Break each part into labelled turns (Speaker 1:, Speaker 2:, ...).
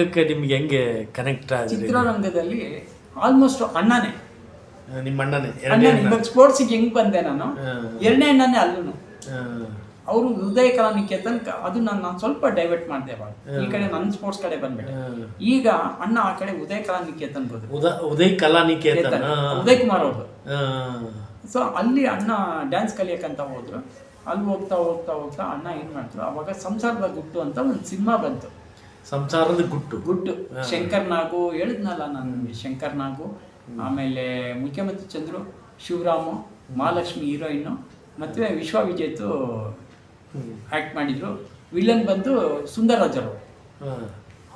Speaker 1: ಚಿತ್ರರಂಗಕ್ಕೆ ನಿಮ್ಗೆ ಹೆಂಗೆ ಕನೆಕ್ಟ್ ಆಗಿದೆ?
Speaker 2: ಚಿತ್ರರಂಗದಲ್ಲಿ ಆಲ್ಮೋಸ್ಟ್ ಅಣ್ಣನೇ,
Speaker 1: ನಿಮ್ಮ ಅಣ್ಣನೇ
Speaker 2: ಇವಾಗ ಸ್ಪೋರ್ಟ್ಸಿಗೆ ಹೆಂಗ್ ಬಂದೆ ನಾನು, ಎರಡನೇ ಅಣ್ಣನೇ ಅಲ್ಲೂ. ಅವರು ಹೃದಯ ಕಲಾ ನಿಕೇತನ್, ಅದು ನಾನು ಸ್ವಲ್ಪ ಡೈವರ್ಟ್ ಮಾಡಿದೆ ಅವಾಗ, ಈ ಕಡೆ ನನ್ನ ಸ್ಪೋರ್ಟ್ಸ್ ಕಡೆ ಬಂದ್ಬಿಟ್ಟೆ. ಈಗ ಅಣ್ಣ ಆ ಕಡೆ ಉದಯ ಕಲಾ ನಿಕೇತನ್ ಹೋದ್ರು.
Speaker 1: ಉದಯ್ ಕಲಾ ನಿಕೇತನ್,
Speaker 2: ಉದಯ್ ಕುಮಾರ್ ಅವ್ರದ್ದು. ಸೊ ಅಲ್ಲಿ ಅಣ್ಣ ಡ್ಯಾನ್ಸ್ ಕಲಿಯಕ್ಕಂತ ಹೋದ್ರು. ಅಲ್ಲಿ ಹೋಗ್ತಾ ಹೋಗ್ತಾ ಹೋಗ್ತಾ ಅಣ್ಣ ಏನ್ ಮಾಡಿದ್ರು, ಅವಾಗ ಸಂಸಾರದ ಗುಟ್ಟು ಅಂತ ಒಂದು ಸಿನಿಮಾ ಬಂತು.
Speaker 1: ಸಂಸಾರದ ಗುಟ್ಟು
Speaker 2: ಶಂಕರ್ ನಾಗು ಹೇಳಿದ್ನಲ್ಲ ನಾನು ನಿಮಗೆ, ಶಂಕರ್ ನಾಗು, ಆಮೇಲೆ ಮುಖ್ಯಮಂತ್ರಿ ಚಂದ್ರು, ಶಿವರಾಮು, ಮಹಾಲಕ್ಷ್ಮಿ ಹೀರೋಯಿನ್ನು, ಮತ್ತೆ ವಿಶ್ವ ವಿಜೇತು ಆ್ಯಕ್ಟ್ ಮಾಡಿದ್ರು. ವಿಲನ್ ಬಂದು ಸುಂದರರಾಜರು.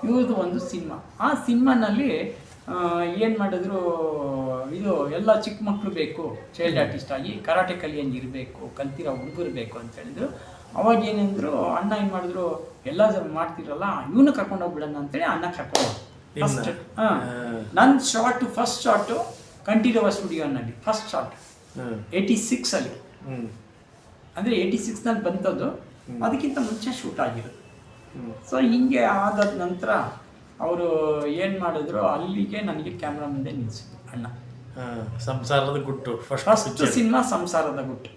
Speaker 2: ಇವ್ರದ್ದು ಒಂದು ಸಿನಿಮಾ. ಆ ಸಿನಿಮಾನಲ್ಲಿ ಏನು ಮಾಡಿದ್ರು, ಇದು ಎಲ್ಲ ಚಿಕ್ಕ ಮಕ್ಕಳು ಬೇಕು, ಚೈಲ್ಡ್ ಆರ್ಟಿಸ್ಟ್ ಆಗಿ ಕರಾಟೆ ಕಲಿಯಂಗಿರಬೇಕು, ಕಲ್ತಿರೋ ಹುಡುಗರು ಬೇಕು ಅಂತ ಹೇಳಿದ್ರು. ಅವಾಗ ಏನಂದ್ರು, ಅಣ್ಣ ಏನು ಮಾಡಿದ್ರು, ಎಲ್ಲ ಮಾಡ್ತಿರಲ್ಲ ಇವನು ಕರ್ಕೊಂಡು ಹೋಗ್ಬಿಡೋಣ ಅಂತೇಳಿ ಅಣ್ಣ ಕರ್ಕೊಂಡು ಫಸ್ಟ್. ನನ್ನ ಶಾರ್ಟು, ಫಸ್ಟ್ ಶಾರ್ಟು ಕಂಠೀರವ ಸ್ಟುಡಿಯೋನಲ್ಲಿ ಫಸ್ಟ್ ಶಾರ್ಟ್ 86 ಅಲ್ಲಿ, ಅಂದರೆ 86ನಲ್ಲಿ ಬಂತದ್ದು. ಅದಕ್ಕಿಂತ ಮುಂಚೆ ಶೂಟ್ ಆಗಿರೋದು. ಸೊ ಹಿಂಗೆ ಆದ ನಂತರ ಅವರು ಏನು ಮಾಡಿದ್ರು, ಅಲ್ಲಿಗೆ ನನಗೆ ಕ್ಯಾಮ್ರಾ ಮುಂದೆ ನಿಲ್ಲಿಸಿದ್ರು ಅಣ್ಣ.
Speaker 1: ಸಂಸಾರದ ಗುಟ್ಟು
Speaker 2: ಫಸ್ಟ್ ಸಿನಿಮಾ ಸಂಸಾರದ ಗುಟ್ಟು.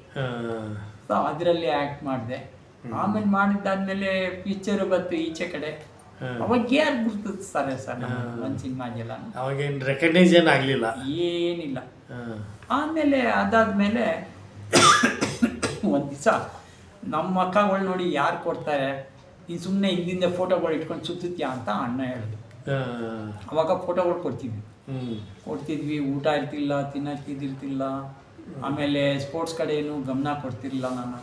Speaker 2: ಸೊ ಅದರಲ್ಲಿ ಆ್ಯಕ್ಟ್ ಮಾಡಿದೆ. ಆಮೇಲೆ ಮಾಡಿದ್ದಾದ್ಮೇಲೆ ಪಿಕ್ಚರು ಬಂತು ಈಚೆ ಕಡೆ. ಅವಾಗ ಯಾರು ಗುರ್ತಿಸ್ತಾರೆ ಸರ್ ಒಂದು ಸಿನಿಮಾಗೆಲ್ಲ?
Speaker 1: ಅವಾಗೇನು ರೆಕಗ್ನೈಸೇಷನ್ ಆಗಲಿಲ್ಲ,
Speaker 2: ಏನಿಲ್ಲ. ಆಮೇಲೆ ಅದಾದಮೇಲೆ ಒಂದು ದಿವಸ ನಮ್ಮ ಅಕ್ಕಗಳು ನೋಡಿ ಯಾರು ಕೊಡ್ತಾರೆ, ನೀನು ಸುಮ್ಮನೆ ಹಿಂದಿಂದ ಫೋಟೋಗಳು ಇಟ್ಕೊಂಡು ಸುತ್ತೀಯಾ ಅಂತ ಅಣ್ಣ ಹೇಳಿದ್ರು. ಅವಾಗ ಫೋಟೋಗಳು ಕೊಡ್ತಿದ್ವಿ, ಊಟ ಇರ್ತಿಲ್ಲ, ತಿನ್ನಕ್ತಿದ್ದಿರ್ತಿಲ್ಲ. ಆಮೇಲೆ ಸ್ಪೋರ್ಟ್ಸ್ ಕಡೆ ಏನು ಗಮನ ಕೊಡ್ತಿರ್ಲಿಲ್ಲ ನಾನು.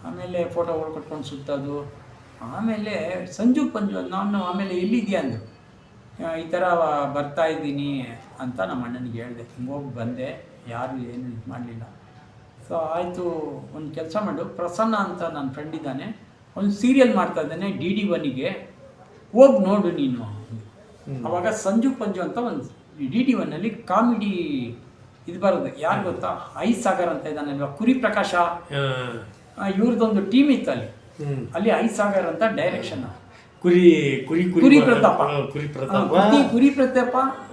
Speaker 2: ಆಮೇಲೆ ಫೋಟೋಗಳು ಕೊಟ್ಕೊಂಡು ಸುತ್ತೋದು. ಆಮೇಲೆ ಸಂಜು ಪಂಜು ನಾನು ಆಮೇಲೆ ಎಲ್ಲಿದೆಯಾ ಅಂದರು. ಈ ಥರ ಬರ್ತಾ ಇದ್ದೀನಿ ಅಂತ ನಮ್ಮ ಅಣ್ಣನಿಗೆ ಹೇಳಿದೆ. ಹಿಂಗೋಗಿ ಬಂದೆ, ಯಾರು ಏನು ಇದು ಮಾಡಲಿಲ್ಲ. ಸೊ ಆಯಿತು, ಒಂದು ಕೆಲಸ ಮಾಡು, ಪ್ರಸನ್ನ ಅಂತ ನನ್ನ ಫ್ರೆಂಡ್ ಇದ್ದಾನೆ, ಒಂದು ಸೀರಿಯಲ್ ಮಾಡ್ತಾ ಇದ್ದಾನೆ DD1ಗೆ, ಹೋಗಿ ನೋಡು ನೀನು. ಅವಾಗ ಸಂಜು ಪಂಜು ಅಂತ ಒಂದು DD1ನಲ್ಲಿ ಕಾಮಿಡಿ ಇದು ಬರೋದು. ಯಾರು ಗೊತ್ತಾ, ಐ ಸಾಗರ್ ಅಂತ ಇದ್ದಾನಲ್ವ, ಕುರಿ ಪ್ರಕಾಶ, ಇವ್ರದ್ದೊಂದು ಟೀಮ್ ಇತ್ತು ಅಲ್ಲಿ. ಅಲ್ಲಿ ಐ ಸಾಗರ್ ಅಂತ ಡೈರೆಕ್ಷನ್. ಕುರಿ ಪ್ರತಾಪ,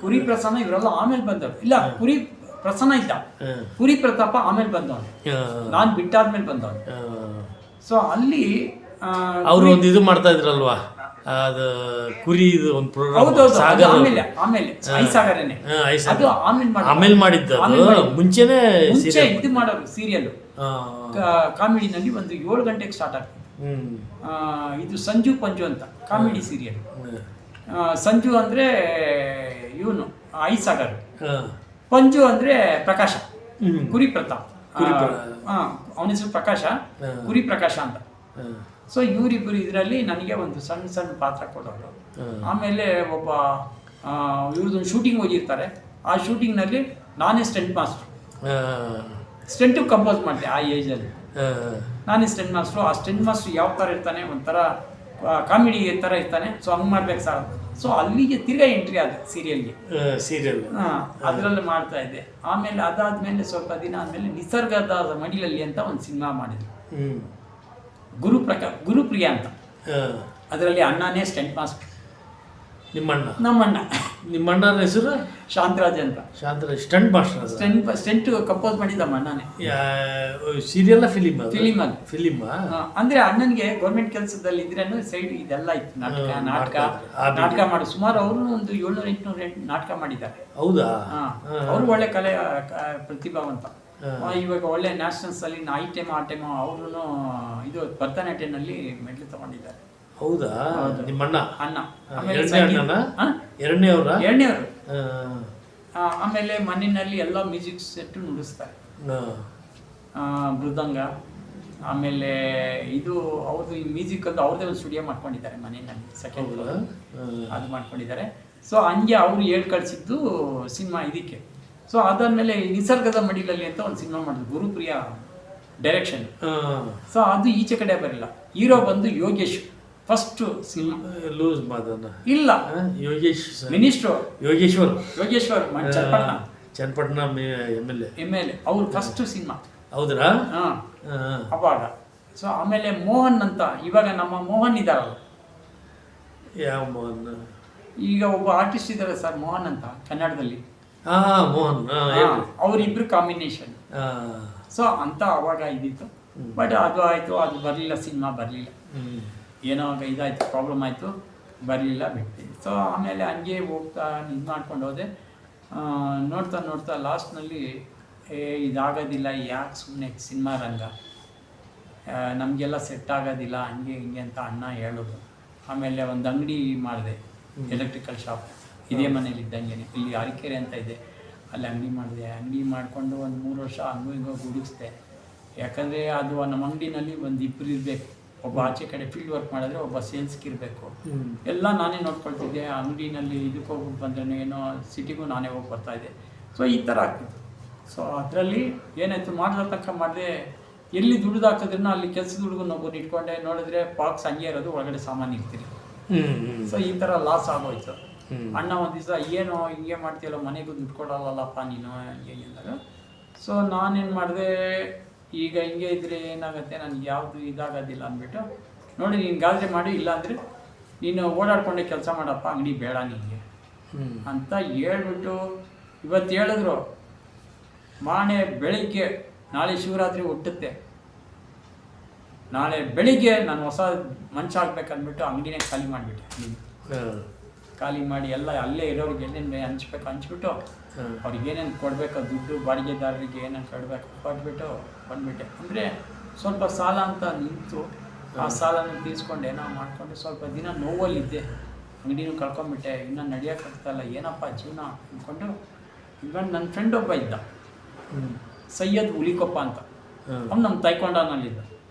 Speaker 2: ಕುರಿ ಪ್ರಸನ್ನ ಇವರೆಲ್ಲ ಆಮೇಲೆ ಬಂದವರು. ಇಲ್ಲ, ಕುರಿ ಪ್ರಸನ್ನ ಇದ್ದ, ಕುರಿ ಪ್ರತಾಪ ಆಮೇಲೆ ಬಂದವನು, ನಾನು ಬಿಟ್ಟಾದ್ಮೇಲೆ ಬಂದವನು. ಸೊ ಅಲ್ಲಿ
Speaker 1: ಅವರು ಒಂದು ಇದು ಮಾಡ್ತಾ ಇದ್ರಲ್ವಾ, ಅದು ಕುರಿ ಒಂದು ಪ್ರೋಗ್ರಾಮ್.
Speaker 2: ಆಮೇಲೆ ಐ ಸಾಗರನೇ ಅದು
Speaker 1: ಆಮೇಲೆ ಮಾಡಿದ್ದು. ಮುಂಚೆನೆ
Speaker 2: ಇದು ಮಾಡೋರು ಸೀರಿಯಲ್ ಕಾಮಿಡಿನಲ್ಲಿ. ಒಂದು 7 ಗಂಟೆಗೆ ಸ್ಟಾರ್ಟ್ ಆಗ್ತದೆ. ಇದು ಸಂಜು ಪಂಜು ಅಂತ ಕಾಮಿಡಿ ಸೀರಿಯಲ್. ಸಂಜು ಅಂದರೆ ಇವನು ಐ ಸಾಗರ್, ಪಂಜು ಅಂದರೆ ಪ್ರಕಾಶ, ಕುರಿ ಪ್ರತಾಪ್. ಅವನ ಹೆಸರು ಪ್ರಕಾಶ, ಕುರಿ ಪ್ರಕಾಶ ಅಂತ. ಸೊ ಇವರಿಬ್ಬರು ಇದರಲ್ಲಿ ನನಗೆ ಒಂದು ಸಣ್ಣ ಸಣ್ಣ ಪಾತ್ರ ಕೊಡೋರು. ಆಮೇಲೆ ಒಬ್ಬ ಇವ್ರದ್ದೊಂದು ಶೂಟಿಂಗ್ ಹೋಗಿರ್ತಾರೆ. ಆ ಶೂಟಿಂಗ್ನಲ್ಲಿ ನಾನೇ ಸ್ಟಂಟ್ ಮಾಸ್ಟ್ರು, ಸ್ಟಂಟು ಕಂಪೋಸ್ ಮಾಡಿದೆ. ಆ ಏಜಲ್ಲಿ ನಾನೇ ಸ್ಟಂಟ್ ಮಾಸ್ಟ್ರು. ಆ ಸ್ಟಂಟ್ ಮಾಸ್ಟ್ರು ಯಾವ ಥರ ಇರ್ತಾನೆ, ಒಂಥರ ಕಾಮಿಡಿ ಥರ ಇರ್ತಾನೆ. ಸೊ ಹಂಗೆ ಮಾಡ್ಬೇಕು ಸರ್. ಸೊ ಅಲ್ಲಿಗೆ ತಿರ್ಗಾ ಎಂಟ್ರಿ ಆದ ಸೀರಿಯಲ್ಗೆ. ಅದರಲ್ಲಿ ಮಾಡ್ತಾ ಇದ್ದೆ. ಆಮೇಲೆ ಅದಾದಮೇಲೆ ಸ್ವಲ್ಪ ದಿನ ಆದಮೇಲೆ ನಿಸರ್ಗದ ಮಡಿಲಲ್ಲಿ ಅಂತ ಒಂದು ಸಿನಿಮಾ ಮಾಡಿದ್ರು, ಗುರುಪ್ರಿಯ ಅಂತ. ಅದರಲ್ಲಿ ಅಣ್ಣನೇ ಸ್ಟಂಟ್ ಮಾಸ್ಟರ್.
Speaker 1: ನಿಮ್ಮಣ್ಣ ಹೆಸರು
Speaker 2: ಶಾಂತರಾಜ್ ಅಂತ.
Speaker 1: Stunt master.
Speaker 2: ಸ್ಟಂಟ್ ಕಂಪೋಸ್ ಮಾಡಿದ್ದಮ್ಮ ಅಣ್ಣನೇ.
Speaker 1: ಸೀರಿಯಲ್ ಫಿಲಿಮ್
Speaker 2: ಅಂದ್ರೆ ಅಣ್ಣನಿಗೆ ಗೌರ್ಮೆಂಟ್ ಕೆಲಸದಲ್ಲಿ ಇದ್ರೇನು ಸೈಡ್ ಇದೆಲ್ಲ ಇತ್ತು. ನಾಟಕ ಮಾಡಿ ಸುಮಾರು ಅವರು ಒಂದು 700-800 ನಾಟಕ ಮಾಡಿದ್ದಾರೆ.
Speaker 1: ಹೌದಾ?
Speaker 2: ಅವರು ಒಳ್ಳೆ ಕಲೆ ಪ್ರತಿಭಾವಂತ. ಇವಾಗ ಒಳ್ಳೆ ನ್ಯಾಷನಲ್ಸ್ ಅಲ್ಲಿ ಐಟಮ್ ಆ ಟೈಮ್ ಅವರು ಇದು ಭರತನಾಟ್ಯನಲ್ಲಿ ಮೆಡಲ್ ತಗೊಂಡಿದ್ದಾರೆ.
Speaker 1: ಹೌದಾ? ನಿಮ್ಮಣ್ಣ
Speaker 2: ಅಣ್ಣ
Speaker 1: ಎರಡನೇವರು.
Speaker 2: ಆಮೇಲೆ ಮನೆಯಲ್ಲಿ ಎಲ್ಲ ಮ್ಯೂಸಿಕ್ ಸೆಟ್ ನುಡಿಸ್ತಾರೆ, ಮೃದಂಗ. ಆಮೇಲೆ ಇದು ಅವ್ರದ್ದು ಈ ಮ್ಯೂಸಿಕ್ ಅಂತ ಅವ್ರದ್ದೇ ಒಂದು ಸ್ಟುಡಿಯೋ ಮಾಡ್ಕೊಂಡಿದ್ದಾರೆ ಮನೆಯಲ್ಲಿ, ಸೆಕೆಂಡ್ ಫ್ಲೋರ್ ಅದು ಮಾಡ್ಕೊಂಡಿದ್ದಾರೆ. ಸೊ ಹಂಗೆ ಅವರು ಹೇಳಿ ಕಳಿಸಿದ್ದು ಸಿನಿಮಾ ಇದಕ್ಕೆ. ಸೊ ಅದಾದಮೇಲೆ ನಿಸರ್ಗದ ಮಡಿಲಲ್ಲಿ ಅಂತ ಒಂದು ಸಿನಿಮಾ ಮಾಡಿದ್ರು, ಗುರುಪ್ರಿಯ ಡೈರೆಕ್ಷನ್. ಸೊ ಅದು ಈಚೆ ಕಡೆ ಬರಲಿಲ್ಲ. ಹೀರೋ ಬಂದು Yogesh. First cinema
Speaker 1: loose Madana
Speaker 2: ಇಲ್ಲ, ಯೋಗೇಶ್ ಮಿನಿಸ್ಟ್ರು, ಯೋಗೇಶ್ವರ್
Speaker 1: ಚನ್ನಪಟ್ಟಣ
Speaker 2: MLA ಅವ್ರು ಫಸ್ಟ್ ಸಿನಿಮಾ.
Speaker 1: ಹೌದ್ರಾ?
Speaker 2: ಅವಾಗ. ಸೊ ಆಮೇಲೆ ಮೋಹನ್ ಅಂತ, ಇವಾಗ ನಮ್ಮ ಮೋಹನ್ ಇದ್ದಾರಲ್ಲ,
Speaker 1: ಯಾವ ಮೋಹನ್?
Speaker 2: ಈಗ ಒಬ್ಬ ಆರ್ಟಿಸ್ಟ್ ಇದ್ದಾರೆ ಸರ್, ಮೋಹನ್ ಅಂತ, ಕನ್ನಡದಲ್ಲಿ.
Speaker 1: ಹಾಂ ಮೋಹನ್, ಹೇಳಿ.
Speaker 2: ಅವರಿಬ್ರು ಕಾಂಬಿನೇಷನ್.
Speaker 1: ಹಾಂ.
Speaker 2: ಸೊ ಅಂತ ಅವಾಗ ಇದ್ದಿತ್ತು. ಬಟ್ ಅದು ಆಯಿತು, ಅದು ಬರಲಿಲ್ಲ, ಸಿನಿಮಾ ಬರಲಿಲ್ಲ. ಏನೋ ಇದಾಯಿತು, ಪ್ರಾಬ್ಲಮ್ ಆಯಿತು, ಬರಲಿಲ್ಲ, ಬಿಟ್ಟು. ಸೊ ಆಮೇಲೆ ಹಂಗೆ ಹೋಗ್ತಾ ಇದು ಮಾಡ್ಕೊಂಡು ಹೋದೆ. ನೋಡ್ತಾ ನೋಡ್ತಾ ಲಾಸ್ಟ್ನಲ್ಲಿ ಇದಾಗೋದಿಲ್ಲ, ಯಾಕೆ ಸುಮ್ಮನೆ ಸಿನಿಮಾ ರಂಗ, ನಮಗೆಲ್ಲ ಸೆಟ್ ಆಗೋದಿಲ್ಲ, ಹಂಗೆ ಹಿಂಗೆ ಅಂತ ಅಣ್ಣ ಹೇಳೋದು. ಆಮೇಲೆ ಒಂದು ಅಂಗಡಿ ಮಾಡಿದೆ, ಎಲೆಕ್ಟ್ರಿಕಲ್ ಶಾಪ್, ಇದೇ ಮನೇಲಿ ಇದ್ದಂಗೆ, ಇಲ್ಲಿ ಅರಕೆರೆ ಅಂತ ಇದೆ, ಅಲ್ಲಿ ಅಂಗಡಿ ಮಾಡಿದೆ. ಅಂಗಡಿ ಮಾಡಿಕೊಂಡು ಒಂದು 3 ವರ್ಷ ಹಂಗೂ ಹಿಂಗೋ ಗುಡಿಸ್ದೆ. ಯಾಕಂದರೆ ಅದು ನಮ್ಮ ಅಂಗಡಿನಲ್ಲಿ ಒಂದು ಇಬ್ಬರು ಇರಬೇಕು, ಒಬ್ಬ ಆಚೆ ಕಡೆ ಫೀಲ್ಡ್ ವರ್ಕ್ ಮಾಡಿದ್ರೆ ಒಬ್ಬ ಸೇಲ್ಸ್ಗೆ ಇರಬೇಕು. ಎಲ್ಲ ನಾನೇ ನೋಡ್ಕೊಳ್ತಿದ್ದೆ. ಅಂಗಡಿನಲ್ಲಿ ಇದಕ್ಕೆ ಹೋಗಿ ಬಂದ್ರೆ ಏನೋ ಸಿಟಿಗೂ ನಾನೇ ಹೋಗಿ ಬರ್ತಾಯಿದ್ದೆ. ಸೊ ಈ ಥರ ಆಗ್ತಿತ್ತು. ಸೊ ಅದರಲ್ಲಿ ಏನಾಯಿತು, ಮಾಡಿದ ತನಕ ಮಾಡಿದೆ. ಎಲ್ಲಿ ದುಡ್ದು ಹಾಕಿದ್ರೂ ಅಲ್ಲಿ ಕೆಲಸದ ಹುಡುಗನ ಒಬ್ಬರು ಇಟ್ಕೊಂಡೆ, ನೋಡಿದ್ರೆ ಬಾಕ್ಸ್ ಹಂಗೆ ಇರೋದು, ಒಳಗಡೆ ಸಾಮಾನು ಇರ್ತೀರಿ. ಸೊ ಈ ಥರ ಲಾಸ್ ಆಗೋಯ್ತು. ಅಣ್ಣ ಒಂದು ದಿವಸ ಏನೋ ಹಿಂಗೆ ಮಾಡ್ತೀಯಲ್ಲ, ಮನೆಗೂ ದುಡ್ಡು ಕೊಡಲ್ಲಪ್ಪ ನೀನು, ಹಂಗೆ ಅಂದಾಗ. ಸೊ ನಾನೇನು ಮಾಡಿದೆ, ಈಗ ಹಿಂಗೆ ಇದ್ದರೆ ಏನಾಗುತ್ತೆ, ನನಗೆ ಯಾವುದು ಇದಾಗೋದಿಲ್ಲ ಅಂದ್ಬಿಟ್ಟು, ನೋಡಿ ನೀನು ಗಾದ್ರೆ ಮಾಡಿ, ಇಲ್ಲಾಂದರೆ ನೀನು ಓಡಾಡ್ಕೊಂಡೆ ಕೆಲಸ ಮಾಡಪ್ಪ, ಅಂಗಡಿ ಬೇಡ ನಿನಗೆ ಅಂತ ಹೇಳ್ಬಿಟ್ಟು ಇವತ್ತು ಹೇಳಿದ್ರು. ಮಾಣೆ ಬೆಳಿಗ್ಗೆ ನಾಳೆ ಶಿವರಾತ್ರಿ ಹುಟ್ಟುತ್ತೆ, ನಾಳೆ ಬೆಳಿಗ್ಗೆ ನಾನು ಹೊಸ ಮಂಚ ಹಾಕ್ಬೇಕಂದ್ಬಿಟ್ಟು ಅಂಗಡಿನೇ ಖಾಲಿ ಮಾಡಿಬಿಟ್ಟೆ. ಖಾಲಿ ಮಾಡಿ ಎಲ್ಲ ಅಲ್ಲೇ ಇರೋರಿಗೆ ಏನೇನು ಹಂಚ್ಬಿಟ್ಟು ಅವ್ರಿಗೆ ಏನೇನು ಕೊಡಬೇಕು, ದುಡ್ಡು ಬಾಡಿಗೆದಾರರಿಗೆ ಏನೇನು ಕೊಡಬೇಕು ಬಂದ್ಬಿಟ್ಟೆ. ಅಂದರೆ ಸ್ವಲ್ಪ ಸಾಲ ಅಂತ ನಿಂತು ಆ ಸಾಲನ ತೀರಿಸ್ಕೊಂಡು ಏನೋ ಮಾಡಿಕೊಂಡು ಸ್ವಲ್ಪ ದಿನ ನೋವಲ್ಲಿದ್ದೆ. ಅಂಗಡಿನೂ ಕಳ್ಕೊಂಬಿಟ್ಟೆ, ಇನ್ನೂ ನಡೆಯೋಕ್ಕಾಗ್ತಾಯಿಲ್ಲ, ಏನಪ್ಪ ಜೀವನ ಅಂದ್ಕೊಂಡು. ಇವಾಗ ನನ್ನ ಫ್ರೆಂಡ್ ಒಬ್ಬ ಇದ್ದ, ಸೈಯದ್ ಹುಲಿಕೊಪ್ಪ ಅಂತ. ಅವ್ನು ನಮ್ಮ ತೈಕೊಂಡನಲ್ಲಿದ್ದ,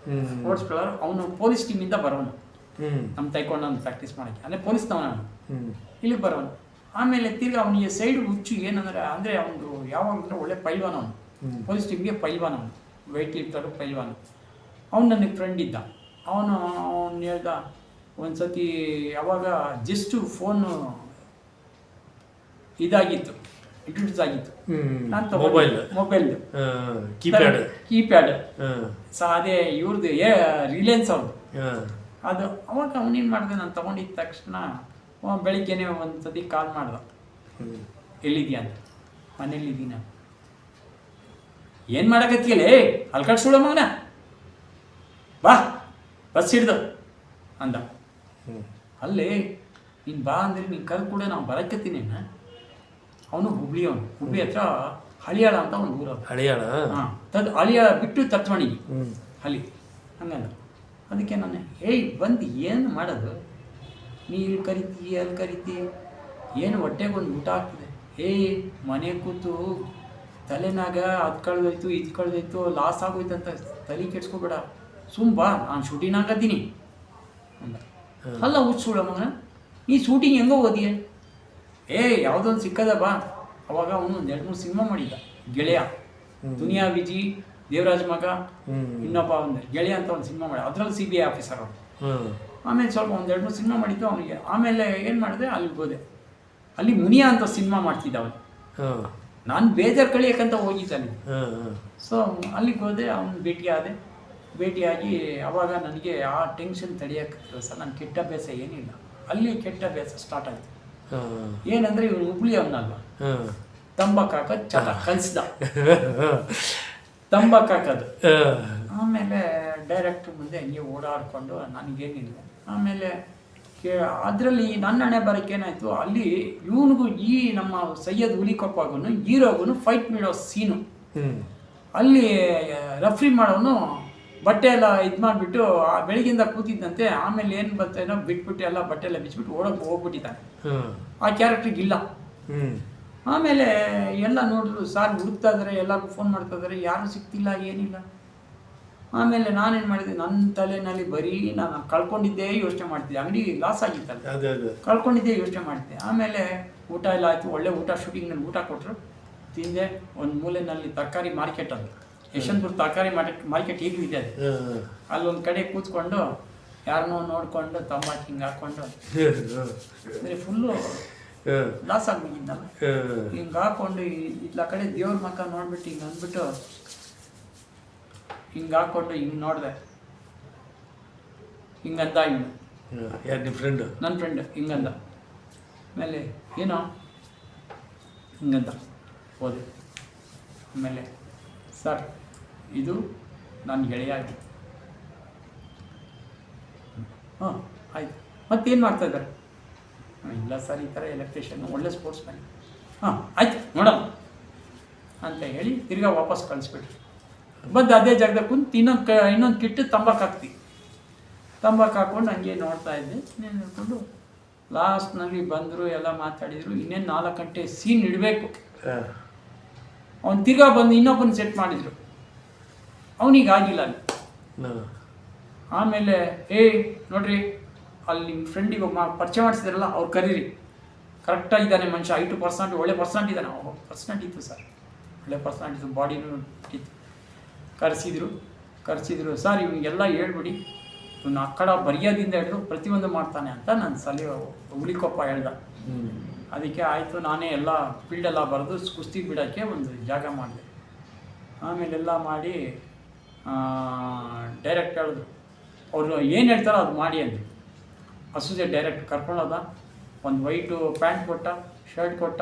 Speaker 2: ಸ್ಪೋರ್ಟ್ಸ್ ಪ್ಲೇಯರ್. ಅವನು ಪೊಲೀಸ್ ಟೀಮಿಂದ ಬರೋನು ನಮ್ಮ ತೈಕೊಂಡನ ಪ್ರಾಕ್ಟೀಸ್ ಮಾಡೋಕ್ಕೆ, ಅಂದರೆ ಪೊಲೀಸ್ನವನು ಇಲ್ಲಿಗೆ ಬರೋನು. ಆಮೇಲೆ ತಿರ್ಗಿ ಅವನಿಗೆ ಸೈಡ್ ಹುಚ್ಚು ಏನಂದರೆ, ಅಂದರೆ ಅವನು ಯಾವಾಗಲೂ ಒಳ್ಳೆ ಪೈಲ್ವಾನ್, ಅವನು ಪೊಲೀಸ್ ಟೀಮ್ಗೆ ಪೈಲ್ವಾನ್, ಅವನು ವೆಯ್ಟ್ ಲಿಫ್ಟರು ಪೈಲ್ವಾನ್. ಅವ್ನು ನನಗೆ ಫ್ರೆಂಡ್ ಇದ್ದ. ಅವನು ಹೇಳ್ದ ಒಂದು ಸತಿ, ಅವಾಗ ಜಸ್ಟು ಫೋನು ಇದಾಗಿತ್ತು, ಇಂಟ್ರೊಡ್ಯೂಸ್ ಆಗಿತ್ತು. ನಾನು ಮೊಬೈಲ್ದು ಕೀಪ್ಯಾಡ್. ಸೊ ಅದೇ ಇವ್ರದ್ದು ರಿಲಯನ್ಸ್ ಅವ್ರದ್ದು ಅದು. ಅವಾಗ ಅವನೇನು ಮಾಡಿದೆ, ನಾನು ತೊಗೊಂಡಿದ್ದ ತಕ್ಷಣ ಬೆಳಿಗ್ಗೆನೇ ಒಂದು ಸತಿ ಕಾಲ್ ಮಾಡ್ದೆ, ಎಲ್ಲಿದ್ಯಾ ಅಂತ. ಮನೇಲಿದ್ದೀನಿ. ಏನು ಮಾಡೋಕತ್ತಿಯಲ್ಲ, ಅಲ್ಲಿ ಕಟ್ಸುಳ ಮಗನ, ಬಾ ಬಸ್ ಹಿಡ್ದು ಅಂದ. ಅಲ್ಲೇ ನೀನು ಬಾ ಅಂದರೆ ನೀನು ಕರೆದು ಕೂಡ ನಾವು ಬರಕತ್ತೀನಿ. ಅವನು ಹುಬ್ಳಿ ಹತ್ರ ಹಳಿಯಾಳ ಅಂತ ಒಂದು ಊರು.
Speaker 1: ಹಳಿಯಾಳ?
Speaker 2: ಹಾಂ, ಹಳಿಯಾಳ ಬಿಟ್ಟು ತತ್ವಣಿಗೆ ಹಳಿ ಹಂಗಂದ. ಅದಕ್ಕೆ ನಾನು ಬಂದು ಏನು ಮಾಡೋದು, ನೀ ಇಲ್ಲಿ ಕರಿತೀ ಅಲ್ಲಿ ಕರಿತೀ, ಏನು ಹೊಟ್ಟೆಗೊಂದು ಊಟ ಆಗ್ತದೆ. ಮನೆ ಕೂತು ತಲೆನಾಗ ಅದು ಕಳೆದೋಯ್ತು ಇದು ಕಳೆದೋಯ್ತು ಲಾಸ್ ಆಗೋಯ್ತು ಅಂತ ತಲೆ ಕೆಡ್ಸ್ಕೊಬೇಡ, ಬಾ ನಾನು ಶೂಟಿಂಗ್ ಅಂದ. ಅಲ್ಲ ಹುಚ್ಚುಳ ಮಗನ, ನೀ ಶೂಟಿಂಗ್ ಹೆಂಗೋ ಓದಿಯೇ, ಯಾವುದೊಂದು ಸಿಕ್ಕದ ಬಾ. ಅವಾಗ ಅವನು ಒಂದು 2-3 ಸಿನಿಮಾ ಮಾಡಿದ್ದ. ಗೆಳೆಯ, ದುನಿಯಾ ವಿಜಿ, ದೇವರಾಜ್ ಮಗ, ಇನ್ನೊಬ್ಬ ಒಂದು ಗೆಳೆಯ ಅಂತ ಒಂದು ಸಿನಿಮಾ ಮಾಡಿ, ಅದರಲ್ಲಿ CBI ಆಫೀಸರ್ ಅವನು. ಆಮೇಲೆ ಸ್ವಲ್ಪ ಒಂದು 2-3 ಸಿನಿಮಾ ಮಾಡಿದ್ದು ಅವನಿಗೆ. ಆಮೇಲೆ ಏನು ಮಾಡಿದೆ, ಅಲ್ಲಿಗೆ ಹೋದೆ. ಅಲ್ಲಿ ಮುನಿಯಾ ಅಂತ ಸಿನಿಮಾ ಮಾಡ್ತಿದ್ದ ಅವನು. ನಾನು ಬೇಜಾರು ಕಳಿಯೋಕ್ಕಂತ ಹೋಗಿದ್ದೆ ಅಲ್ಲಿ. ಸೊ ಅಲ್ಲಿಗೆ ಹೋದೆ, ಅವನು ಭೇಟಿಯಾಗಿ ಅವಾಗ ನನಗೆ ಆ ಟೆನ್ಷನ್ ತಡೆಯೋಕ್ಕೆ ಸರ್, ನನ್ನ ಕೆಟ್ಟ ಅಭ್ಯಾಸ ಏನಿಲ್ಲ. ಅಲ್ಲಿ ಕೆಟ್ಟ ಅಭ್ಯಾಸ ಸ್ಟಾರ್ಟ್ ಆಯಿತು. ಏನಂದರೆ ಇವನು ಹುಬ್ಳಿ ಅವನಲ್ವ, ತಂಬಾಕು ಹಾಕೋದು ಚಟ ಕಲಿಸ್ದ, ತಂಬಾಕು ಹಾಕೋದು. ಆಮೇಲೆ ಡೈರೆಕ್ಟ್ರ್ ಮುಂದೆ ಹಂಗೆ ಓಡಾಡಿಕೊಂಡು ನನಗೇನಿಲ್ಲ. ಆಮೇಲೆ ಅದರಲ್ಲಿ ನನ್ನ ಹಣೆ ಬರೋಕ್ಕೆ ಏನಾಯಿತು, ಅಲ್ಲಿ ಇವನಿಗೂ ಈ ನಮ್ಮ ಸೈಯದ್ ಹುಲಿಕೊಪ್ಪಗೂ ಹೀರೋಗೂ ಫೈಟ್ ಮಾಡೋ ಸೀನು. ಅಲ್ಲಿ ರೆಫ್ರಿ ಮಾಡೋನು ಬಟ್ಟೆ ಎಲ್ಲ ಇದು ಮಾಡಿಬಿಟ್ಟು ಬೆಳಗಿಂದ ಕೂತಿದ್ದಂತೆ. ಆಮೇಲೆ ಏನು ಬರ್ತಾನೋ ಬಿಟ್ಬಿಟ್ಟು ಎಲ್ಲ ಬಟ್ಟೆ ಎಲ್ಲ ಬಿಚ್ಚಿಬಿಟ್ಟು ಹೋಗ್ಬಿಟ್ಟಿದ್ದಾನೆ. ಆ ಕ್ಯಾರೆಕ್ಟ್ರಿಗಿಲ್ಲ. ಆಮೇಲೆ ಎಲ್ಲ ನೋಡಿದ್ರು, ಸಾರ್ ಹುಡುಕ್ತಾ ಇದ್ದಾರೆ, ಎಲ್ಲರಿಗೂ ಫೋನ್ ಮಾಡ್ತಾ ಇದ್ದಾರೆ, ಯಾರೂ ಸಿಗ್ತಿಲ್ಲ, ಏನಿಲ್ಲ. ಆಮೇಲೆ ನಾನೇನು ಮಾಡಿದೆ, ನನ್ನ ತಲೆಯಲ್ಲಿ ಬರೀ ನಾನು ಕಳ್ಕೊಂಡಿದ್ದೇ ಯೋಚನೆ ಮಾಡ್ತಿದ್ದೆ. ಅಂಗಡಿ ಲಾಸ್ ಆಗಿತ್ತಲ್ಲ, ಕಳ್ಕೊಂಡಿದ್ದೇ ಯೋಚನೆ ಮಾಡ್ತಿದ್ದೆ. ಆಮೇಲೆ ಊಟ ಎಲ್ಲ ಆಯಿತು, ಒಳ್ಳೆ ಊಟ, ಶೂಟಿಂಗ್ನಲ್ಲಿ ಊಟ ಕೊಟ್ಟರು, ತಿಂದೆ. ಒಂದು ಮೂಲೆಯಲ್ಲಿ ತರಕಾರಿ ಮಾರ್ಕೆಟ್, ಅದು ಯಶವಂತಪುರ ತರಕಾರಿ ಮಾರ್ಕೆಟ್ ಈಗಲೂ ಇದೆ. ಅದು ಅಲ್ಲೊಂದು ಕಡೆ ಕೂತ್ಕೊಂಡು ಯಾರನ್ನೋ ನೋಡಿಕೊಂಡು ತಂಬಾಕು ಹಿಂಗೆ ಹಾಕ್ಕೊಂಡು ಅಂದರೆ ಫುಲ್ಲು ಲಾಸ್ ಆಗ್ಬಿಟ್ಟಿದ್ದಲ್ಲ. ಹಿಂಗೆ ಹಾಕ್ಕೊಂಡು ಇಲ್ಲ ಕಡೆ ದೇವ್ರ ಮಕ್ಕ ನೋಡ್ಬಿಟ್ಟು ಹಿಂಗೆ ಅಂದ್ಬಿಟ್ಟು ಹಿಂಗೆ ಹಾಕ್ಕೊಂಡು ಹಿಂಗೆ ನೋಡಿದೆ. ಹಿಂಗಂದ ಇವನು,
Speaker 1: ಯಾರು ನಿಮ್ಮ ಫ್ರೆಂಡು?
Speaker 2: ನನ್ನ ಫ್ರೆಂಡ್ ಹಿಂಗಂದ, ಆಮೇಲೆ ಏನೋ ಹಿಂಗಂತ ಹೋದೆ. ಆಮೇಲೆ ಸರ್ ಇದು ನನ್ನ ಗೆಳೆಯ ಆಗಿ ಹಾಂ ಆಯಿತು, ಮತ್ತೇನು ಮಾಡ್ತಾಯಿದ್ದಾರೆ? ಇಲ್ಲ ಸರ್ ಈ ಥರ ಎಲೆಕ್ಟ್ರಿಷಿಯನ್, ಒಳ್ಳೆ ಸ್ಪೋರ್ಟ್ಸ್ ಮ್ಯಾನ್. ಹಾಂ ಆಯ್ತು ನೋಡೋಣ ಅಂತ ಹೇಳಿ ತಿರ್ಗಾ ವಾಪಸ್ ಕಳಿಸ್ಬಿಟ್ರು. ಬಂದು ಅದೇ ಜಾಗದಾಗ ಕುಂತು ಇನ್ನೊಂದು ಕಿಟ್ಟು ತಂಬಾಕು ಹಾಕ್ತೀವಿ. ತಂಬಾಕು ಹಾಕ್ಕೊಂಡು ಹಂಗೆ ನೋಡ್ತಾ ಇದ್ದೆ. ಇನ್ನೇನು ಹೇಳ್ಕೊಂಡು ಲಾಸ್ಟ್ನಲ್ಲಿ ಬಂದರು, ಎಲ್ಲ ಮಾತಾಡಿದರು. ಇನ್ನೇನು 4 ಗಂಟೆ ಸೀನ್ ಇಡಬೇಕು. ಅವ್ನು ತಿರ್ಗಾ ಬಂದು ಇನ್ನೊಬ್ಬನ ಸೆಟ್ ಮಾಡಿದರು. ಅವನಿಗಾಗಿಲ್ಲ ಅಲ್ಲಿ. ಆಮೇಲೆ ನೋಡ್ರಿ ಅಲ್ಲಿ ನಿಮ್ಮ ಫ್ರೆಂಡಿಗೆ ಪರಿಚಯ ಮಾಡಿಸಿದ್ರಲ್ಲ ಅವ್ರು ಕರೀರಿ, ಕರೆಕ್ಟಾಗಿ ಇದ್ದಾನೆ ಮನುಷ್ಯ, 5% ಒಳ್ಳೆ ಪರ್ಸೆಂಟ್ ಇದ್ದಾನೆ. ಪರ್ಸೆಂಟ್ ಇತ್ತು ಸರ್, ಒಳ್ಳೆ ಪರ್ಸೆಂಟ್ ಇತ್ತು, ಬಾಡಿನೂ ಇತ್ತು. ಕರೆಸಿದ್ರು ಸರ್ ಇವನಿಗೆಲ್ಲ ಹೇಳ್ಬಿಡಿ, ಇವನು ಆ ಕಡೆ ಬರೆಯೋದಿಂದ ಹಿಡಿದು ಪ್ರತಿಯೊಂದು ಮಾಡ್ತಾನೆ ಅಂತ ನನ್ನ ಹುಲಿಕೊಪ್ಪ ಹೇಳ್ದ. ಅದಕ್ಕೆ ಆಯಿತು, ನಾನೇ ಎಲ್ಲ ಫೀಲ್ಡೆಲ್ಲ ಬರೆದು ಕುಸ್ತಿ ಬಿಡೋಕ್ಕೆ ಒಂದು ಜಾಗ ಮಾಡಿದೆ. ಆಮೇಲೆಲ್ಲ ಮಾಡಿ ಡೈರೆಕ್ಟ್ ಹೇಳಿದ್ರು, ಅವರು ಏನು ಹೇಳ್ತಾರೋ ಅದು ಮಾಡಿ ಅಂದರು. ಅಸೂಸೆ ಡೈರೆಕ್ಟ್ ಕರ್ಕೊಳ್ಳೋದ, ಒಂದು ವೈಟು ಪ್ಯಾಂಟ್ ಕೊಟ್ಟ, ಶರ್ಟ್ ಕೊಟ್ಟ,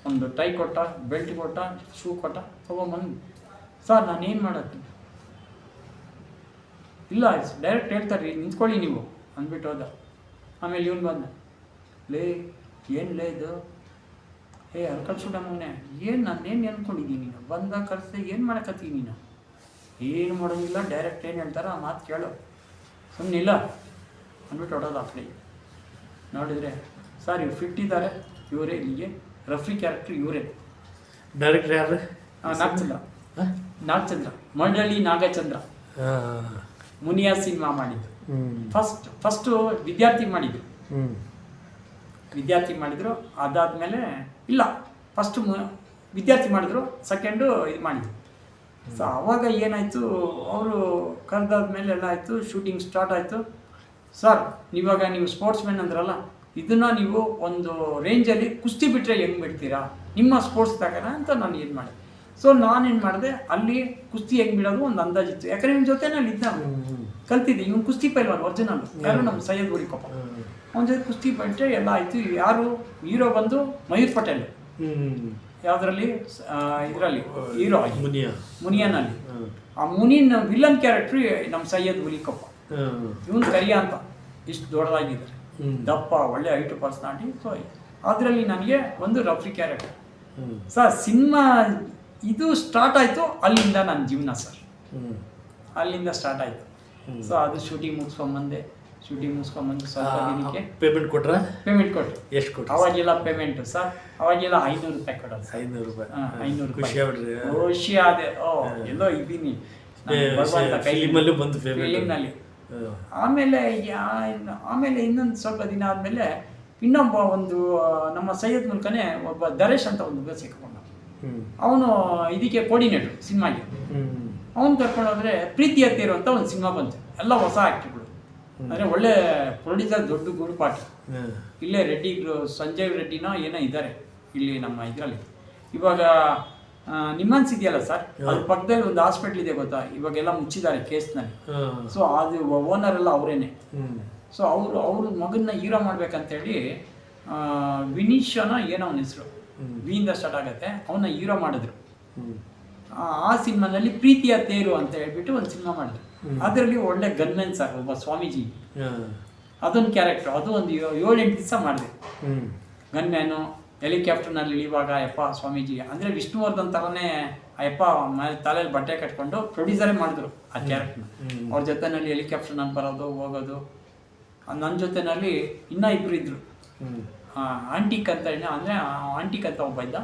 Speaker 2: ಒಂದು ಟೈ ಕೊಟ್ಟ, ಬೆಲ್ಟ್ ಕೊಟ್ಟ, ಶೂ ಕೊಟ್ಟ, ತೊಗೊಂಬಂದು ಸರ್ ನಾನೇನು ಮಾಡತ್ತೀನಿ? ಇಲ್ಲ ಡೈರೆಕ್ಟ್ ಹೇಳ್ತಾರೆ ನಿಂತ್ಕೊಳ್ಳಿ ನೀವು ಅಂದ್ಬಿಟ್ಟು ಹೋದ. ಆಮೇಲೆ ಇವನು ಬಂದ, ಏನು ಇದು ಅರ್ಕಲ್ಸುಡ ಮಗನೆ, ಏನು ನಾನೇನು ಅಂದ್ಕೊಂಡಿದ್ದೀನಿ ನೀನು? ಬಂದಾಗ ಕರೆಸ್ದೆ ಏನು ಮಾಡಕತ್ತೀನಿ ನೀನು? ಏನು ಮಾಡೋಂಗಿಲ್ಲ, ಡೈರೆಕ್ಟ್ ಏನು ಹೇಳ್ತಾರೋ ಆ ಮಾತು ಕೇಳು, ಸುಮ್ಮನಿಲ್ಲ ಅಂದ್ಬಿಟ್ಟು ಹೊಡೋದು. ಆ ಕಡೆ ನೋಡಿದರೆ ಸರ್ ಇವ್ರು ಫಿಟ್ ಇದ್ದಾರೆ, ಇವರೇ ಇಲ್ಲಿಗೆ ರಫಿ ಕ್ಯಾರೆಕ್ಟ್ರ್ ಇವರೇ.
Speaker 1: ಡೈರೆಕ್ಟ್ರ್ ಯಾರು?
Speaker 2: ನಾಗಚಂದ್ರ, ಮಂಡಳಿ ನಾಗಚಂದ್ರ, ಮುನಿಯಾ ಸಿನಿಮಾ ಮಾಡಿದ್ದು. ಫಸ್ಟು ವಿದ್ಯಾರ್ಥಿ ಮಾಡಿದ್ರು. ಅದಾದಮೇಲೆ ಇಲ್ಲ, ಫಸ್ಟು ವಿದ್ಯಾರ್ಥಿ ಮಾಡಿದ್ರು, ಸೆಕೆಂಡು ಇದು ಮಾಡಿದ್ರು. ಸೊ ಆವಾಗ ಏನಾಯಿತು, ಅವರು ಕರೆದಾದ್ಮೇಲೆ ಎಲ್ಲ ಆಯಿತು, ಶೂಟಿಂಗ್ ಸ್ಟಾರ್ಟ್ ಆಯಿತು. ಸರ್ ಇವಾಗ ನೀವು ಸ್ಪೋರ್ಟ್ಸ್ ಮ್ಯಾನ್ ಅಂದ್ರಲ್ಲ, ಇದನ್ನು ನೀವು ಒಂದು ರೇಂಜಲ್ಲಿ ಕುಸ್ತಿ ಬಿಟ್ಟರೆ ಹೆಂಗೆ ಬಿಡ್ತೀರಾ, ನಿಮ್ಮ ಸ್ಪೋರ್ಟ್ಸ್ ತಗೋಣ ಅಂತ ನಾನು ಏನು ಮಾಡಿದೆ. ಸೊ ನಾನೇನು ಮಾಡಿದೆ, ಅಲ್ಲಿ ಕುಸ್ತಿ ಹೆಂಗೆ ಬಿಡೋದು ಒಂದು ಅಂದಾಜಿತ್ತು. ಯಾಕಂದರೆ ನಿಮ್ಮ ಜೊತೆ ನಾನು ಇದ್ದ ಕಲ್ತಿದ್ದೆ. ಇವನು ಕುಸ್ತಿ ಪೈಲ್ವಾನ್ ಒರಿಜಿನಲ್, ಯಾರು ನಮ್ಮ ಸೈಯದ್ ಹುಲಿಕೊಪ್ಪ, ಅವನ ಜೊತೆ ಕುಸ್ತಿ ಬಿಟ್ಟರೆ ಎಲ್ಲ ಆಯಿತು. ಯಾರು ಹೀರೋ ಬಂದು ಮಯೂರ್ ಪಟೇಲ್, ಯಾವುದರಲ್ಲಿ ಇದರಲ್ಲಿ ಹೀರೋ ಮುನಿಯನಲ್ಲಿ. ಆ ಮುನಿಯನ್ ವಿಲನ್ ಕ್ಯಾರೆಕ್ಟ್ರು ನಮ್ಮ ಸೈಯದ್ ಹುಲಿಕೊಪ್ಪ. ಇವನು ಕರಿಯ ಅಂತ ಇಷ್ಟು ದೊಡ್ಡದಾಗಿದ್ದಾರೆ, ದಪ್ಪ, ಒಳ್ಳೆ 5 ಪರ್ಸನಾಲಿಟಿ. ಸೊ ಅದರಲ್ಲಿ ನನಗೆ ಒಂದು ರಫಿ ಕ್ಯಾರೆಕ್ಟರ್. ಸರ್ ಸಿನಿಮಾ ಇದು ಸ್ಟಾರ್ಟ್ ಆಯಿತು ಅಲ್ಲಿಂದ ನನ್ನ ಜೀವನ ಸರ್, ಅಲ್ಲಿಂದ ಸ್ಟಾರ್ಟ್ ಆಯಿತು. ಸೊ ಅದು ಶೂಟಿಂಗ್ ಮುಗಿಸ್ಕೊಂಬಂದೆ. ಸ್ವಲ್ಪ ದಿನಕ್ಕೆ
Speaker 1: ಪೇಮೆಂಟ್ ಕೊಟ್ಟರು.
Speaker 2: ಎಷ್ಟು ಕೊಟ್ಟರು? ಅವಾಗೆಲ್ಲ ಪೇಮೆಂಟು ಸರ್, ಅವಾಗೆಲ್ಲ 500 ರೂಪಾಯಿ ಕೊಡೋದು.
Speaker 1: 500 ರೂಪಾಯಿ.
Speaker 2: 500
Speaker 1: ಖುಷಿ ಆಗ್ಬಿಡ್ರಿ.
Speaker 2: ಖುಷಿ ಆದೆ. ಎಲ್ಲೋ ಇದ್ದೀನಿ
Speaker 1: ಫಿಲಿಮಲ್ಲೂ ಬಂದು ಫಿಲಿಮ್ನಲ್ಲಿ.
Speaker 2: ಆಮೇಲೆ ಇನ್ನೊಂದು ಸ್ವಲ್ಪ ದಿನ ಆದಮೇಲೆ ಇನ್ನೊಬ್ಬ ಒಂದು ನಮ್ಮ ಸೈಯದ್ ಮೂಲಕನೇ ಒಬ್ಬ ದರೇಶ್ ಅಂತ ಒಂದು ಸಿಕ್ಕೊಂಡ. ಅವನು ಇದಕ್ಕೆ ಕೋರ್ಡಿನೇಟ್ರು ಸಿನಿಮಾಗೆ. ಅವನು ಕರ್ಕೊಂಡೋದ್ರೆ ಪ್ರೀತಿ ಅತ್ತೇರು ಅಂತ ಒಂದು ಸಿನಿಮಾ ಬಂತು. ಎಲ್ಲ ಹೊಸ ಆ್ಯಕ್ಟ್ರುಗಳು, ಅಂದರೆ ಒಳ್ಳೆ ಪ್ರೊಡ್ಯೂಸರ್, ದೊಡ್ಡ ಗುರುಪಾಟಿ. ಇಲ್ಲೇ ರೆಡ್ಡಿಗಳು, ಸಂಜಯ್ ರೆಡ್ಡಿನೋ ಏನೋ ಇದ್ದಾರೆ ಇಲ್ಲಿ ನಮ್ಮ ಇದರಲ್ಲಿ. ಇವಾಗ ನಿಮ್ಮನ್ಸ್ ಇದೆಯಲ್ಲ ಸರ್, ಅದ್ರ ಪಕ್ಕದಲ್ಲಿ ಒಂದು ಹಾಸ್ಪಿಟ್ಲ್ ಇದೆ ಗೊತ್ತಾ, ಇವಾಗೆಲ್ಲ ಮುಚ್ಚಿದ್ದಾರೆ ಕೇಸ್ನಲ್ಲಿ. ಸೊ ಅದು ಓನರ್ ಎಲ್ಲ ಅವರೇನೆ. ಸೊ ಅವ್ರ ಮಗನ್ನ ಹೀರೋ ಮಾಡ್ಬೇಕಂತೇಳಿ ವಿನೀಶನ ಏನೋ ಅವನ ಹೆಸರು, ವಿಯಿಂದ ಸ್ಟಾರ್ಟ್ ಆಗುತ್ತೆ, ಅವನ್ನ ಹೀರೋ ಮಾಡಿದ್ರು. ಆ ಸಿನಿಮಾನಲ್ಲಿ ಪ್ರೀತಿಯ ತೇರು ಅಂತ ಹೇಳ್ಬಿಟ್ಟು ಒಂದು ಸಿನಿಮಾ ಮಾಡಿದ್ರು. ಅದರಲ್ಲಿ ಒಳ್ಳೆ ಗನ್ಮೆನ್ ಸರ್, ಒಬ್ಬ ಸ್ವಾಮೀಜಿ, ಅದೊಂದು ಕ್ಯಾರೆಕ್ಟರ್. ಅದು ಒಂದು 7-8 ದಿವಸ ಮಾಡಿದೆ. ಗನ್ಮ್ಯಾನು ಹೆಲಿಕಾಪ್ಟರ್ನಲ್ಲಿ ಇಳಿಯುವಾಗ ಅಯ್ಯಪ್ಪ ಸ್ವಾಮೀಜಿ ಅಂದರೆ ವಿಷ್ಣುವರ್ಧನ್ ಥರನೇ ಅಯ್ಯಪ್ಪ ತಲೆಯಲ್ಲಿ ಬಟ್ಟೆ ಕಟ್ಕೊಂಡು ಪ್ರೊಡ್ಯೂಸರೇ ಮಾಡಿದ್ರು ಆ ಕ್ಯಾರೆಕ್ಟರ್ನ. ಅವ್ರ ಜೊತೆಯಲ್ಲಿ ಹೆಲಿಕಾಪ್ಟರ್ನಲ್ಲಿ ಬರೋದು ಹೋಗೋದು. ನನ್ನ ಜೊತೆಯಲ್ಲಿ ಇನ್ನೂ 2 ಇದ್ದರು. ಆಂಟಿಕ್ ಅಂತ ಅಂದರೆ ಆಂಟಿಕ್ ಅಂತ ಒಬ್ಬ ಇದ್ದ,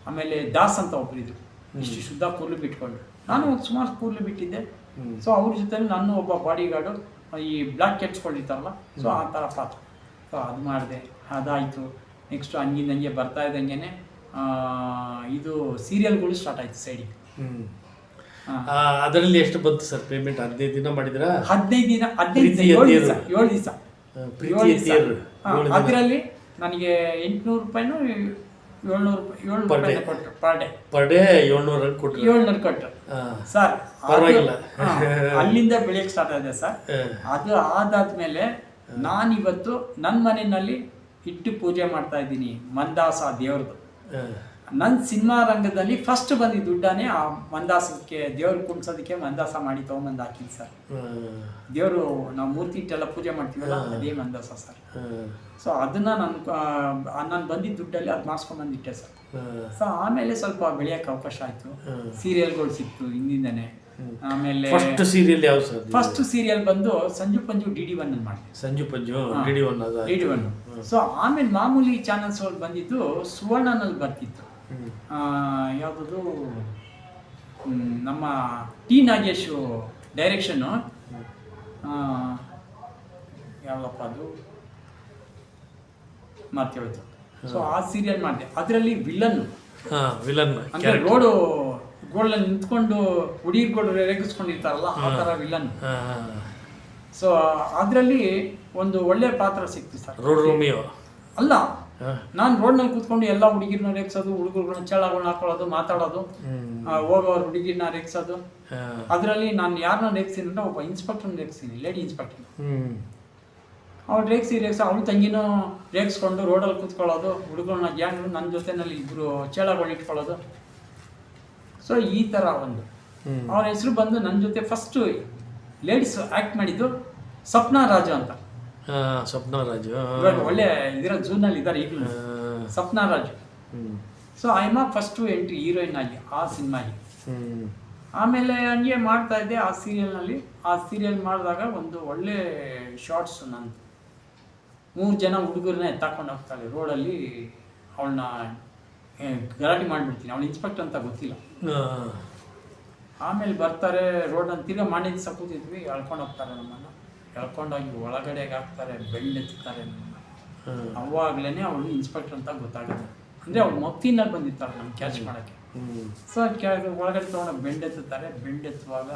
Speaker 2: ಆಮೇಲೆ ದಾಸ್ ಅಂತ ಒಬ್ಬರಿದ್ರು. ಇಷ್ಟು ಶುದ್ಧ ಕೂದಲು ಬಿಟ್ಕೊಂಡು, ನಾನು ಸುಮಾರು ಕೂದಲು ಬಿಟ್ಟಿದ್ದೆ. ಸೊ ಅವ್ರ ಜೊತೆಲಿ ನಾನು ಒಬ್ಬ ಬಾಡಿ ಗಾರ್ಡು, ಈ ಬ್ಲ್ಯಾಕ್ ಕೆಟ್ಸ್ಕೊಂಡಿರ್ತಾರಲ್ಲ, ಸೊ ಆ ಥರ ಪಾತ್ರ. ಸೊ ಅದು ಮಾಡಿದೆ, ಅದಾಯಿತು. ನೆಕ್ಸ್ಟು ಹಂಗೆ ಬರ್ತಾ ಇದ್ದಂಗೆ ಇದು ಸೀರಿಯಲ್ಗಳು ಸ್ಟಾರ್ಟ್ ಆಯಿತು ಸೈಡಿಗೆ.
Speaker 1: ಅದರಲ್ಲಿ ಎಷ್ಟು ಬಂತು ಸರ್ ಪೇಮೆಂಟ್? 15 ದಿನ ಮಾಡಿದ್ರಾ?
Speaker 2: 15 ದಿನ 7 ದಿವಸ. ಅದರಲ್ಲಿ ನನಗೆ 800 ರೂಪಾಯಿನೂ 700 ರೂಪಾಯಿ ಕೊಟ್ಟರು ಪರ್ ಡೇ. 700 ಕೊಟ್ಟರು ಸರ್.
Speaker 1: ಪರವಾಗಿಲ್ಲ.
Speaker 2: ಅಲ್ಲಿಂದ ಬೆಳೆಯಕ್ಕೆ ಸ್ಟಾರ್ಟ್ ಆಗಿದೆ ಸರ್. ಅದು ಆದಾದ್ಮೇಲೆ ನಾನಿವತ್ತು ನನ್ನ ಮನೆಯಲ್ಲಿ ಇಟ್ಟು ಪೂಜೆ ಮಾಡ್ತಾ ಇದ್ದೀನಿ, ಮಂದಾಸ ದೇವ್ರದ್ದು.
Speaker 1: ಹಾಂ
Speaker 2: ನನ್ನ ಸಿನಿಮಾ ರಂಗದಲ್ಲಿ ಫಸ್ಟ್ ಬಂದಿದ್ದ ದುಡ್ಡಾನೇ ಆ ಮಂದಾಸಕ್ಕೆ ದೇವ್ರು ಕುಣ್ಸೋದಕ್ಕೆ ಮಂದಾಸ ಮಾಡಿ ತೊಗೊಂಬಂದು ಹಾಕಿದ್ದು ಸರ್. ದೇವರು ನಾವು ಮೂರ್ತಿ ಇಟ್ಟೆಲ್ಲ ಪೂಜೆ ಮಾಡ್ತೀವಲ್ಲ ಅದೇ ಮಂದಾಸ ಸರ್. ಸೊ ಅದನ್ನು ನಾನು ಬಂದಿದ್ದ ದುಡ್ಡಲ್ಲಿ ಅದು ಮಾಡಿಸ್ಕೊಂಬಂದಿಟ್ಟೆ ಸರ್. ಸೊ ಆಮೇಲೆ ಸ್ವಲ್ಪ ಬೆಳೆಯೋಕ್ಕೆ ಅವಕಾಶ ಆಯಿತು, ಸೀರಿಯಲ್ಗಳು ಸಿಕ್ತು ಹಿಂದಿಂದನೇ. ಆಮೇಲೆ
Speaker 1: ಫಸ್ಟ್ ಸೀರಿಯಲ್ ಯಾವ ಸರ್?
Speaker 2: ಫಸ್ಟ್ ಸೀರಿಯಲ್ ಬಂದು ಸಂಜು ಪಂಜು DD1 ಅಲ್ಲಿ ಮಾಡಿದೆ.
Speaker 1: ಸಂಜು ಪಂಜು DD1 ಅದು
Speaker 2: DD1. ಸೊ ಆಮೇಲೆ ಮಾಮೂಲಿ ಚಾನಲ್ಸ್ ಬಂದಿದ್ದು ಸುವರ್ಣನಲ್ಲಿ ಬರ್ತಿತ್ತು. ಯಾವುದದು ನಮ್ಮ ಟಿ ನಾಗೇಶ್ ಡೈರೆಕ್ಷನ್ನು, ಯಾವುದಪ್ಪ ಅದು ಮರ್ತೋಯ್ತು. ಸೊ ಆ ಸೀರಿಯಲ್ ಮಾಡಿದೆ. ಅದರಲ್ಲಿ ವಿಲನ್ ಅಂದರೆ ಗೋಲ್ಡಲ್ಲಿ ನಿಂತ್ಕೊಂಡು ಹುಡುಗಿರ್ಗಳು ರೇಗಿಸ್ಕೊಂಡಿರ್ತಾರಲ್ಲ ಆ ಥರ ವಿಲನ್. ಸೊ ಅದರಲ್ಲಿ ಒಂದು ಒಳ್ಳೆ ಪಾತ್ರ ಸಿಕ್ತು ಸರ್.
Speaker 1: ರೋಡ್ ರೋಮಿಯೋ
Speaker 2: ಅಲ್ಲ, ನಾನು ರೋಡ್ನಲ್ಲಿ ಕೂತ್ಕೊಂಡು ಎಲ್ಲ ಹುಡುಗಿರ್ನ ರೇಗಿಸೋದು, ಹುಡುಗರುಗಳನ್ನ ಚೇಳಗಳನ್ನ ಹಾಕೊಳ್ಳೋದು, ಮಾತಾಡೋದು, ಹೋಗೋರು ಹುಡುಗಿರ್ನ ರೇಗಿಸೋದು. ಅದರಲ್ಲಿ ನಾನು ಯಾರನ್ನ ರೇಗಿಸ್ತೀನಿ ಅಂದ್ರೆ ಒಬ್ಬ ಇನ್ಸ್ಪೆಕ್ಟರ್ನ ರೇಗಿಸ್ತೀನಿ, ಲೇಡಿ ಇನ್ಸ್ಪೆಕ್ಟರ್. ಅವ್ಳು ರೇಗಿಸಿ ಅವಳು ತಂಗಿನೂ ರೇಗಿಸ್ಕೊಂಡು ರೋಡಲ್ಲಿ ಕೂತ್ಕೊಳ್ಳೋದು, ಹುಡುಗರನ್ನ ಗ್ಯಾಂಗ್ ನನ್ನ ಜೊತೆನಲ್ಲಿ ಇಬ್ಬರು ಚೇಳಗಳನ್ನ ಇಟ್ಕೊಳ್ಳೋದು. ಸೊ ಈ ಥರ ಒಂದು ಅವ್ರ ಹೆಸರು ಬಂದು ನನ್ನ ಜೊತೆ ಫಸ್ಟು ಲೇಡೀಸ್ ಆ್ಯಕ್ಟ್ ಮಾಡಿದ್ದು ಸಪ್ನಾ ರಾಜು ಅಂತ.
Speaker 1: ಸಪ್ನಾ ರಾಜು
Speaker 2: ಇವಾಗ ಒಳ್ಳೆ ಇದರ ಝೂನಲ್ಲಿ ಇದ್ದಾರೆ ಈಗಲೂ, ಸಪ್ನಾ ರಾಜು. ಸೊ ಐಮಾ ಫಸ್ಟು ಎಂಟ್ರಿ ಹೀರೋಯಿನ್ ಆಗಿ ಆ ಸಿನಿಮಾಗೆ. ಆಮೇಲೆ ಹಂಗೆ ಮಾಡ್ತಾ ಇದ್ದೆ ಆ ಸೀರಿಯಲ್ನಲ್ಲಿ. ಆ ಸೀರಿಯಲ್ ಮಾಡಿದಾಗ ಒಂದು ಒಳ್ಳೆ ಶಾರ್ಟ್ಸು ನಂದು. 3 ಜನ ಹುಡುಗರನ್ನ ಎತ್ತಾಕೊಂಡು ಹೋಗ್ತಾಳೆ ರೋಡಲ್ಲಿ, ಅವಳನ್ನ ಗಲಾಟೆ ಮಾಡಿಬಿಡ್ತೀನಿ. ಅವಳು ಇನ್ಸ್ಪೆಕ್ಟರ್ ಅಂತ ಗೊತ್ತಿಲ್ಲ. ಆಮೇಲೆ ಬರ್ತಾರೆ ರೋಡನ್ನು ತಿರ್ಗಾ ಮಾಡಿ ದಿವಸ ಕೂತಿದ್ವಿ, ಎಳ್ಕೊಂಡು ಹೋಗ್ತಾರೆ ನಮ್ಮನ್ನು. ಎಳ್ಕೊಂಡೋಗಿ ಒಳಗಡೆಗೆ ಹಾಕ್ತಾರೆ, ಬೆಳ್ಳೆತ್ತಾರೆ ನಮ್ಮನ್ನು. ಅವಾಗಲೇ ಅವಳು ಇನ್ಸ್ಪೆಕ್ಟರ್ ಅಂತ ಗೊತ್ತಾಗುತ್ತೆ. ಅಂದರೆ ಅವಳು ಮತ್ತಿನಲ್ಲಿ ಬಂದಿರ್ತಾಳೆ ನಮ್ಗೆ ಕ್ಯಾಚ್ ಮಾಡೋಕ್ಕೆ. ಸೊ ಒಳಗಡೆ ತೊಗೊಂಡು ಬೆಂಡೆತ್ತುತ್ತಾರೆ. ಬೆಂಡೆತ್ತುವಾಗ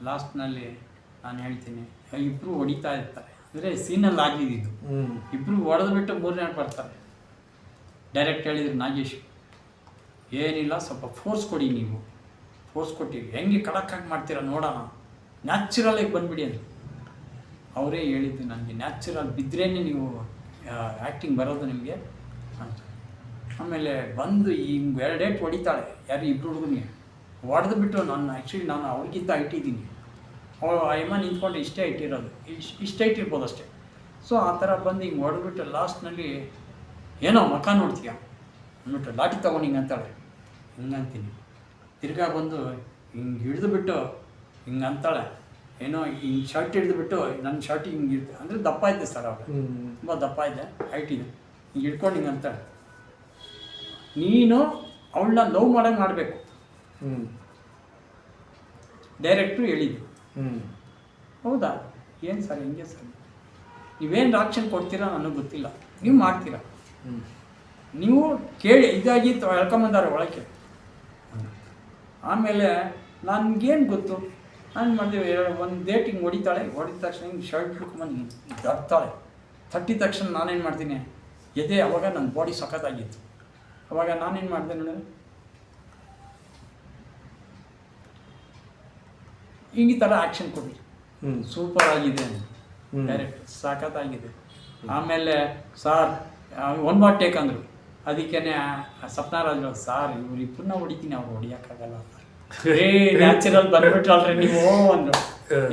Speaker 2: ಲಾಸ್ಟ್ನಲ್ಲಿ ನಾನು ಹೇಳ್ತೀನಿ, ಇಬ್ಬರು ಹೊಡಿತಾ ಇರ್ತಾರೆ. ಅಂದರೆ ಸೀನಲ್ಲಿ ಆಗಿದ್ದು ಇಬ್ಬರು ಹೊಡೆದ್ಬಿಟ್ಟು 3ನೇ ಬರ್ತಾರೆ. ಡೈರೆಕ್ಟ್ ಹೇಳಿದ್ರು ನಾಗೇಶ್, ಏನಿಲ್ಲ ಸ್ವಲ್ಪ ಫೋರ್ಸ್ ಕೊಡಿ, ನೀವು ಫೋರ್ಸ್ ಕೊಟ್ಟಿರಿ, ಹೆಂಗೆ ಕಡಕ್ಕಾಗಿ ಮಾಡ್ತೀರಾ ನೋಡೋಣ, ನ್ಯಾಚುರಲಾಗಿ ಬಂದುಬಿಡಿ ಅಂತ ಅವರೇ ಹೇಳಿದ್ದು ನನಗೆ. ನ್ಯಾಚುರಲ್ ಬಿದ್ರೇ ನೀವು ಆ್ಯಕ್ಟಿಂಗ್ ಬರೋದು ನಿಮಗೆ ಅಂತ. ಆಮೇಲೆ ಬಂದು ಹಿಂಗೆ 2 ಡೇಟ್ ಹೊಡಿತಾಳೆ, ಯಾರು ಇಬ್ಬರು ಹುಡುಗನಿಗೆ ಹೊಡೆದು ಬಿಟ್ಟು. ನಾನು ಅವ್ರಿಗಿಂತ ಇಟ್ಟಿದ್ದೀನಿ. ಅವಳು ಅಯ್ಯಮ್ಮ ನಿಂತ್ಕೊಂಡು ಇಷ್ಟೇ ಇಟ್ಟಿರೋದು, ಇಷ್ಟೇ ಇಟ್ಟಿರ್ಬೋದು ಅಷ್ಟೇ. ಸೊ ಆ ಥರ ಬಂದು ಹಿಂಗೆ ಹೊಡೆದ್ಬಿಟ್ಟು ಲಾಸ್ಟ್ನಲ್ಲಿ ಏನೋ ಮಕ್ಕ ನೋಡ್ತೀಯ ಅಂದ್ಬಿಟ್ಟು ಲಾಠಿ ತೊಗೊಂಡು ಹಿಂಗೆ ಅಂತಾಳೆ. ಹಿಂಗಂತೀನಿ. ತಿರ್ಗಾ ಬಂದು ಹಿಂಗೆ ಹಿಡಿದುಬಿಟ್ಟು ಹಿಂಗೆ ಅಂತಾಳೆ, ಏನೋ ಹಿಂಗೆ ಶರ್ಟ್ ಹಿಡಿದುಬಿಟ್ಟು ನನ್ನ ಶರ್ಟ್ ಹಿಂಗೆ ಇರುತ್ತೆ. ಅಂದರೆ ದಪ್ಪ ಇದ್ದೆ ಸರ್ ಅವಾಗ, ತುಂಬ ದಪ್ಪ ಇದೆ, ಹೈಟ್ ಇದೆ. ಹಿಂಗೆ ಹಿಡ್ಕೊಂಡು ಹಿಂಗೆ ಅಂತಾಳೆ, ನೀನು ಅವಳನ್ನ ಲವ್ ಮಾಡೋಂಗೆ ಮಾಡಬೇಕು. ಡೈರೆಕ್ಟ್ರು ಹೇಳಿದ್ದು. ಹೌದಾ, ಏನು ಸರ್ ಹಿಂಗೆ ಸರ್, ನೀವೇನು ರಾಕ್ಷನ್ ಕೊಡ್ತೀರಾ ನನಗೆ ಗೊತ್ತಿಲ್ಲ, ನೀವು ಮಾಡ್ತೀರಾ, ನೀವು ಕೇಳಿ ಇದಾಗಿ ಎಳ್ಕೊಂಬಂದಾರೆ ಒಳಕ್ಕೆ. ಆಮೇಲೆ ನನಗೇನು ಗೊತ್ತು, ನಾನು ಮಾಡಿದೆ ಒಂದು ಡೇಟಿಂಗ್ ಹೊಡಿತಾಳೆ. ಹೊಡಿದ ತಕ್ಷಣ ಹಿಂಗೆ ಶರ್ಟ್ ಹಿಡ್ಕೊಂಬಂದು ತರ್ತಾಳೆ. ತಟ್ಟಿದ ತಕ್ಷಣ ನಾನೇನು ಮಾಡ್ತೀನಿ, ಎದೆ ಅವಾಗ ನನ್ನ ಬಾಡಿ ಸಖತ್ತಾಗಿತ್ತು. ಅವಾಗ ನಾನೇನು ಮಾಡಿದೆ ನೋಡಿ, ಹಿಂಗೆ ಥರ ಆ್ಯಕ್ಷನ್ ಕೊಡಿ, ಸೂಪರ್ ಆಗಿದೆ, ಡೈರೆಕ್ಟ್ ಸಖತ್ತಾಗಿದೆ. ಆಮೇಲೆ ಸಾರ್ 1 more ಟೇಕ್ ಅಂದರು. ಅದಕ್ಕೇ ಸಪ್ನಾ ರಾಜು, ಸಾರ್ ಇವ್ರಿಬ್ಬರನ್ನ ಹೊಡಿತೀನಿ, ಅವ್ರು ಹೊಡಿಯೋಕ್ಕಾಗಲ್ಲ ಸರ್, ನ್ಯಾಚುರಲ್ ಬಂದ್ಬಿಟ್ರಲ್ರಿ ನೀವು ಅಂದರು.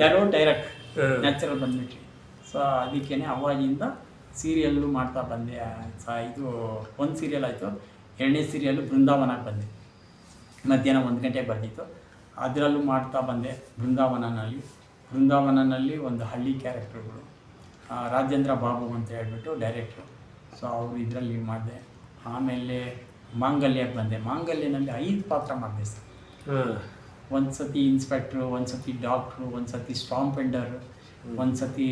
Speaker 2: ಯಾರೋ ಡೈರೆಕ್ಟ್ ನ್ಯಾಚುರಲ್ ಬಂದ್ಬಿಟ್ರಿ. ಸೊ ಅದಕ್ಕೇ ಅವಾಗಿಂದ ಸೀರಿಯಲ್ಲು ಮಾಡ್ತಾ ಬಂದೆ. ಇದು 1 ಸೀರಿಯಲ್ ಆಯಿತು. 2ನೇ ಸೀರಿಯಲ್ಲು ಬೃಂದಾವನಕ್ಕೆ ಬಂದೆ. ಮಧ್ಯಾಹ್ನ 1 ಗಂಟೆಗೆ ಬಂದಿತ್ತು. ಅದರಲ್ಲೂ ಮಾಡ್ತಾ ಬಂದೆ. ಬೃಂದಾವನನಲ್ಲಿ ಒಂದು ಹಳ್ಳಿ ಕ್ಯಾರೆಕ್ಟರ್ಗಳು, ರಾಜೇಂದ್ರ ಬಾಬು ಅಂತ ಹೇಳ್ಬಿಟ್ಟು ಡೈರೆಕ್ಟ್ರು. ಸೊ ಅವರು ಇದರಲ್ಲಿ ಮಾಡಿದೆ. ಆಮೇಲೆ ಮಾಂಗಲ್ಯಕ್ಕೆ ಬಂದೆ. ಮಾಂಗಲ್ಯನಲ್ಲಿ 5 ಪಾತ್ರ ಮಾಡಿದೆ ಸರ್. ಒಂದು ಸತಿ ಇನ್ಸ್ಪೆಕ್ಟ್ರು, ಒಂದು ಸತಿ ಡಾಕ್ಟ್ರು, ಒಂದು ಸತಿ ಸ್ಟಾಂಪ್ ವೆಂಡರು, ಒಂದು ಸತಿ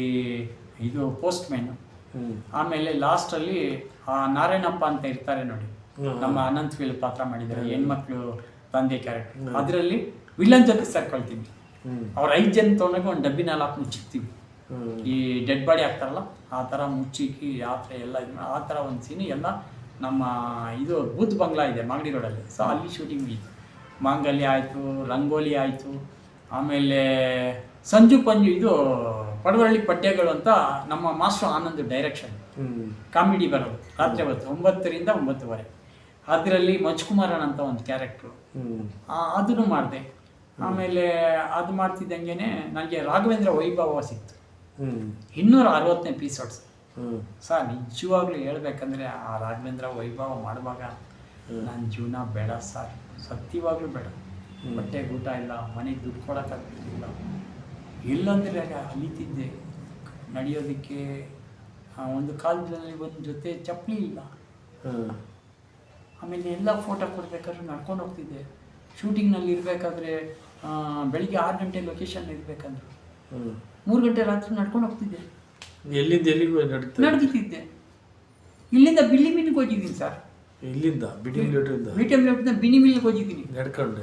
Speaker 2: ಇದು ಪೋಸ್ಟ್ಮ್ಯಾನು. ಆಮೇಲೆ ಲಾಸ್ಟಲ್ಲಿ ನಾರಾಯಣಪ್ಪ ಅಂತ ಇರ್ತಾರೆ ನೋಡಿ, ನಮ್ಮ ಅನಂತ್ ವಿಲ್ ಪಾತ್ರ ಮಾಡಿದ್ದಾರೆ, ಹೆಣ್ಮಕ್ಳು ತಂದೆ ಕ್ಯಾರೆಕ್ಟರ್. ಅದರಲ್ಲಿ ವಿಲನ್ ಜೊತೆ ಸೇರ್ಕೊಳ್ತೀವಿ. ಅವ್ರು 5 ಜನ ತೊಗೊಂಡಾಗ ಒಂದು ಡಬ್ಬಿನಲ್ಲಿ ಹಾಕಿ ಮುಚ್ಚಿಕ್ತೀವಿ. ಈ ಡೆಡ್ ಬಾಡಿ ಹಾಕ್ತಾರಲ್ಲ ಆ ಥರ ಮುಚ್ಚಿಕ್ಕಿ ಯಾತ್ರೆ ಎಲ್ಲ ಇದು ಆ ಥರ ಒಂದು ಸೀನಿ ಎಲ್ಲ ನಮ್ಮ ಇದು ಬೂತ್ ಬಂಗ್ಲಾ ಇದೆ ಮಾಗಡಿ ರೋಡಲ್ಲಿ. ಸೊ ಅಲ್ಲಿ ಶೂಟಿಂಗ್ ಇತ್ತು. ಮಾಂಗಲ್ಯ ಆಯಿತು, ರಂಗೋಲಿ ಆಯಿತು, ಆಮೇಲೆ ಸಂಜು ಪಂಜು ಇದು ಪಡವಳ್ಳಿ ಪಠ್ಯಗಳು ಅಂತ ನಮ್ಮ ಮಾಸ್ಟರ್ ಆನಂದ್ ಡೈರೆಕ್ಷನ್ ಕಾಮಿಡಿ ಬರೋದು ರಾತ್ರಿ ಹೊತ್ತು 9ರಿಂದ 9:30. ಅದರಲ್ಲಿ ಮಜ್ಕುಮಾರನ್ ಅಂತ ಒಂದು ಕ್ಯಾರೆಕ್ಟ್ರು, ಅದನ್ನು ಮಾಡಿದೆ. ಆಮೇಲೆ ಅದು ಮಾಡ್ತಿದ್ದಂಗೆ ನನಗೆ ರಾಘವೇಂದ್ರ ವೈಭವ ಸಿಕ್ತು, 260ನೇ ಎಪಿಸೋಡ್ಸ್. ಸರ್ ನಿಜವಾಗ್ಲೂ ಹೇಳ್ಬೇಕಂದ್ರೆ ಆ ರಾಘವೇಂದ್ರ ವೈಭವ ಮಾಡುವಾಗ ನನ್ನ ಜೀವನ ಬೇಡ ಸರ್, ಸತ್ಯವಾಗ್ಲೂ ಬೇಡ. ಬಟ್ಟೆಗೆ ಊಟ ಇಲ್ಲ, ಮನೆಗೆ ದುಡ್ಡು ಕೊಡೋಕ್ಕಾಗ್ತಿರ್ಲಿಲ್ಲ. ಇಲ್ಲಂದರೆ ಅಲಿತಿದ್ದೆ ನಡೆಯೋದಕ್ಕೆ. ಒಂದು ಕಾಲದಲ್ಲಿ ಒಂದು ಜೊತೆ ಚಪ್ಪಲಿ ಇಲ್ಲ. ಆಮೇಲೆ ಎಲ್ಲ ಫೋಟೋ ಕೊಡಬೇಕಾದ್ರೆ ನಡ್ಕೊಂಡು ಹೋಗ್ತಿದ್ದೆ. ಶೂಟಿಂಗ್ನಲ್ಲಿ ಇರಬೇಕಾದ್ರೆ ಬೆಳಿಗ್ಗೆ 6 ಗಂಟೆ ಲೊಕೇಶನ್ ಇರಬೇಕಂದ್ರೆ 3 ಗಂಟೆ ರಾತ್ರಿ ನಡ್ಕೊಂಡು ಹೋಗ್ತಿದ್ದೆ.
Speaker 1: ಎಲ್ಲಿಂದ ಎಲ್ಲಿಗೂ
Speaker 2: ನಡ್ದಿದ್ದೆ. ಇಲ್ಲಿಂದ ಬಿಳಿ ಮೀನಿಗೆ ಹೋಗಿದ್ದೀನಿ ಸರ್.
Speaker 1: ಇಲ್ಲಿಂದ
Speaker 2: BTM ಬಿನಿ ಮಿಲ್ಗೆ ಹೋಗಿದ್ದೀನಿ ನಡ್ಕೊಂಡು.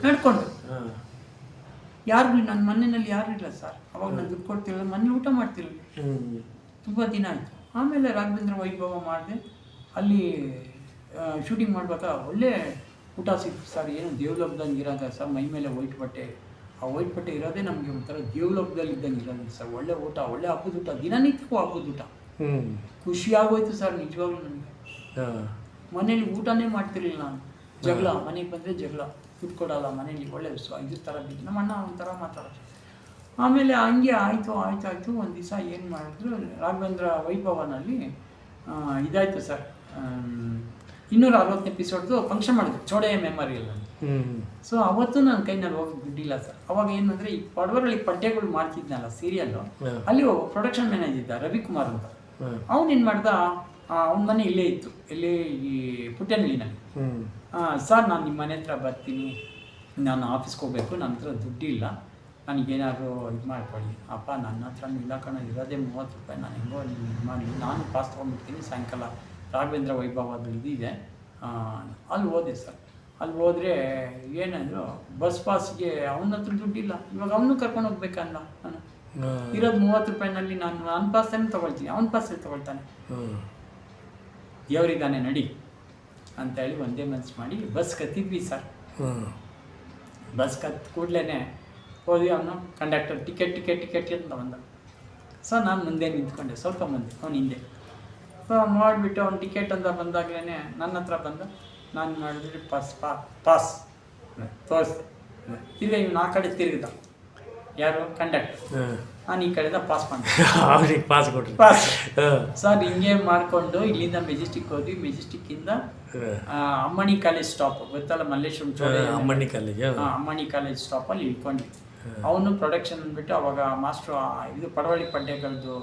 Speaker 2: ಯಾರಿಗೂ ನನ್ನ ಮನೆಯಲ್ಲಿ ಯಾರು ಇಲ್ಲ ಸರ್. ಅವಾಗ ನಾನು ದುಡ್ಡು ಕೊಡ್ತಿರಲಿಲ್ಲ, ಮನೇಲಿ ಊಟ ಮಾಡ್ತಿರಲಿಲ್ಲ. ತುಂಬ ದಿನ ಆಯಿತು. ಆಮೇಲೆ ರಾಘವೇಂದ್ರ ವೈಭವ ಮಾಡಿದೆ. ಅಲ್ಲಿ ಶೂಟಿಂಗ್ ಮಾಡುವಾಗ ಒಳ್ಳೆ ಊಟ ಸಿಕ್ತು ಸರ್. ಏನು ದೇವಲೋಕದಂಗೆ ಇರೋದ ಸರ್. ಮೈ ಮೇಲೆ ವೈಟ್ ಬಟ್ಟೆ, ಆ ವೈಟ್ ಬಟ್ಟೆ ಇರೋದೇ ನಮಗೆ ಒಂಥರ ದೇವಲೋಕದಲ್ಲಿ ಇದ್ದಂಗೆ ಇರೋದು ಸರ್. ಒಳ್ಳೆ ಊಟ, ಒಳ್ಳೆ ಹಬ್ಬದ ಊಟ, ದಿನನಿತ್ಯವೂ ಹಬ್ಬದ ಊಟ. ಖುಷಿ ಆಗೋಯ್ತು ಸರ್ ನಿಜವಾಗ್ಲೂ ನನಗೆ. ಮನೇಲಿ ಊಟನೇ ಮಾಡ್ತಿರ್ಲಿಲ್ಲ ನಾನು. ಜಗಳ, ಮನೆಗೆ ಬಂದರೆ ಜಗಳ, ದುಡ್ಡು ಕೊಡಲ್ಲ ಮನೇಲಿ. ಒಳ್ಳೆ ಇದ್ರ ಥರ ಬಿದ್ದು ನಮ್ಮ ಅಣ್ಣ ಒಂಥರ ಮಾತಾಡೋದು. ಆಮೇಲೆ ಹಂಗೆ ಆಯಿತು. ಒಂದು ದಿವಸ ಏನು ಮಾಡಿದ್ರು, ರಾಘವೇಂದ್ರ ವೈಭವನಲ್ಲಿ ಇದಾಯಿತು ಸರ್, 260ನೇ ಎಪಿಸೋಡ್ದು ಫಂಕ್ಷನ್ ಮಾಡಿದ್ರು ಚೋಡೆಯ ಮೆಮೊರಿಯಲ್ಲಿ. ಸೊ ಅವತ್ತು ನನ್ನ ಕೈನಲ್ಲಿ ಹೋಗಿ ದುಡ್ಡಿಲ್ಲ ಸರ್. ಅವಾಗ ಏನಂದರೆ ಈ ಪಡವರಳ್ಳಿ ಪಡ್ಡೆಗಳು ಮಾಡ್ತಿದ್ನಲ್ಲ ಸೀರಿಯಲ್ಲು, ಅಲ್ಲಿ ಪ್ರೊಡಕ್ಷನ್ ಮ್ಯಾನೇಜರ್ ಇದ್ದ ರವಿಕುಮಾರ್ ಅಂತ. ಅವನೇನು ಮಾಡ್ದ, ಅವನ ಮನೆ ಇಲ್ಲೇ ಇತ್ತು, ಇಲ್ಲೇ ಈ ಪುಟ್ಟನಹಳ್ಳಿನಲ್ಲಿ. ಸರ್ ನಾನು ನಿಮ್ಮ ಮನೆ ಹತ್ರ ಬರ್ತೀನಿ, ನಾನು ಆಫೀಸ್ಗೆ ಹೋಗ್ಬೇಕು, ನನ್ನ ಹತ್ರ ದುಡ್ಡಿಲ್ಲ, ನನಗೇನಾದ್ರು ಇದು ಮಾಡ್ಕೊಳ್ಳಿ. ಅಪ್ಪ ನನ್ನ ಹತ್ರ ಇಲ್ಲ ಕಣ, ಇರೋದೇ 30 ರೂಪಾಯಿ, ನಾನು ಹೆಂಗೋ ನೀವು ಇದು ಮಾಡಿ, ನಾನು ಪಾಸ್ ತೊಗೊಂಡ್ಬಿಡ್ತೀನಿ ಸಾಯಂಕಾಲ ರಾಘವೇಂದ್ರ ವೈಭವದಲ್ಲಿ ಇದಿದೆ. ಅಲ್ಲಿ ಹೋದೆ ಸರ್. ಅಲ್ಲಿ ಹೋದರೆ ಏನಂದ್ರು, ಬಸ್ ಪಾಸ್ಗೆ ಅವನ ಹತ್ರ ದುಡ್ಡಿಲ್ಲ. ಇವಾಗ ಅವನು ಕರ್ಕೊಂಡು ಹೋಗ್ಬೇಕಲ್ಲ ನಾನು. ಇರೋದು 30 ರೂಪಾಯಿನಲ್ಲಿ ನಾನು ನನ್ನ ಪಾಸ್ತಾನೆ ತೊಗೊಳ್ತೀನಿ, ಅವನ ಪಾಸಲ್ಲಿ ತೊಗೊಳ್ತಾನೆ. ದೇವರಿದ್ದಾನೆ ನಡಿ ಅಂತೇಳಿ ಒಂದೇ ಮನಸ್ಸು ಮಾಡಿ ಬಸ್ ಕತ್ತಿದ್ವಿ ಸರ್. ಬಸ್ ಕತ್ತು ಕೂಡಲೇ ಹೋದ್ವಿ. ಅವನು ಕಂಡಕ್ಟರ್ ಟಿಕೆಟ್ ಅಂತ ಬಂದ. ಸೊ ನಾನು ಮುಂದೆ ನಿಂತ್ಕೊಂಡೆ, ಸ್ವಲ್ಪ ಮುಂದೆ, ಅವನು ಹಿಂದೆ. ಸೊ ಮಾಡಿಬಿಟ್ಟು ಅವ್ನು ಟಿಕೆಟ್ ಅಂತ ಬಂದಾಗಲೇ ನನ್ನ ಹತ್ರ ಬಂದ. ನಾನು ಮಾಡಿದ್ರೆ ಪಾಸ್ ತೋರಿಸ್ದೆ. ತಿರ್ಗ ಇವನು ಆ ಕಡೆ ತಿರುಗಿದ, ಯಾರು ಕಂಡಕ್ಟರ್. ನಾನು ಈ ಕಡೆಯಿಂದ ಪಾಸ್ ಮಾಡಿದೆ. ಪಾಸ್ ಸರ್ ಹಿಂಗೆ ಮಾಡಿಕೊಂಡು ಇಲ್ಲಿಂದ ಮೆಜೆಸ್ಟಿಕ್ ಹೋದ್ವಿ. ಮೆಜೆಸ್ಟಿಕ್ಕಿಂದ ಅಮ್ಮಣಿ ಕಾಲೇಜ್ ಸ್ಟಾಪ್ ಗೊತ್ತಲ್ಲ, ಮಲ್ಲೇಶ್ವರಂ ಚೋಡೆ ಅಮ್ಮಣಿ ಕಾಲೇಜ್ ಸ್ಟಾಪಲ್ಲಿ ಇಳ್ಕೊಂಡ್ವಿ. ಅವನು ಪ್ರೊಡಕ್ಷನ್ ಅಂದ್ಬಿಟ್ಟು ಅವಾಗ ಮಾಸ್ಟ್ರು ಇದು ಪಡವಳ್ಳಿ ಪಡ್ಡೆಗಳದ್ದು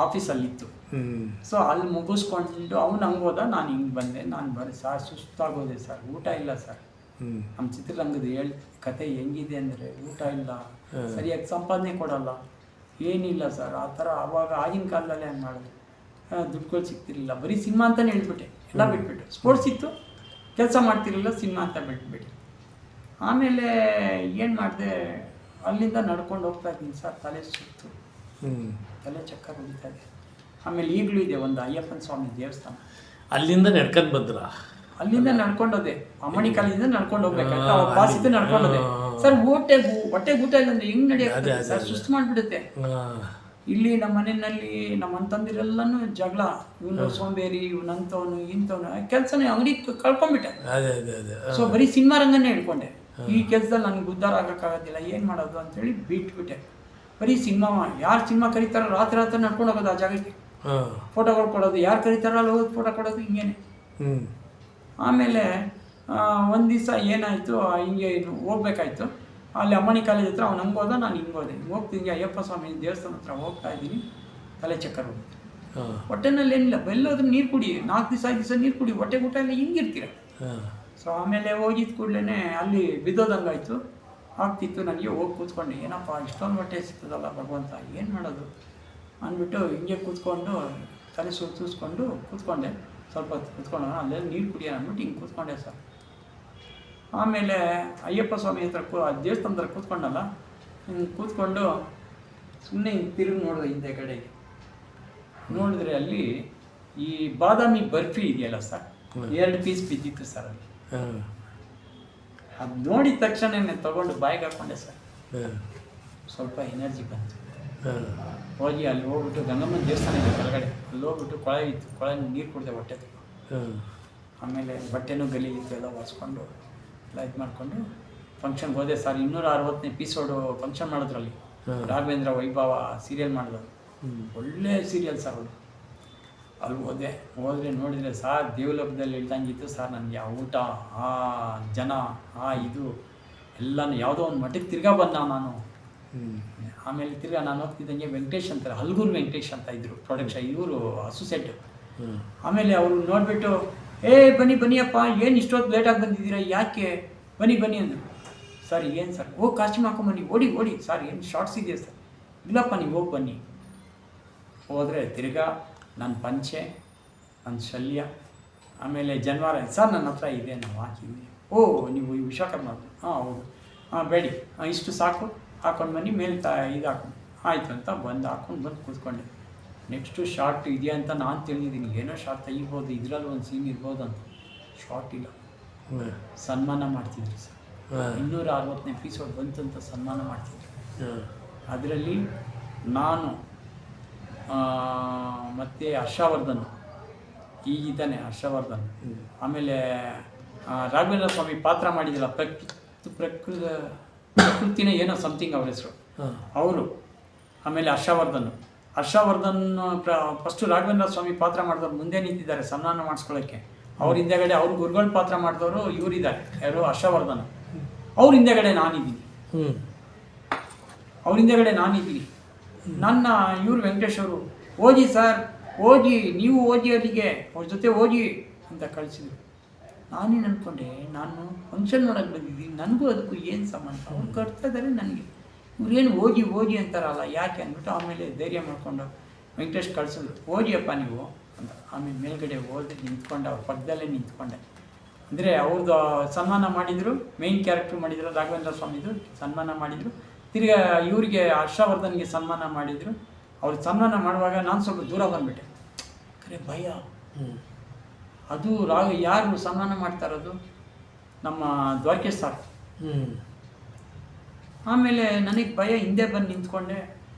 Speaker 2: ಆಫೀಸಲ್ಲಿತ್ತು. ಸೊ ಅಲ್ಲಿ ಮುಗಿಸ್ಕೊಂಡು ಅವ್ನು ಹಂಗೆ ಹೋದ, ನಾನು ಹಿಂಗೆ ಬಂದೆ. ನಾನು ಬರೀ ಸರ್ ಸುಸ್ತಾಗೋದೆ ಸರ್, ಊಟ ಇಲ್ಲ ಸರ್. ನಮ್ಮ ಚಿತ್ರರಂಗದ ಕತೆ ಹೆಂಗಿದೆ ಅಂದರೆ, ಊಟ ಇಲ್ಲ, ಸರಿಯಾಗಿ ಸಂಪಾದನೆ ಕೊಡಲ್ಲ, ಏನಿಲ್ಲ ಸರ್. ಆ ಥರ ಅವಾಗ ಆಗಿನ ಕಾಲದಲ್ಲೇ ಹಂಗೆ ಮಾಡೋದು. ದುಡ್ಡುಗಳು ಸಿಗ್ತಿರ್ಲಿಲ್ಲ, ಬರೀ ಸಿನಿಮಾ ಅಂತಲೇ ಹೇಳ್ಬಿಟ್ಟೆ, ಎಲ್ಲ ಬಿಟ್ಬಿಟ್ಟು. ಸ್ಪೋರ್ಟ್ಸ್ ಇತ್ತು, ಕೆಲಸ ಮಾಡ್ತಿರಲಿಲ್ಲ, ಸಿನಿಮಾ ಅಂತ ಬಿಟ್ಬಿಟ್ಟು. ಆಮೇಲೆ ಏನು ಮಾಡಿದೆ, ಅಲ್ಲಿಂದ ನಡ್ಕೊಂಡು ಹೋಗ್ತಾ ಇದ್ದೀನಿ ಸರ್. ತಲೆ ಸುತ್ತು, ತಲೆ ಚಕ್ಕರ್ ಹೊಡಿತಾ ಇದೆ. ಆಮೇಲೆ ಈಗಲೂ ಇದೆ ಒಂದು ಅಯ್ಯಪ್ಪನ ಸ್ವಾಮಿ ದೇವಸ್ಥಾನ.
Speaker 1: ಅಲ್ಲಿಂದ ನಡ್ಕೊಂಡು ಬಂದ್ರ?
Speaker 2: ಅಲ್ಲಿಂದ ನಡ್ಕೊಂಡೋದೆ, ಅಮ್ಮಣಿ ಕಾಲೇಜಿಂದ ನಡ್ಕೊಂಡು ಹೋಗ್ಬೇಕಾಯ್ತು. ಪಾಸ್ ಇತ್ತು, ನಡ್ಕೊಂಡೋದೆ ಸರ್. ಹೊಟ್ಟೆಗೆ ಊಟ ಇಲ್ಲ ಅಂದ್ರೆ ಹೆಂಗ್ ನಡೆಯುತ್ತೆ ಸರ್, ಸುಸ್ತು ಮಾಡಿಬಿಡುತ್ತೆ. ಇಲ್ಲಿ ನಮ್ಮ ಮನೆಯಲ್ಲಿ ನಮ್ಮ ಅಂತಂದಿರೆಲ್ಲನೂ ಜಗಳ, ಇವನು ಸೋಂಬೇರಿ, ಇವನಂತವನು ಇಂಥವನು, ಕೆಲಸನೇ ಅಂಗಡಿ ಕಳ್ಕೊಂಡ್ಬಿಟ್ಟೆ. ಸೊ ಬರೀ ಸಿನಿಮಾ ರಂಗನೇ ಹಿಡ್ಕೊಂಡೆ. ಈ ಕೆಲಸದಲ್ಲಿ ನನಗೆ ಉದ್ಧಾರ ಆಗೋಕ್ಕಾಗೋದಿಲ್ಲ, ಏನು ಮಾಡೋದು ಅಂತೇಳಿ ಬಿಟ್ಬಿಟ್ಟೆ. ಬರೀ ಸಿನಿಮಾ, ಯಾರು ಸಿನಿಮಾ ಕರೀತಾರೋ ರಾತ್ರಿ ನಡ್ಕೊಂಡು ಹೋಗೋದು ಆ ಜಾಗಕ್ಕೆ, ಫೋಟೋಗಳು ಕೊಡೋದು, ಯಾರು ಕರೀತಾರೋ ಅಲ್ಲಿ ಹೋಗೋದು ಫೋಟೋ ಕೊಡೋದು, ಹಿಂಗೇನೆ. ಆಮೇಲೆ ಒಂದು ದಿವಸ ಏನಾಯಿತು, ಹಿಂಗೆ ಹೋಗ್ಬೇಕಾಯ್ತು. ಅಲ್ಲಿ ಅಮ್ಮಣಿ ಕಾಲೇಜ್ ಹತ್ರ ಅವ್ನು ಹಂಗೆ ಹೋದ, ನಾನು ಹಿಂಗೆ ಹೋದೆ. ಹೋಗ್ತೀನಿ ಅಯ್ಯಪ್ಪ ಸ್ವಾಮಿ ದೇವಸ್ಥಾನ ಹತ್ರ ಹೋಗ್ತಾ ಇದ್ದೀನಿ, ತಲೆ ಚಕ್ಕರ್ ಹೋಗುತ್ತೆ. ಹೊಟ್ಟೆನಲ್ಲಿ ಏನಿಲ್ಲ, ಬೆಲ್ಲೋದ್ರೆ ನೀರು ಕುಡಿ, 4 ದಿವಸ ನೀರು ಕುಡಿ, ಹೊಟ್ಟೆಗೆ ಊಟ ಎಲ್ಲ ಹಿಂಗಿರ್ತೀರ. ಸೊ ಆಮೇಲೆ ಹೋಗಿದ್ದ ಕೂಡಲೇ ಅಲ್ಲಿ ಬಿದ್ದೋದಂಗಾಯ್ತು, ಆಗ್ತಿತ್ತು. ನನಗೆ ಹೋಗಿ ಕೂತ್ಕೊಂಡೆ, ಏನಪ್ಪ ಇಷ್ಟೊಂದು ಹೊಟ್ಟೆ ಸಿಗ್ತದಲ್ಲ ಭಗವಂತ, ಏನು ಮಾಡೋದು ಅಂದ್ಬಿಟ್ಟು ಹಿಂಗೆ ಕೂತ್ಕೊಂಡು ತಲೆ ಸುತ್ತಿಸ್ಕೊಂಡು ಕೂತ್ಕೊಂಡೆ. ಸ್ವಲ್ಪ ಹೊತ್ತು ಕೂತ್ಕೊಂಡು ಅಲ್ಲೇ ನೀರು ಕುಡಿಯೋಣ ಅಂದ್ಬಿಟ್ಟು ಹಿಂಗೆ ಕೂತ್ಕೊಂಡೆ ಸರ್. ಆಮೇಲೆ ಅಯ್ಯಪ್ಪ ಸ್ವಾಮಿ ಹತ್ರ ದೇವಸ್ಥಾನ ಹತ್ರ ಕೂತ್ಕೊಂಡಲ್ಲ, ಹಿಂಗೆ ಕೂತ್ಕೊಂಡು ಸುಮ್ಮನೆ ಹಿಂಗೆ ತಿರುಗಿ ನೋಡಿದೆ ಹಿಂದೆ ಕಡೆಗೆ. ನೋಡಿದ್ರೆ ಅಲ್ಲಿ ಈ ಬಾದಾಮಿ ಬರ್ಫಿ ಇದೆಯಲ್ಲ ಸರ್, 2 ಪೀಸ್ ಬಿದ್ದಿತ್ತು ಸರ್ ಅಲ್ಲಿ. ಅದು ನೋಡಿದ ತಕ್ಷಣ ತೊಗೊಂಡು ಬಾಯಿಗೆ ಹಾಕ್ಕೊಂಡೆ ಸರ್. ಸ್ವಲ್ಪ ಎನರ್ಜಿ ಬಂತು.
Speaker 1: ಹಾಂ
Speaker 2: ಹೋಗಿ ಅಲ್ಲಿ ಹೋಗ್ಬಿಟ್ಟು ಗಂಗಮ್ಮನ ದೇವಸ್ಥಾನ ಇದೆ ಕೆಳಗಡೆ, ಅಲ್ಲಿ ಹೋಗ್ಬಿಟ್ಟು ಕೊಳೆ ಇತ್ತು, ಕೊಳೆ ನೀರು ಕುಡಿದೆ ಹೊಟ್ಟೆ ತುಂಬ.
Speaker 1: ಹಾಂ
Speaker 2: ಆಮೇಲೆ ಬಟ್ಟೆನೂ ಗಲೀಜಿತ್ತು, ಎಲ್ಲ ಒರೆಸ್ಕೊಂಡು ಎಲ್ಲ ಇದು ಮಾಡಿಕೊಂಡು ಫಂಕ್ಷನ್ಗೆ ಹೋದೆ ಸರ್. 260ನೇ ಎಪಿಸೋಡು ಫಂಕ್ಷನ್ ಮಾಡಿದ್ರಲ್ಲಿ, ರಾಘವೇಂದ್ರ ವೈಭವ ಸೀರಿಯಲ್ ಮಾಡಿದ್ರು. ಒಳ್ಳೆ ಸೀರಿಯಲ್ ಸರ್ ಅದು. ಅಲ್ಲಿ ಹೋದರೆ ನೋಡಿದರೆ ಸರ್ ದೇವಲೋಕದಲ್ಲಿ ಹೇಳ್ದಂಗಿತ್ತು ಸರ್. ನನಗೆ ಆ ಊಟ, ಆ ಜನ, ಆ ಇದು ಎಲ್ಲನೂ ಯಾವುದೋ ಒಂದು ಮಠಕ್ಕೆ ತಿರ್ಗಾ ಬಂದ ನಾನು. ಆಮೇಲೆ ತಿರ್ಗಾ ನಾನು ಹೋಗ್ತಿದ್ದಂಗೆ ವೆಂಕಟೇಶ್ ಅಂತಾರೆ, ಹಲ್ಗೂರು ವೆಂಕಟೇಶ್ ಅಂತ ಇದ್ದರು ಪ್ರೊಡಕ್ಷನ್, ಇವರು ಅಸೋಸಿಯೇಟ್. ಆಮೇಲೆ ಅವರು ನೋಡಿಬಿಟ್ಟು ಬನ್ನಿ ಬನ್ನಿಯಪ್ಪ, ಏನು ಇಷ್ಟೊತ್ತು ಲೇಟಾಗಿ ಬಂದಿದ್ದೀರಾ, ಯಾಕೆ ಬನ್ನಿ ಬನ್ನಿ ಅಂದರು. ಸರ್ ಏನು ಸರ್, ಕಾಸ್ಟ್ಯೂಮ್ ಹಾಕೊಂಬನ್ನಿ, ಓಡಿ ಸರ್, ಏನು ಶಾರ್ಟ್ಸ್ ಇದೆಯಾ ಸರ್? ಇಲ್ಲಪ್ಪ ನೀವು ಹೋಗಿ ಬನ್ನಿ. ಹೋದರೆ ತಿರ್ಗಾ ನನ್ನ ಪಂಚೆ, ನನ್ನ ಶಲ್ಯ, ಆಮೇಲೆ ಜನ್ವಾರ ಸರ್ ನನ್ನ ಹತ್ರ ಇದೆ, ನಾವು ಹಾಕಿದ್ವಿ. ನೀವು ಈ ವಿಶ್ವಕರ್ಮ? ಹೌದು. ಬೇಡಿ, ಇಷ್ಟು ಸಾಕು, ಹಾಕೊಂಡು ಬನ್ನಿ, ಮೇಲೆ ಇದು ಹಾಕೊಂಡು ಆಯಿತು ಅಂತ ಹಾಕೊಂಡು ಬಂದು ಕೂತ್ಕೊಂಡೆ. ನೆಕ್ಸ್ಟು ಶಾರ್ಟ್ ಇದೆಯಾ ಅಂತ ನಾನು ತಿಳಿದಿದ್ದೀನಿ, ಏನೋ ಶಾರ್ಟ್ ತೆಗಿಬೋದು, ಇದರಲ್ಲಿ ಒಂದು ಸೀನ್ ಇರ್ಬೋದು ಅಂತ. ಶಾರ್ಟ್ ಇಲ್ಲ, ಸನ್ಮಾನ ಮಾಡ್ತಿದ್ರು ಸರ್. 260ನೇ ಎಪಿಸೋಡ್ ಬಂತಂತ ಸನ್ಮಾನ ಮಾಡ್ತಿದ್ರು. ಅದರಲ್ಲಿ ನಾನು ಮತ್ತು ಹರ್ಷವರ್ಧನ್, ಈಗಿದ್ದಾನೆ ಹರ್ಷವರ್ಧನ್. ಆಮೇಲೆ ರಾಘವೇಂದ್ರ ಸ್ವಾಮಿ ಪಾತ್ರ ಮಾಡಿದಿಲ್ಲ, ಪ್ರಕೃತಿನ ಏನೋ ಸಮಥಿಂಗ್ ಅವ್ರ ಹೆಸರು, ಅವರು. ಆಮೇಲೆ ಹರ್ಷವರ್ಧನ್ ಫಸ್ಟು ರಾಘವೇಂದ್ರ ಸ್ವಾಮಿ ಪಾತ್ರ ಮಾಡಿದವ್ರು ಮುಂದೆ ನಿಂತಿದ್ದಾರೆ ಸನ್ಮಾನ ಮಾಡಿಸ್ಕೊಳ್ಳೋಕ್ಕೆ. ಅವ್ರ ಹಿಂದೆಗಡೆ ಅವ್ರ ಗುರುಗಳ ಪಾತ್ರ ಮಾಡಿದವರು ಇವರಿದ್ದಾರೆ, ಯಾರು? ಹರ್ಷವರ್ಧನ್. ಅವ್ರ ಹಿಂದೆಗಡೆ ನಾನಿದ್ದೀನಿ. ನನ್ನ ಇವರು ವೆಂಕಟೇಶ್ ಅವರು, ಓದಿ ಸರ್, ಓದಿ, ನೀವು ಓದಿ, ಅಲ್ಲಿಗೆ ಅವ್ರ ಜೊತೆ ಓದಿ ಅಂತ ಕಳಿಸಿದ್ರು. ನಾನೇನು ಅಂದ್ಕೊಂಡೆ, ನಾನು ಫಂಕ್ಷನ್ ನೋಡೋಕ್ಕೆ ಬಂದಿದ್ದೀನಿ, ನನಗೂ ಅದಕ್ಕೂ ಏನು ಸಂಬಂಧ? ಅವ್ರು ಕಟ್ತಾ ಇದ್ದಾರೆ ನನಗೆ, ಇವ್ರೇನು ಓದಿ ಅಂತಾರಲ್ಲ, ಯಾಕೆ ಅಂದ್ಬಿಟ್ಟು ಆಮೇಲೆ ಧೈರ್ಯ ಮಾಡಿಕೊಂಡು ವೆಂಕಟೇಶ್ ಕಳಿಸಿದ್ರು. ಓದಿಯಪ್ಪ ನೀವು ಅಂತ. ಆಮೇಲೆ ಮೇಲ್ಗಡೆ ಓದಿ ನಿಂತ್ಕೊಂಡೆ, ಅವ್ರ ಪಕ್ಕದಲ್ಲೇ ನಿಂತ್ಕೊಂಡೆ. ಅಂದರೆ ಅವ್ರದ್ದು ಸನ್ಮಾನ ಮಾಡಿದರು, ಮೇಯ್ನ್ ಕ್ಯಾರೆಕ್ಟ್ರ್ ಮಾಡಿದರು, ರಾಘವೇಂದ್ರ ಸ್ವಾಮಿದು ಸನ್ಮಾನ ಮಾಡಿದರು. ತಿರ್ಗಿ ಇವರಿಗೆ ಹರ್ಷವರ್ಧನ್ಗೆ ಸನ್ಮಾನ ಮಾಡಿದರು. ಅವ್ರು ಸನ್ಮಾನ ಮಾಡುವಾಗ ನಾನು ಸ್ವಲ್ಪ ದೂರ ಬಂದುಬಿಟ್ಟೆ, ಖರೆ ಭಯ. ಅದು ಯಾರು ಸನ್ಮಾನ ಮಾಡ್ತಾ ಇರೋದು? ನಮ್ಮ ದ್ವಾರಕೇಶ್ ಸರ್. ಆಮೇಲೆ ನನಗೆ ಭಯ, ಹಿಂದೆ ಬಂದು ನಿಂತ್ಕೊಂಡೆ.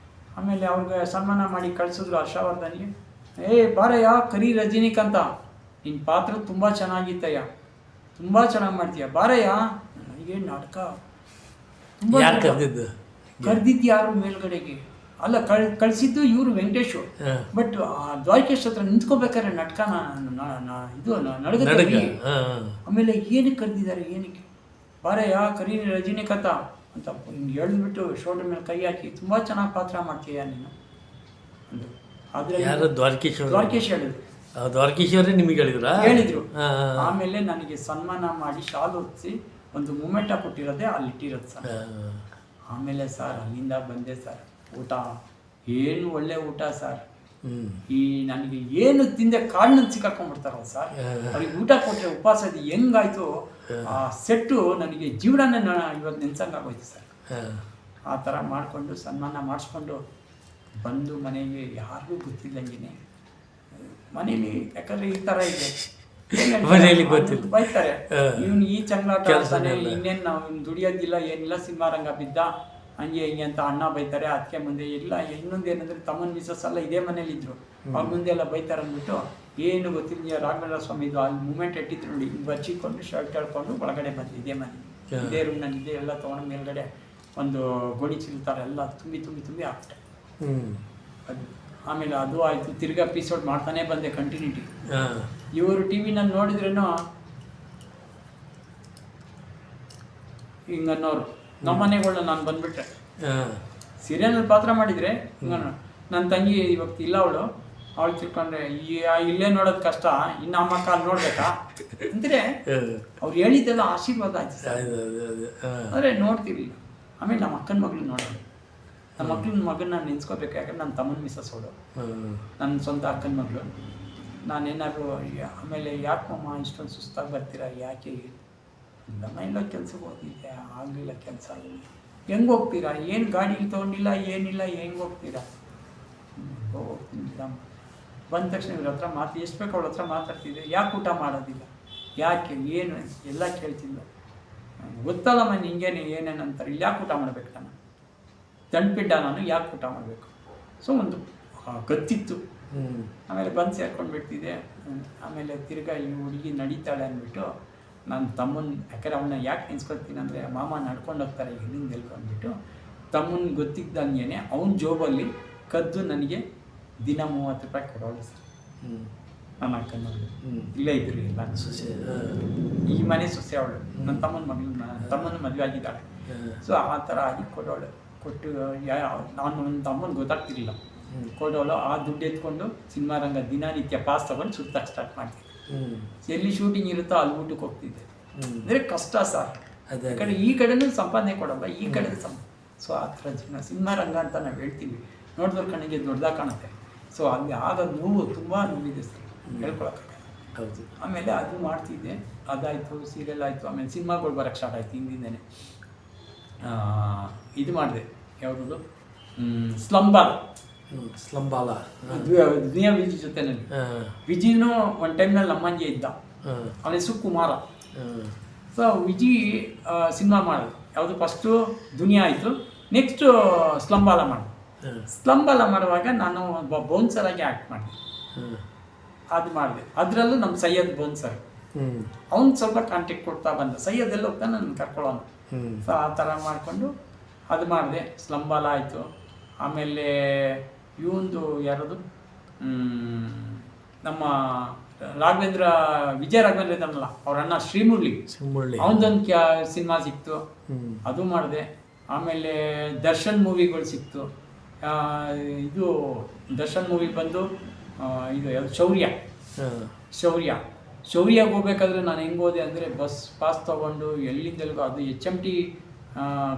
Speaker 2: ಆಮೇಲೆ ಅವ್ರಿಗೆ ಸನ್ಮಾನ ಮಾಡಿ ಕಳಿಸಿದ್ರು ಹರ್ಷವರ್ಧನ್ಗೆ. ಬಾರಯ್ಯ, ಕರಿ ರಜನಿಕಾಂತ, ನಿನ್ನ ಪಾತ್ರ ತುಂಬ ಚೆನ್ನಾಗಿತ್ತಯ್ಯ, ತುಂಬ ಚೆನ್ನಾಗಿ ಮಾಡ್ತೀಯ, ಬಾರಯ್ಯ. ನನಗೆ ನಾಟಕ ತುಂಬ ಕರೆದಿದ್ದು ಯಾರು ಮೇಲ್ಗಡೆಗೆ ಅಲ್ಲ, ಕಳಿಸಿದ್ದು ಇವರು ವೆಂಕಟೇಶು. ಬಟ್ ದ್ವಾರಕೇಶ್ ಹತ್ರ ನಿಂತ್ಕೋಬೇಕಾದ್ರೆ ನಾಟಕನ ಇದು ನಡಗತ್ತೆ. ಆಮೇಲೆ ಏನಕ್ಕೆ ಕರೆದಿದ್ದಾರೆ, ಏನಕ್ಕೆ? ಬಾರಯ್ಯ ಕರಿ ರಜನಿಕಾಂತ ಅಂತ ಹೇಳಿದ್ಬಿಟ್ಟು ಶೋಲ್ಡರ್ ಮೇಲೆ ಕೈ ಹಾಕಿ, ತುಂಬ ಚೆನ್ನಾಗಿ ಪಾತ್ರ ಮಾಡ್ತೀಯ ನೀನು ಅಂದರು. ಆದರೆ ದ್ವಾರಕೇಶ್ ಹೇಳಿದ್ರು.
Speaker 1: ದ್ವಾರಕೀಶ್ವರೇ ನಿಮಗೆ
Speaker 2: ಹೇಳಿದ್ರು. ಆಮೇಲೆ ನನಗೆ ಸನ್ಮಾನ ಮಾಡಿ ಶಾಲು ಹೊತ್ತಿಸಿ ಒಂದು ಮೂಮೆಂಟ ಕೊಟ್ಟಿರೋದೆ ಅಲ್ಲಿಟ್ಟಿರೋದು ಸರ್. ಆಮೇಲೆ ಸರ್ ಅಲ್ಲಿಂದ ಬಂದೆ ಸರ್. ಊಟ ಏನು ಒಳ್ಳೆ ಊಟ ಸರ್. ಈ ನನಗೆ ಏನು ತಿಂದೆ ಕಾಡಿನಲ್ಲಿ ಸಿಕ್ಕಾಕೊಂಡ್ಬಿಡ್ತಾರಲ್ಲ ಸರ್, ಅವ್ರಿಗೆ ಊಟ ಕೊಟ್ಟರೆ ಉಪವಾಸ ಅದು ಹೆಂಗಾಯ್ತು ಆ ಸೆಟ್ಟು, ನನಗೆ ಜೀವನನೇ ಇವತ್ತು ನೆನ್ಸಂಗಾಗೋಯ್ತು ಸರ್. ಆ ಥರ ಮಾಡಿಕೊಂಡು ಸನ್ಮಾನ ಮಾಡಿಸ್ಕೊಂಡು ಬಂದು ಮನೆಗೆ ಯಾರಿಗೂ ಗೊತ್ತಿಲ್ಲಂಗೆ ಮನೇಲಿ, ಯಾಕಂದರೆ ಈ ಥರ ಇದೆ
Speaker 1: ಮನೆಯಲ್ಲಿ ಗೊತ್ತಿಲ್ಲ,
Speaker 2: ಬೈತಾರೆ, ಇವನು ಈ ಚಂಗ್ಲಾಟ ಆಡ್ತಾನೆ, ಇನ್ನೇನು ನಾವು ದುಡಿಯೋದಿಲ್ಲ ಏನಿಲ್ಲ, ಸಿನಿಮಾ ರಂಗ ಬಿದ್ದ, ಹಂಗೆ ಹಿಂಗೆ ಅಂತ ಅಣ್ಣ ಬೈತಾರೆ. ಅದಕ್ಕೆ ಮುಂದೆ ಇಲ್ಲ. ಇನ್ನೊಂದು ಏನಂದರೆ ತಮ್ಮನ ಮಿಸಸ್ ಎಲ್ಲ ಇದೇ ಮನೇಲಿದ್ದರು, ಅವ್ರ ಮುಂದೆ ಎಲ್ಲ ಬೈತಾರೆ ಅಂದ್ಬಿಟ್ಟು ಏನು ಗೊತ್ತಿಲ್ಲ. ರಾಘವೇಂದ್ರ ಸ್ವಾಮಿದು ಅಲ್ಲಿ ಮೂಮೆಂಟ್ ಇಟ್ಟಿದ್ರು ನೋಡಿ, ಬಚ್ಚಿಕೊಂಡು ಶರ್ಟ್ ಹೇಳ್ಕೊಂಡು ಒಳಗಡೆ ಬಂದು ಇದೇ ಮನೆ, ಇದೇ ರೂಮ್ನಲ್ಲಿ ಇದೇ ಎಲ್ಲ ತೊಗೊಂಡು ಮೇಲ್ಗಡೆ ಒಂದು ಗೋಣಿ ಚಿಲ್ತಾರೆ ಎಲ್ಲ ತುಂಬಿ ಹಾಕ್ಬಿಟ್ಟೆ. ಅದು ಆಮೇಲೆ ಅದು ಆಯಿತು. ತಿರ್ಗಾ ಎಪಿಸೋಡ್ ಮಾಡ್ತಾನೆ ಬಂದೆ ಕಂಟಿನ್ಯೂಟಿ. ಇವರು ಟಿ ವಿನಲ್ಲಿ ನೋಡಿದ್ರೇನೋ ಹಿಂಗನ್ನೋರು. ನಮ್ಮ ಮನೆಗಳನ್ನ ನಾನು ಬಂದ್ಬಿಟ್ರೆ ಸೀರಿಯಲ್ನಲ್ಲಿ ಪಾತ್ರ ಮಾಡಿದರೆ ನನ್ನ ತಂಗಿ ಇವತ್ತು ಇಲ್ಲ, ಅವಳು ತಿಳ್ಕೊಂಡ್ರೆ ಇಲ್ಲೇ ನೋಡೋದು ಕಷ್ಟ, ಇನ್ನು ಅಮ್ಮ ಕಾಲು ನೋಡ್ಬೇಕಾ ಅಂದರೆ ಅವ್ರು ಹೇಳಿದ್ದೆಲ್ಲ ಆಶೀರ್ವಾದ ಆಯ್ತು ಸರ್. ಆದರೆ ನೋಡ್ತೀವಿ. ಆಮೇಲೆ ನಮ್ಮ ಅಕ್ಕನ ಮಗಳು ನೋಡೋದು, ನಮ್ಮ ಮಗನ ನೆನೆಸ್ಕೋಬೇಕು. ಯಾಕಂದ್ರೆ ನನ್ನ ತಮ್ಮನ ಮಿಸಸ್ ಅವಳು, ನನ್ನ ಸ್ವಂತ ಅಕ್ಕನ ಮಗಳು. ನಾನೇನಾದ್ರು ಆಮೇಲೆ ಯಾಕಮ್ಮ ಇಷ್ಟೊಂದು ಸುಸ್ತಾಗಿ ಬರ್ತೀರಾ, ಯಾಕೆ? ಇಲ್ಲಮ್ಮ ಇಲ್ಲ ಕೆಲ್ಸಕ್ಕೆ ಹೋಗಿದ್ದೆ, ಆಗಲಿಲ್ಲ ಕೆಲಸ. ಹೆಂಗೆ ಹೋಗ್ತೀರಾ? ಏನು ಗಾಡಿ ತೊಗೊಂಡಿಲ್ಲ, ಏನಿಲ್ಲ, ಹೆಂಗೆ ಹೋಗ್ತೀರಾ? ಹೋಗ್ತಿದ್ದಮ್ಮ. ಬಂದ ತಕ್ಷಣ ಇವ್ರ ಹತ್ರ ಎಷ್ಟು ಬೇಕು ಅವ್ರ ಹತ್ರ ಮಾತಾಡ್ತಿದ್ದೆ. ಯಾಕೆ ಊಟ ಮಾಡೋದಿಲ್ಲ, ಯಾಕೆ, ಏನು ಎಲ್ಲ ಕೇಳ್ತಿದ್ಲು. ಗೊತ್ತಲ್ಲಮ್ಮ ನಿಂಗೇನೆ ಏನೇನು ಅಂತಾರೆ, ಇಲ್ಲಿ ಯಾಕೆ ಊಟ ಮಾಡ್ಬೇಕು ನಾನು? ತಂಡ್ಪಿಡ್ಡ ನಾನು ಯಾಕೆ ಊಟ ಮಾಡಬೇಕು. ಸೊ ಒಂದು ಗೊತ್ತಿತ್ತು. ಆಮೇಲೆ ಬಂದು ಸೇರ್ಕೊಂಡು ಬಿಡ್ತಿದ್ದೆ. ಆಮೇಲೆ ತಿರ್ಗಾ ಈ ಹುಡುಗಿ ನಡೀತಾಳೆ ಅಂದ್ಬಿಟ್ಟು ನನ್ನ ತಮ್ಮನ, ಯಾಕಂದರೆ ಅವನ್ನ ಯಾಕೆ ನೆನ್ಸ್ಕೊಳ್ತೀನಿ ಅಂದರೆ ಮಾಮ ನಡ್ಕೊಂಡು ಹೋಗ್ತಾರೆ ಹಿಂದಿಂದ ಹೇಳ್ಕೊಂಡ್ಬಿಟ್ಟು ತಮ್ಮನ ಗೊತ್ತಿದ್ದಂಗೆ ಅವನ ಜೋಬಲ್ಲಿ ಕದ್ದು ನನಗೆ ದಿನ 30 ರೂಪಾಯಿ ಕೊಡೋಳು ಸರ್. ನನ್ನ ಅಕ್ಕನ ಇಲ್ಲೇ ಇದ್ರಿ ಎಲ್ಲ
Speaker 1: ಸೊಸೆ.
Speaker 2: ಈ ಮನೆ ಸೊಸೆ ಅವಳು, ನನ್ನ ತಮ್ಮನ ಮದುವೆ ಆಗಿದ್ದಾಳೆ. ಸೊ ಆ ಥರ ಆಗಿ ಕೊಡೋಳು. ಕೊಟ್ಟು ನಾನು ನನ್ನ ತಮ್ಮನ ಗೊತ್ತಾಗ್ತಿರ್ಲಿಲ್ಲ. ಕೊಡೋಳು. ಆ ದುಡ್ಡು ಎತ್ಕೊಂಡು ಸಿನಿಮಾ ರಂಗ ದಿನನಿತ್ಯ ಪಾಸ್ ತೊಗೊಂಡು ಸುತ್ತಕ್ಕೆ ಸ್ಟಾರ್ಟ್ ಮಾಡ್ತಿದ್ದೆ. ಎಲ್ಲಿ ಶೂಟಿಂಗ್ ಇರುತ್ತೋ ಅಲ್ಲಿ ಊಟಕ್ಕೆ ಹೋಗ್ತಿದ್ದೆ. ಅಂದರೆ ಕಷ್ಟ ಸರ್. ಯಾಕಂದರೆ ಈ ಕಡೆನೂ ಸಂಪಾದನೆ ಕೊಡಲ್ಲ, ಈ ಕಡೆ ಸೊ ಆ ಥರ ಜೀವನ. ಸಿನಿಮಾ ರಂಗ ಅಂತ ನಾವು ಹೇಳ್ತೀವಿ, ನೋಡಿದವ್ರ ಕಣ್ಣಿಗೆ ದೊಡ್ಡದಾಗಿ ಕಾಣುತ್ತೆ. ಸೊ ಅಲ್ಲಿ ಆಗ ನೋವು ತುಂಬ ನೋವಿದೆ ಸರ್, ಹೇಳ್ಕೊಳಕ್ಕೆ.
Speaker 1: ಹೌದು.
Speaker 2: ಆಮೇಲೆ ಅದು ಮಾಡ್ತಿದ್ದೆ. ಅದಾಯಿತು, ಸೀರಿಯಲ್ ಆಯಿತು. ಆಮೇಲೆ ಸಿನಿಮಾಗಳು ಬರೋಕ್ಕೆ ಸ್ಟಾರ್ಟ್ ಆಯಿತು. ಹಿಂದಿಂದನೇ ಇದು ಮಾಡಿದೆ, ಯಾವುದು ಸ್ಲಂಬಾಲ. ದುನಿಯಾ ವಿಜಿ ಜೊತೆನಲ್ಲಿ. ವಿಜಿನೂ ಒಂದು ಟೈಮ್ನಲ್ಲಿ ನಮ್ಮಂಗೆ ಇದ್ದ, ಅವನ ಹೆಸರು ಕುಮಾರ. ಸೊ ವಿಜಿ ಸಿನಿಮಾ ಮಾಡಿದೆ. ಯಾವುದು ಫಸ್ಟು ದುನಿಯಾ ಆಯಿತು, ನೆಕ್ಸ್ಟು ಸ್ಲಂಬಾಲ ಮಾಡಿದೆ. ಸ್ಲಂಬಾಲ ಮಾಡುವಾಗ ನಾನು ಒಬ್ಬ ಬೌನ್ಸರಾಗಿ ಆ್ಯಕ್ಟ್ ಮಾಡಿದೆ. ಅದು ಮಾಡಿದೆ. ಅದರಲ್ಲೂ ನಮ್ಮ ಸೈಯದ್ ಬೌನ್ಸರ್, ಅವ್ನು ಸ್ವಲ್ಪ ಕಾಂಟ್ಯಾಕ್ಟ್ ಕೊಡ್ತಾ ಬಂದ. ಸೈಯದ್ ಎಲ್ಲ ಹೋಗ್ತಾನೆ ನನ್ನ ಕರ್ಕೊಳ್ಳೋನು. ಸೊ ಆ ಥರ ಮಾಡಿಕೊಂಡು ಅದು ಮಾಡಿದೆ. ಸ್ಲಂಬಾಲ ಆಯಿತು. ಆಮೇಲೆ ಇವಂದು ಯಾರದು, ನಮ್ಮ ರಾಘವೇಂದ್ರ, ವಿಜಯ ರಾಘವೇಂದ್ರ ಇದ್ದಾನಲ್ಲ, ಅವ್ರ ಅಣ್ಣ ಶ್ರೀಮುರಳಿ, ಅವನದೊಂದು ಸಿನಿಮಾ ಸಿಕ್ತು, ಅದು ಮಾಡಿದೆ. ಆಮೇಲೆ ದರ್ಶನ್ ಮೂವಿಗಳು ಸಿಕ್ತು. ಇದು ದರ್ಶನ್ ಮೂವಿ ಬಂದು ಇದು ಯಾವುದು ಶೌರ್ಯ ಹೋಗ್ಬೇಕಾದ್ರೆ ನಾನು ಹೆಂಗೆ ಹೋದೆ ಅಂದರೆ ಬಸ್ ಪಾಸ್ ತೊಗೊಂಡು ಎಲ್ಲಿಂದೆಲ್ಗೋ, ಅದು HMT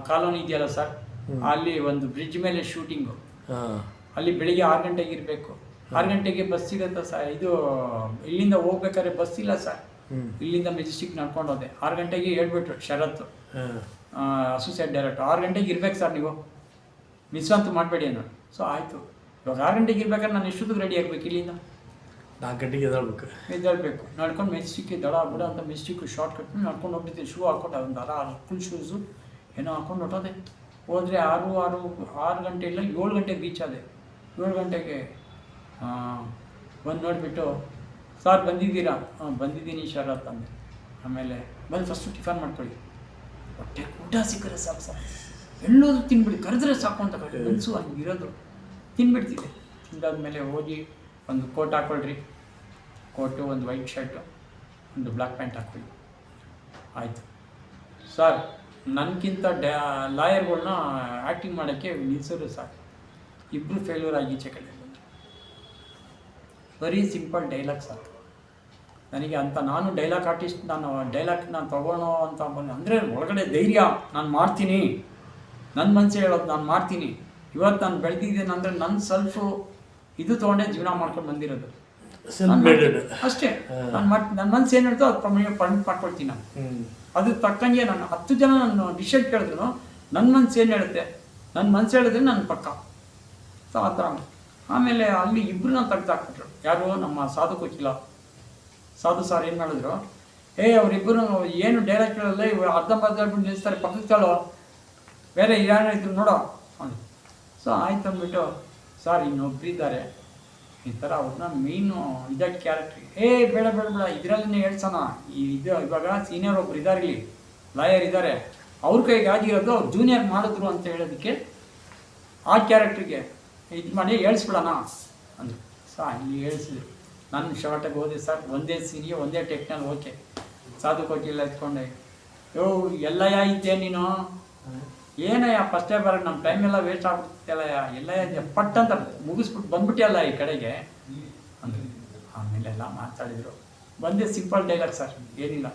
Speaker 2: ಕಾಲೋನಿ ಇದೆಯಲ್ಲ ಸರ್, ಅಲ್ಲಿ ಒಂದು ಬ್ರಿಡ್ಜ್ ಮೇಲೆ ಶೂಟಿಂಗು. ಅಲ್ಲಿ ಬೆಳಿಗ್ಗೆ 6 ಗಂಟೆಗೆ ಇರಬೇಕು. 6 ಗಂಟೆಗೆ ಬಸ್ ಸಿಗುತ್ತೆ ಸರ್. ಇದು ಇಲ್ಲಿಂದ ಹೋಗ್ಬೇಕಾದ್ರೆ ಬಸ್ ಇಲ್ಲ ಸರ್. ಇಲ್ಲಿಂದ ಮೆಜೆಸ್ಟಿಕ್ ನಡ್ಕೊಂಡು ಹೋದೆ. 6 ಗಂಟೆಗೆ ಹೇಳ್ಬಿಟ್ರು ಶರತ್ತು, ಅಸೋಸಿಯೇಟ್ ಡೈರೆಕ್ಟರ್, 6 ಗಂಟೆಗೆ ಇರ್ಬೇಕು ಸರ್ ನೀವು, ಮಿಸ್ ಅಂತೂ ಮಾಡಬೇಡಿ ಅನ್ನೋ. ಸೊ ಆಯಿತು. ಇವಾಗ 6 ಗಂಟೆಗೆ ಇರ್ಬೇಕಾದ್ರೆ ನಾನು ಎಷ್ಟೊತ್ತಿಗೆ ರೆಡಿ ಆಗಬೇಕು? ಇಲ್ಲಿಂದ
Speaker 1: 4 ಗಂಟೆಗೆ ಎದ್ದೇಳಬೇಕು.
Speaker 2: ನಡ್ಕೊಂಡು ಮೆಜೆಸ್ಟಿಕ್ಗೆ ದಡ ಬಿಡ ಅಂತ ಮೆಜೆಸ್ಟಿಕ್ ಶಾರ್ಟ್ ಕಟ್ ನಡ್ಕೊಂಡು ಹೋಗ್ಬಿಡ್ತೀನಿ. ಶೂ ಹಾಕ್ಕೊಂಡು ಒಂದು ಫುಲ್ ಶೂಸು ಏನೋ ಹಾಕ್ಕೊಂಡು ಹೊಟ್ಟೋದೆ. ಹೋದರೆ 6 ಗಂಟೆ ಇಲ್ಲ 7 ಗಂಟೆಗೆ ರೀಚ್ ಆದೆ. 7 ಗಂಟೆಗೆ ಬಂದು ನೋಡಿಬಿಟ್ಟು, ಸರ್ ಬಂದಿದ್ದೀರಾ? ಬಂದಿದ್ದೀನಿ ಶರತ್ ಅಂದೆ. ಆಮೇಲೆ ಬಂದು ಫಸ್ಟು ಟಿಫನ್ ಮಾಡ್ಕೊಳ್ಳಿ, ಹೊಟ್ಟೆ ಊಟ ಸಿಕ್ಕರೆ ಸಾಕು ಸರ್, ಎಲ್ಲೋದು ತಿನ್ಬಿಡಿ, ಕರೆದ್ರೆ ಸಾಕು ಅಂತ ಮನಸ್ಸು ಹಂಗಿರೋದು. ತಿನ್ಬಿಡ್ತಿದ್ದೆ. ತಿಂದಾದ್ಮೇಲೆ ಹೋಗಿ ಒಂದು ಕೋಟ್ ಹಾಕ್ಕೊಳ್ರಿ, ಕೋಟು, ಒಂದು ವೈಟ್ ಶರ್ಟು, ಒಂದು ಬ್ಲ್ಯಾಕ್ ಪ್ಯಾಂಟ್ ಹಾಕ್ಕೊಳ್ಳಿ. ಆಯಿತು ಸರ್, ನನಗಿಂತ ಲಾಯರ್ಗಳನ್ನ ಆ್ಯಕ್ಟಿಂಗ್ ಮಾಡೋಕ್ಕೆ ನಿಲ್ಸೋರು ಸಾಕು. ಇಬ್ಬರು ಫೇಲ್ಯೂರ್ ಆಗಿ ಈಚೆ ಕಡೆ ಬಂದರು. ಬರೀ ಸಿಂಪಲ್ ಡೈಲಾಗ್ ಸಾಕು ನನಗೆ ಅಂತ. ನಾನು ಡೈಲಾಗ್ ಆರ್ಟಿಸ್ಟ್, ನಾನು ತೊಗೊಳೋ ಅಂತ ಅಂದರೆ ಒಳಗಡೆ ಧೈರ್ಯ, ನಾನು ಮಾಡ್ತೀನಿ, ನನ್ನ ಮನಸ್ಸು ಹೇಳೋದು ನಾನು ಮಾಡ್ತೀನಿ. ಇವತ್ತು ನಾನು ಬೆಳೆದಿದ್ದೇನೆ ಅಂದರೆ ನನ್ನ ಸೆಲ್ಫು ಇದು ತೊಗೊಂಡೇ ಜೀವನ ಮಾಡ್ಕೊಂಡು ಬಂದಿರೋದು ಅಷ್ಟೇ. ನನ್ನ ಮನಸ್ಸು ಏನು ಹೇಳ್ತೋ ಅದು ಪರ್ಮಿಟ್ ಮಾಡ್ಕೊಳ್ತೀನಿ ನಾನು. ಅದು ತಕ್ಕಂಗೆ ನಾನು 10 ಜನ ನಾನು ಡಿಸಿಷನ್ ಕೇಳಿದ್ರು ನನ್ನ ಮನಸ್ಸು ಏನು ಹೇಳುತ್ತೆ, ನನ್ನ ಮನಸ್ಸು ಹೇಳಿದ್ರೆ ನನ್ನ ಪಕ್ಕ. ಸೊ ಆ ಥರ. ಆಮೇಲೆ ಅಲ್ಲಿ ಇಬ್ಬರನ್ನ ತೆಗ್ದಾಕ್ಬಿಟ್ರು. ಯಾರು? ನಮ್ಮ ಸಾಧು ಕೋಕಿಲ ಸಾಧು ಸಾರ್ ಏನು ಮಾಡಿದ್ರು, ಅವರಿಬ್ಬರು ಏನು ಡೈರೆಕ್ಟ್ ಕೇಳಲ್ಲ, ಇವರು ಅರ್ಧಂಬರ್ಧ ಹೇಳ್ಬಿಟ್ಟು ನಿಲ್ಲಿಸ್ತಾರೆ, ಪಕ್ಕಕ್ಕೆ ತಾಳೋ ಬೇರೆ ಯಾರು ಇದ್ರು ನೋಡೋ ಅಂದರು. ಸೊ ಆಯ್ತು ಅಂದ್ಬಿಟ್ಟು, ಸರ್ ಇನ್ನೊಬ್ರು ಇದ್ದಾರೆ ಈ ಥರ, ಅವ್ರನ್ನ ಮೇಯ್ನು ಇದಕ್ಕೆ ಕ್ಯಾರೆಕ್ಟ್ರಿ, ಬೇಡ ಇದರಲ್ಲೇ ಹೇಳ್ಸೋಣ. ಇದು ಇವಾಗ ಸೀನಿಯರ್ ಒಬ್ರು ಇದ್ದಾರೆ, ಇಲ್ಲಿ ಲಾಯರ್ ಇದ್ದಾರೆ, ಅವ್ರ ಕೈಗೆ ಆಗಿರೋದು ಅವ್ರು ಜೂನಿಯರ್ ಮಾಡಿದ್ರು ಅಂತ ಹೇಳೋದಕ್ಕೆ ಆ ಕ್ಯಾರೆಕ್ಟ್ರಿಗೆ ಇದು ಮಾಡಿ ಹೇಳ್ಸ್ಬಿಡೋಣ ಅಂದರು. ಸೊ ಅಲ್ಲಿ ಹೇಳ್ಸಿದ್ರು. ನಾನು ಶಾರ್ಟಾಗಿ ಹೋದೆ ಸರ್, ಒಂದೇ ಸೀನಿಗೆ ಒಂದೇ ಟೆಕ್ನಲ್ಲಿ ಓಕೆ. ಸಾಧು ಕೋಟಿಲ್ಲ ಎತ್ಕೊಂಡೆ, ಎಲ್ಲಯ್ಯ ಇದ್ದೆ ನೀನು, ಏನಯ್ಯ ಫಸ್ಟೇ ಬರೋದು, ನಮ್ಮ ಟೈಮೆಲ್ಲ ವೇಸ್ಟ್ ಆಗ್ಬಿಡ್ತಲ್ಲಯ್ಯ, ಎಲ್ಲಯ್ಯ ಪಟ್ ಅಂತ ಮುಗಿಸ್ಬಿಟ್ಟು ಬಂದ್ಬಿಟ್ಟಿಯಲ್ಲ ಈ ಕಡೆಗೆ ಅಂದರು. ಆಮೇಲೆಲ್ಲ ಮಾತಾಡಿದರು. ಬಂದೇ ಸಿಂಪಲ್ ಡೈಲಾಗ್ ಸರ್, ಏನಿಲ್ಲ.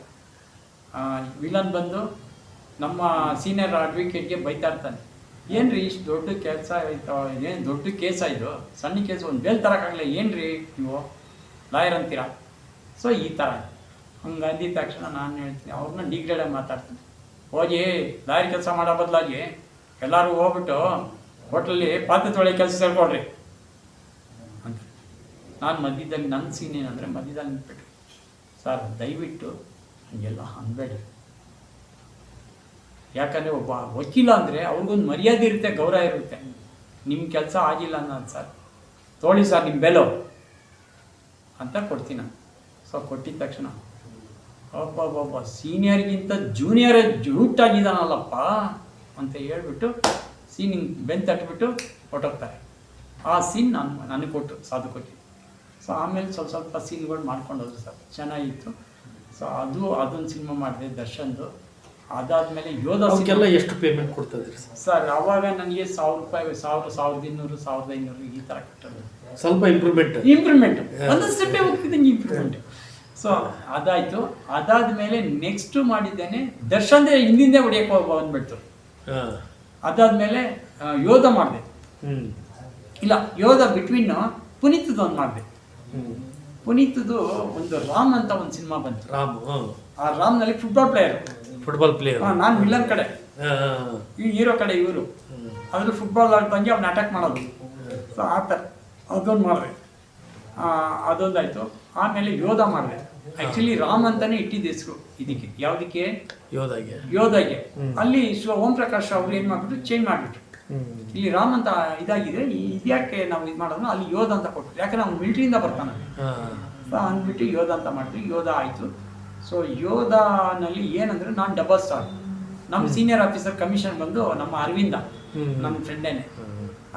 Speaker 2: ವಿಲನ್ ಬಂದು ನಮ್ಮ ಸೀನಿಯರ್ ಅಡ್ವೊಕೇಟ್ಗೆ ಬೈತಾ ಇರ್ತಾನೆ, ಏನು ರೀ ಇಷ್ಟು ದೊಡ್ಡ ಕೆಲಸ ಆಯ್ತು, ಏನು ದೊಡ್ಡ ಕೇಸ್ ಆಯಿತು, ಸಣ್ಣ ಕೇಸು ಒಂದು ಬೇಲ್ ತರೋಕ್ಕಾಗಲ್ಲ, ಏನು ರೀ ನೀವು ಲಾಯರ್ ಅಂತೀರಾ? ಸೊ ಈ ಥರ ಹಂಗೆ ಅಂದಿದ ತಕ್ಷಣ ನಾನು ಹೇಳ್ತೀನಿ, ಅವ್ರನ್ನ ಡಿಗ್ರೇಡಾಗಿ ಮಾತಾಡ್ತೀನಿ. ಹೋಗಿ ಲಾಯರ್ ಕೆಲಸ ಮಾಡೋ ಬದಲಾಗಿ ಎಲ್ಲರೂ ಹೋಗ್ಬಿಟ್ಟು ಹೋಟ್ಲಲ್ಲಿ ಪಾತ್ರೆ ತೊಳೆ ಕೆಲಸ ಸೇರ್ಕೊಳ್ರಿ ಅಂತ. ನಾನು ಮಧ್ಯದಲ್ಲಿ ನನ್ನ ಸೀನ್ ಏನಂದರೆ ಮಧ್ಯದಲ್ಲಿ ನಿಂತ್ಬಿಟ್ರಿ, ಸರ್ ದಯವಿಟ್ಟು ಹಂಗೆಲ್ಲ ಅನ್ಬೇಡಿ, ಯಾಕಂದರೆ ಒಬ್ಬ ವಕೀಲ ಅಂದರೆ ಅವ್ರಿಗೊಂದು ಮರ್ಯಾದೆ ಇರುತ್ತೆ, ಗೌರವ ಇರುತ್ತೆ. ನಿಮ್ಮ ಕೆಲಸ ಆಗಿಲ್ಲ ಅನ್ನೋದು ಸರ್, ತೊಗೊಳ್ಳಿ ಸರ್ ನಿಮ್ಮ ಬೆಲೋ ಅಂತ ಕೊಡ್ತೀನಿ ನಾನು. ಸೊ ಕೊಟ್ಟಿದ ತಕ್ಷಣ ಒಬ್ಬ ಸೀನಿಯರ್ಗಿಂತ ಜೂನಿಯರೇ ಜೂಟಾಗಿದ್ದಾನಲ್ಲಪ್ಪ ಅಂತ ಹೇಳ್ಬಿಟ್ಟು ಸೀನಿಂಗ್ ಬೆನ್ ತಟ್ಬಿಟ್ಟು ಹೊಟ್ಟೋಗ್ತಾರೆ. ಆ ಸೀನ್ ನನಗೆ ಕೊಟ್ಟು ಸಾಧು ಕೊಟ್ಟಿದ್ದು. ಸೊ ಆಮೇಲೆ ಸ್ವಲ್ಪ ಸೀನ್ಗಳು ಮಾಡ್ಕೊಂಡೋದ್ರು ಸರ್, ಚೆನ್ನಾಗಿತ್ತು. ಸೊ ಅದೊಂದು ಸಿನಿಮಾ ಮಾಡಿದೆ ದರ್ಶನ್ದು. ಅದಾದಮೇಲೆ ಯೋಧ
Speaker 1: ಎಲ್ಲ ಎಷ್ಟು ಪೇಮೆಂಟ್ ಕೊಡ್ತಾ ಇದ್ರಿ
Speaker 2: ಸರ್? ಆವಾಗ ನನಗೆ 1000 ರೂಪಾಯಿ, 1000, 1200, 1500 ಈ ಥರ ಕೊಟ್ಟರು.
Speaker 1: ಸ್ವಲ್ಪ ಇಂಪ್ರೂವ್ಮೆಂಟ್
Speaker 2: ಒಂದೊಂದು ಸ್ಟೆಪ್ಪೇ ಹೋಗ್ತಿದ್ದಂಗೆ ಇಂಪ್ರೂವ್ಮೆಂಟ್. ಸೊ ಅದಾಯಿತು. ಅದಾದಮೇಲೆ ನೆಕ್ಸ್ಟು ಮಾಡಿದ್ದೇನೆ ದರ್ಶನ್ದೇ ಹಿಂದಿಂದೆ ಹೊಡಿಯೋಕ್ಕೆ ಬಂದ್ಬಿಡ್ತು. ಅದಾದಮೇಲೆ ಯೋಧ ಮಾಡಿದೆ. ಇಲ್ಲ, ಯೋಧ ಬಿಟ್ವೀನ್ ಪುನೀತದ್ದು ಒಂದು ಮಾಡಿದೆ. ಪುನೀತದ್ದು ಒಂದು ರಾಮ್ ಅಂತ ಒಂದು ಸಿನಿಮಾ ಬಂತು. ಆ ರಾಮ್ನಲ್ಲಿ ಫುಟ್ಬಾಲ್ ಪ್ಲೇಯರ್, ನಾನು ವಿಲನ್ ಕಡೆ, ಈ ಹೀರೋ ಕಡೆ ಇವರು. ಅದ್ರಲ್ಲಿ ಫುಟ್ಬಾಲ್ ಆಡ್ದಂಗೆ ಅವ್ನು ಅಟ್ಯಾಕ್ ಮಾಡೋದು. ಸೊ ಆ ಥರ ಅದೊಂದು ಮಾಡಿದೆ. ಅದೊಂದಾಯಿತು. ಆಮೇಲೆ ಯೋಧ ಮಾಡಿದೆ. ಆ್ಯಕ್ಚುಲಿ ರಾಮ್ ಅಂತಾನೆ ಇಟ್ಟಿದ್ದ ಹೆಸರು ಇದಕ್ಕೆ. ಯಾವುದಕ್ಕೆ? ಯೋಧಾಗೆ. ಅಲ್ಲಿ ಓಂ ಪ್ರಕಾಶ್ ಅವ್ರು ಏನು ಮಾಡಿಬಿಟ್ಟು ಚೇಂಜ್ ಮಾಡಿಬಿಟ್ರು. ಇಲ್ಲಿ ರಾಮ್ ಅಂತ ಇದಾಗಿದೆ, ಇದ್ಯಾಕೆ ನಾವು ಇದು ಮಾಡೋದು, ಅಲ್ಲಿ ಯೋಧ ಅಂತ ಕೊಟ್ಟರು. ಯಾಕಂದ್ರೆ ಅವ್ನು ಮಿಲಿಟ್ರಿಯಿಂದ ಬರ್ತಾನೆ. ಸೊ ಅಂದ್ಬಿಟ್ಟು ಯೋಧ ಅಂತ ಮಾಡಿದ್ವಿ. ಯೋಧ ಆಯಿತು. ಸೊ ಯೋಧನಲ್ಲಿ ಏನಂದರೆ ನಾನು ಡಬಲ್ ಸ್ಟಾರ್. ನಮ್ಮ ಸೀನಿಯರ್ ಆಫೀಸರ್ ಕಮಿಷನ್ ಬಂದು ನಮ್ಮ ಅರವಿಂದ, ನಮ್ಮ ಫ್ರೆಂಡೇನೆ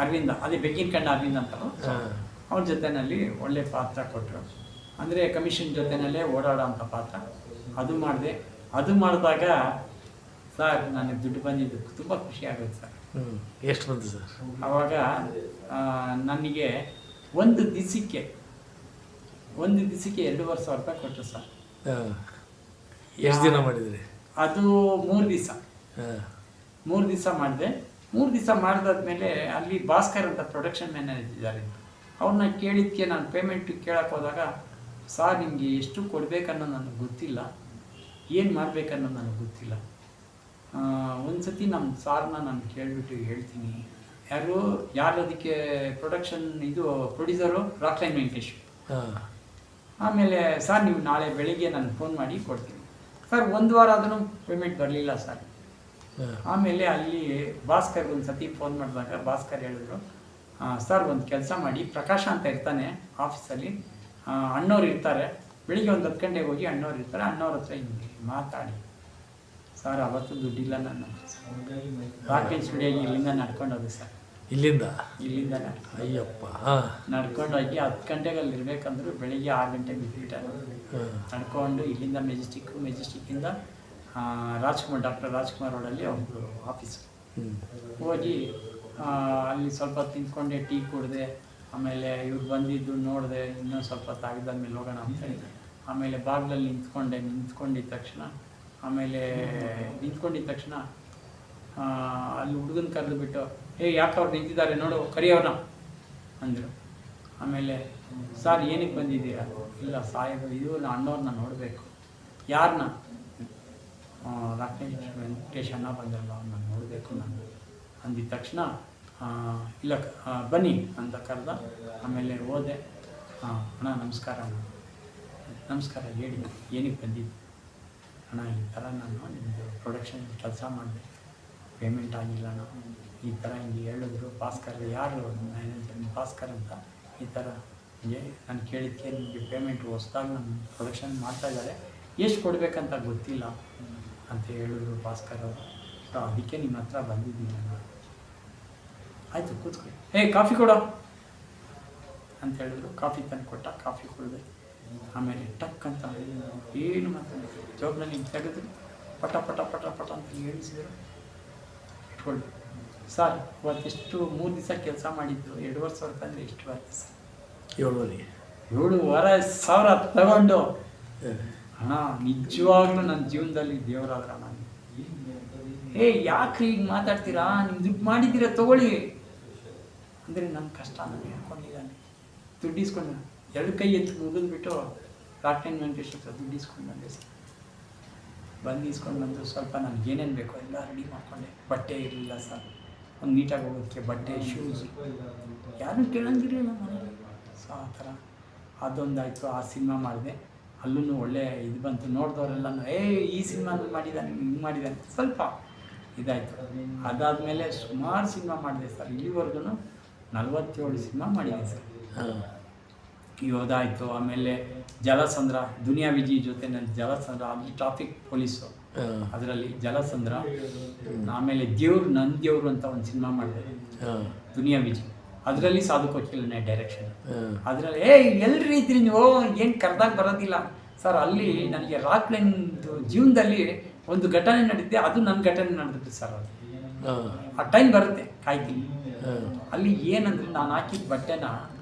Speaker 2: ಅರವಿಂದ, ಅದೇ ಬೆಗ್ಗಿನ ಕಣ್ಣ ಅರವಿಂದ ಅಂತ. ಅವ್ರ ಜೊತೆಯಲ್ಲಿ ಒಳ್ಳೆ ಪಾತ್ರ ಕೊಟ್ಟರು. ಅಂದರೆ ಕಮಿಷನ್ ಜೊತೆಯಲ್ಲೇ ಓಡಾಡೋ ಅಂಥ ಪಾತ್ರ. ಅದು ಮಾಡಿದೆ. ಅದು ಮಾಡಿದಾಗ ಸರ್ ನನಗೆ ದುಡ್ಡು ಬಂದಿದ್ದು ತುಂಬ ಖುಷಿ ಆಗುತ್ತೆ ಸರ್.
Speaker 1: ಎಷ್ಟು ಬಂತು ಸರ್?
Speaker 2: ಆವಾಗ ನನಗೆ ಒಂದು ದಿವಸಕ್ಕೆ 2,500 ರೂಪಾಯಿ ಕೊಟ್ಟರು ಸರ್.
Speaker 1: ಎಷ್ಟು ದಿನ ಮಾಡಿದ್ರಿ?
Speaker 2: ಅದು 3 ದಿವಸ. 3 ದಿವಸ ಮಾಡಿದೆ. 3 ದಿವಸ ಮಾಡಿದಾದ್ಮೇಲೆ ಅಲ್ಲಿ ಭಾಸ್ಕರ್ ಅಂತ ಪ್ರೊಡಕ್ಷನ್ ಮ್ಯಾನೇಜರ್ ಇದ್ದಾರೆ. ಅವ್ರನ್ನ ಕೇಳಿದ್ದಕ್ಕೆ ನಾನು ಪೇಮೆಂಟ್ ಕೇಳಕ್ಕೆ ಹೋದಾಗ, ಸರ್ ನಿಮಗೆ ಎಷ್ಟು ಕೊಡಬೇಕನ್ನೋದು ನನಗೆ ಗೊತ್ತಿಲ್ಲ, ಏನು ಮಾಡಬೇಕನ್ನೋದು ನನಗೆ ಗೊತ್ತಿಲ್ಲ. ಒಂದು ಸತಿ ನಮ್ಮ ಸಾರ್ನ ನಾನು ಕೇಳಿಬಿಟ್ಟು ಹೇಳ್ತೀನಿ. ಯಾರು ಅದಕ್ಕೆ ಪ್ರೊಡಕ್ಷನ್ ಪ್ರೊಡ್ಯೂಸರು ರಾಕ್ಲೈನ್ ವೆಂಕಟೇಶ್. ಆಮೇಲೆ ಸರ್ ನೀವು ನಾಳೆ ಬೆಳಿಗ್ಗೆ ನಾನು ಫೋನ್ ಮಾಡಿ ಕೊಡ್ತೀನಿ. ಸರ್ 1 ವಾರ ಆದ್ರೂ ಪೇಮೆಂಟ್ ಬರಲಿಲ್ಲ ಸರ್. ಆಮೇಲೆ ಅಲ್ಲಿ ಭಾಸ್ಕರ್ಗೆ ಒಂದು ಸತಿ ಫೋನ್ ಮಾಡಿದಾಗ ಭಾಸ್ಕರ್ ಹೇಳಿದ್ರು, ಸರ್ ಒಂದು ಕೆಲಸ ಮಾಡಿ, ಪ್ರಕಾಶ ಅಂತ ಇರ್ತಾನೆ ಆಫೀಸಲ್ಲಿ, ಅಣ್ಣವ್ರು ಇರ್ತಾರೆ, ಬೆಳಿಗ್ಗೆ ಒಂದು 10 ಗಂಟೆಗೆ ಹೋಗಿ ಅಣ್ಣವ್ರು ಇರ್ತಾರೆ, ಅಣ್ಣವ್ರ ಹತ್ರ ಹಿಂಗೆ ಮಾತಾಡಿ. ಸರ್ ಅವತ್ತು ದುಡ್ಡಿಲ್ಲ ನಾನು. ರಾಕೆಟ್ ಸ್ಟುಡಿಯೋಗೆ ಇಲ್ಲಿಂದ ನಡ್ಕೊಂಡೋಗಿ ಸರ್. ಇಲ್ಲಿಂದ
Speaker 1: ಅಯ್ಯಪ್ಪ
Speaker 2: ನಡ್ಕೊಂಡೋಗಿ 10 ಗಂಟೆಗೆ ಅಲ್ಲಿ ಇರಬೇಕಂದ್ರು ಬೆಳಿಗ್ಗೆ 6 ಗಂಟೆಗೆ ಬಿಟ್ಬಿಟ್ಟೆ. ನಡ್ಕೊಂಡು ಇಲ್ಲಿಂದ ಮೆಜೆಸ್ಟಿಕ್ಕಿಂದ ಡಾಕ್ಟರ್ ರಾಜ್ಕುಮಾರ್ ರೋಡಲ್ಲಿ ಒಂದು ಆಫೀಸು ಹೋಗಿ ಅಲ್ಲಿ ಸ್ವಲ್ಪ ತಿಂದ್ಕೊಂಡೆ, ಟೀ ಕುಡಿದೆ. ಆಮೇಲೆ ಇವ್ರು ಬಂದಿದ್ದು ನೋಡಿದೆ. ಇನ್ನೊಂದು ಸ್ವಲ್ಪ ತಾಗಿದ್ದಾದ್ಮೇಲೆ ಹೋಗೋಣ ಅಂತ ಹೇಳಿದೆ. ಆಮೇಲೆ ಬಾಗಿಲಲ್ಲಿ ನಿಂತ್ಕೊಂಡಿದ್ದ ತಕ್ಷಣ ಅಲ್ಲಿ ಹುಡುಗನ ಕರೆದುಬಿಟ್ಟು, ಯಾಕೆ ಅವ್ರು ನಿಂತಿದ್ದಾರೆ ನೋಡು, ಕರಿಯವ್ರನ್ನ ಅಂದರು. ಆಮೇಲೆ ಸರ್ ಏನಕ್ಕೆ ಬಂದಿದ್ದೀರಾ? ಇಲ್ಲ ಸಾಹೇಬ್, ಇದು ಅಣ್ಣವ್ರನ್ನ ನೋಡಬೇಕು. ಯಾರನ್ನ? ರಾಕೇಶ್ ವೆಂಕಟೇಶ್ ಅಣ್ಣ ಬಂದಿರಲ್ಲ, ಅವ್ರನ್ನ ನೋಡಬೇಕು ನಾನು ಅಂದಿದ ತಕ್ಷಣ, ಇಲ್ಲ ಬನ್ನಿ ಅಂತ ಕರೆದ. ಆಮೇಲೆ ಹೋದೆ. ಅಣ್ಣ ನಮಸ್ಕಾರ ಹೇಳಿ, ಏನಕ್ಕೆ ಬಂದಿದ್ದು? ಅಣ್ಣ ಈ ಥರ ನಾನು ನಿಮ್ಮದು ಪ್ರೊಡಕ್ಷನ್ ಕೆಲಸ ಮಾಡಿದೆ, ಪೇಮೆಂಟ್ ಆಗಿಲ್ಲ ಅಣ್ಣ, ಈ ಥರ ಹಿಂಗೆ ಹೇಳಿದ್ರು. ಭಾಸ್ಕರ್ ಯಾರು ಮ್ಯಾನೇಜರ್? ಭಾಸ್ಕರ್ ಅಂತ. ಈ ಥರ ನಾನು ಕೇಳಿದ್ದಕ್ಕೆ ನಿಮಗೆ ಪೇಮೆಂಟ್ ಹೊಸ್ದಾಗಿ ನಾನು ಪ್ರೊಡಕ್ಷನ್ ಮಾಡ್ತಾಯಿದ್ದಾರೆ, ಎಷ್ಟು ಕೊಡಬೇಕಂತ ಗೊತ್ತಿಲ್ಲ ಅಂತ ಹೇಳಿದ್ರು ಭಾಸ್ಕರ್ ಅವರು. ಸೊ ಅದಕ್ಕೆ ನಿಮ್ಮ ಹತ್ರ ಬಂದಿದ್ದೀನಿ ನಾನು. ಆಯಿತು ಕೂತ್ಕೊಳ್ಳಿ, ಕಾಫಿ ಕೊಡೋ ಅಂತ ಹೇಳಿದ್ರು. ಕಾಫಿ ತಂದು ಕೊಟ್ಟ, ಕಾಫಿ ಕುಡಿದೆ. ಆಮೇಲೆ ಟಕ್ ಅಂತ ಏನು ಮಾತಾಡಿ ಜಾಬ್ನಲ್ಲಿ ತೆಗೆದ್ರು, ಪಟ ಅಂತ ಹೇಳಿಸಿದ್ರು. ಇಟ್ಕೊಳ್ಳಿ ಸರ್, ಇವತ್ತೆಷ್ಟು 3 ದಿವಸ ಕೆಲಸ ಮಾಡಿದ್ದು 2,500 ರೂಪಾಯಿ ಅಂದರೆ ಎಷ್ಟು ಆಯ್ತು ಸರ್? 7,500 ತಗೊಂಡು ಅಣ್ಣ ನಿಜವಾಗ್ಲೂ ನನ್ನ ಜೀವನದಲ್ಲಿ ದೇವರಾದ್ರ ನಾನು. ಯಾಕೆ ಈಗ ಮಾತಾಡ್ತೀರಾ? ನಿಮ್ಮ ದುಡ್ಡು ಮಾಡಿದ್ದೀರಾ ತಗೊಳ್ಳಿ ಅಂದರೆ ನನ್ನ ಕಷ್ಟ ನಾನು ಹೇಳ್ಕೊಂಡಿದ್ದಾನೆ. ದುಡ್ಡು ಇಸ್ಕೊಂಡು 2 ಕೈ ಎತ್ತು ಮುಗಿದ್ಬಿಟ್ಟು ರಾಕ್ಲೈನ್ ವೆಂಕಟೇಶ್ ಹತ್ರ ದುಡ್ಡು ಇಸ್ಕೊಂಡು ಬಂದೆ ಸರ್. ಇಸ್ಕೊಂಡು ಬಂದು ಸ್ವಲ್ಪ ನನಗೆ ಏನೇನು ಬೇಕೋ ಎಲ್ಲ ರೆಡಿ ಮಾಡ್ಕೊಂಡೆ. ಬಟ್ಟೆ ಇರಲಿಲ್ಲ ಸರ್, ಒಂದು ನೀಟಾಗಿ ಹೋಗೋದಕ್ಕೆ ಬಟ್ಟೆ, ಶೂಸ್ ಯಾರನ್ನೂ ಕೇಳಂಗಿರಲಿಲ್ಲ ಮನೇಲಿ. ಸೊ ಆ ಥರ ಅದೊಂದಾಯಿತು. ಆ ಸಿನಿಮಾ ಮಾಡಿದೆ. ಅಲ್ಲೂ ಒಳ್ಳೆ ಇದು ಬಂತು. ನೋಡಿದವರೆಲ್ಲ ಈ ಸಿನಿಮಾ ಮಾಡಿದ್ದಾನೆ, ಹಿಂಗೆ ಮಾಡಿದ್ದಾನೆ. ಸ್ವಲ್ಪ ಇದಾಯಿತು. ಅದಾದಮೇಲೆ ಸುಮಾರು ಸಿನಿಮಾ ಮಾಡಿದೆ ಸರ್. ಇಲ್ಲಿವರೆಗೂ 47 ಸಿನಿಮಾ ಮಾಡಿದೆ ಸರ್. ಯೋಧ ಆಯಿತು, ಆಮೇಲೆ ಜಲಸಂದ್ರ, ದುನಿಯಾ ವಿಜಯ್ ಜೊತೆ ನನ್ನ ಜಲಸಂದ್ರ, ಅಲ್ಲಿ ಟ್ರಾಫಿಕ್ ಪೊಲೀಸು, ಅದರಲ್ಲಿ ಜಲಸಂದ್ರ. ಆಮೇಲೆ ನನ್ನ ದೇವ್ರು ಅಂತ ಒಂದು ಸಿನಿಮಾ ಮಾಡಿದೆ ದುನಿಯಾ ವಿಜಯ್, ಅದರಲ್ಲಿ ಸಾಧು ಕೋಕಿಲನೇ ಡೈರೆಕ್ಷನ್. ಅದರಲ್ಲಿ ಎಲ್ರಿ ಇದ್ರಿ ನೀವು, ಏನು ಕರೆದಾಗ ಬರೋದಿಲ್ಲ ಸರ್. ಅಲ್ಲಿ ನನಗೆ ರಾಕ್ಲೈನ್ದು ಜೀವನದಲ್ಲಿ ಒಂದು ಘಟನೆ ನಡೀತೆ, ಅದು ನನ್ನ ಘಟನೆ ನಡೆದಿತ್ತು ಸರ್. ಅದು ಆ ಟೈಮ್ ಬರುತ್ತೆ, ಕಾಯ್ತೀನಿ. ಅಲ್ಲಿ ಏನಂದರೆ ನಾನು ಹಾಕಿದ ಬಟ್ಟೆನ,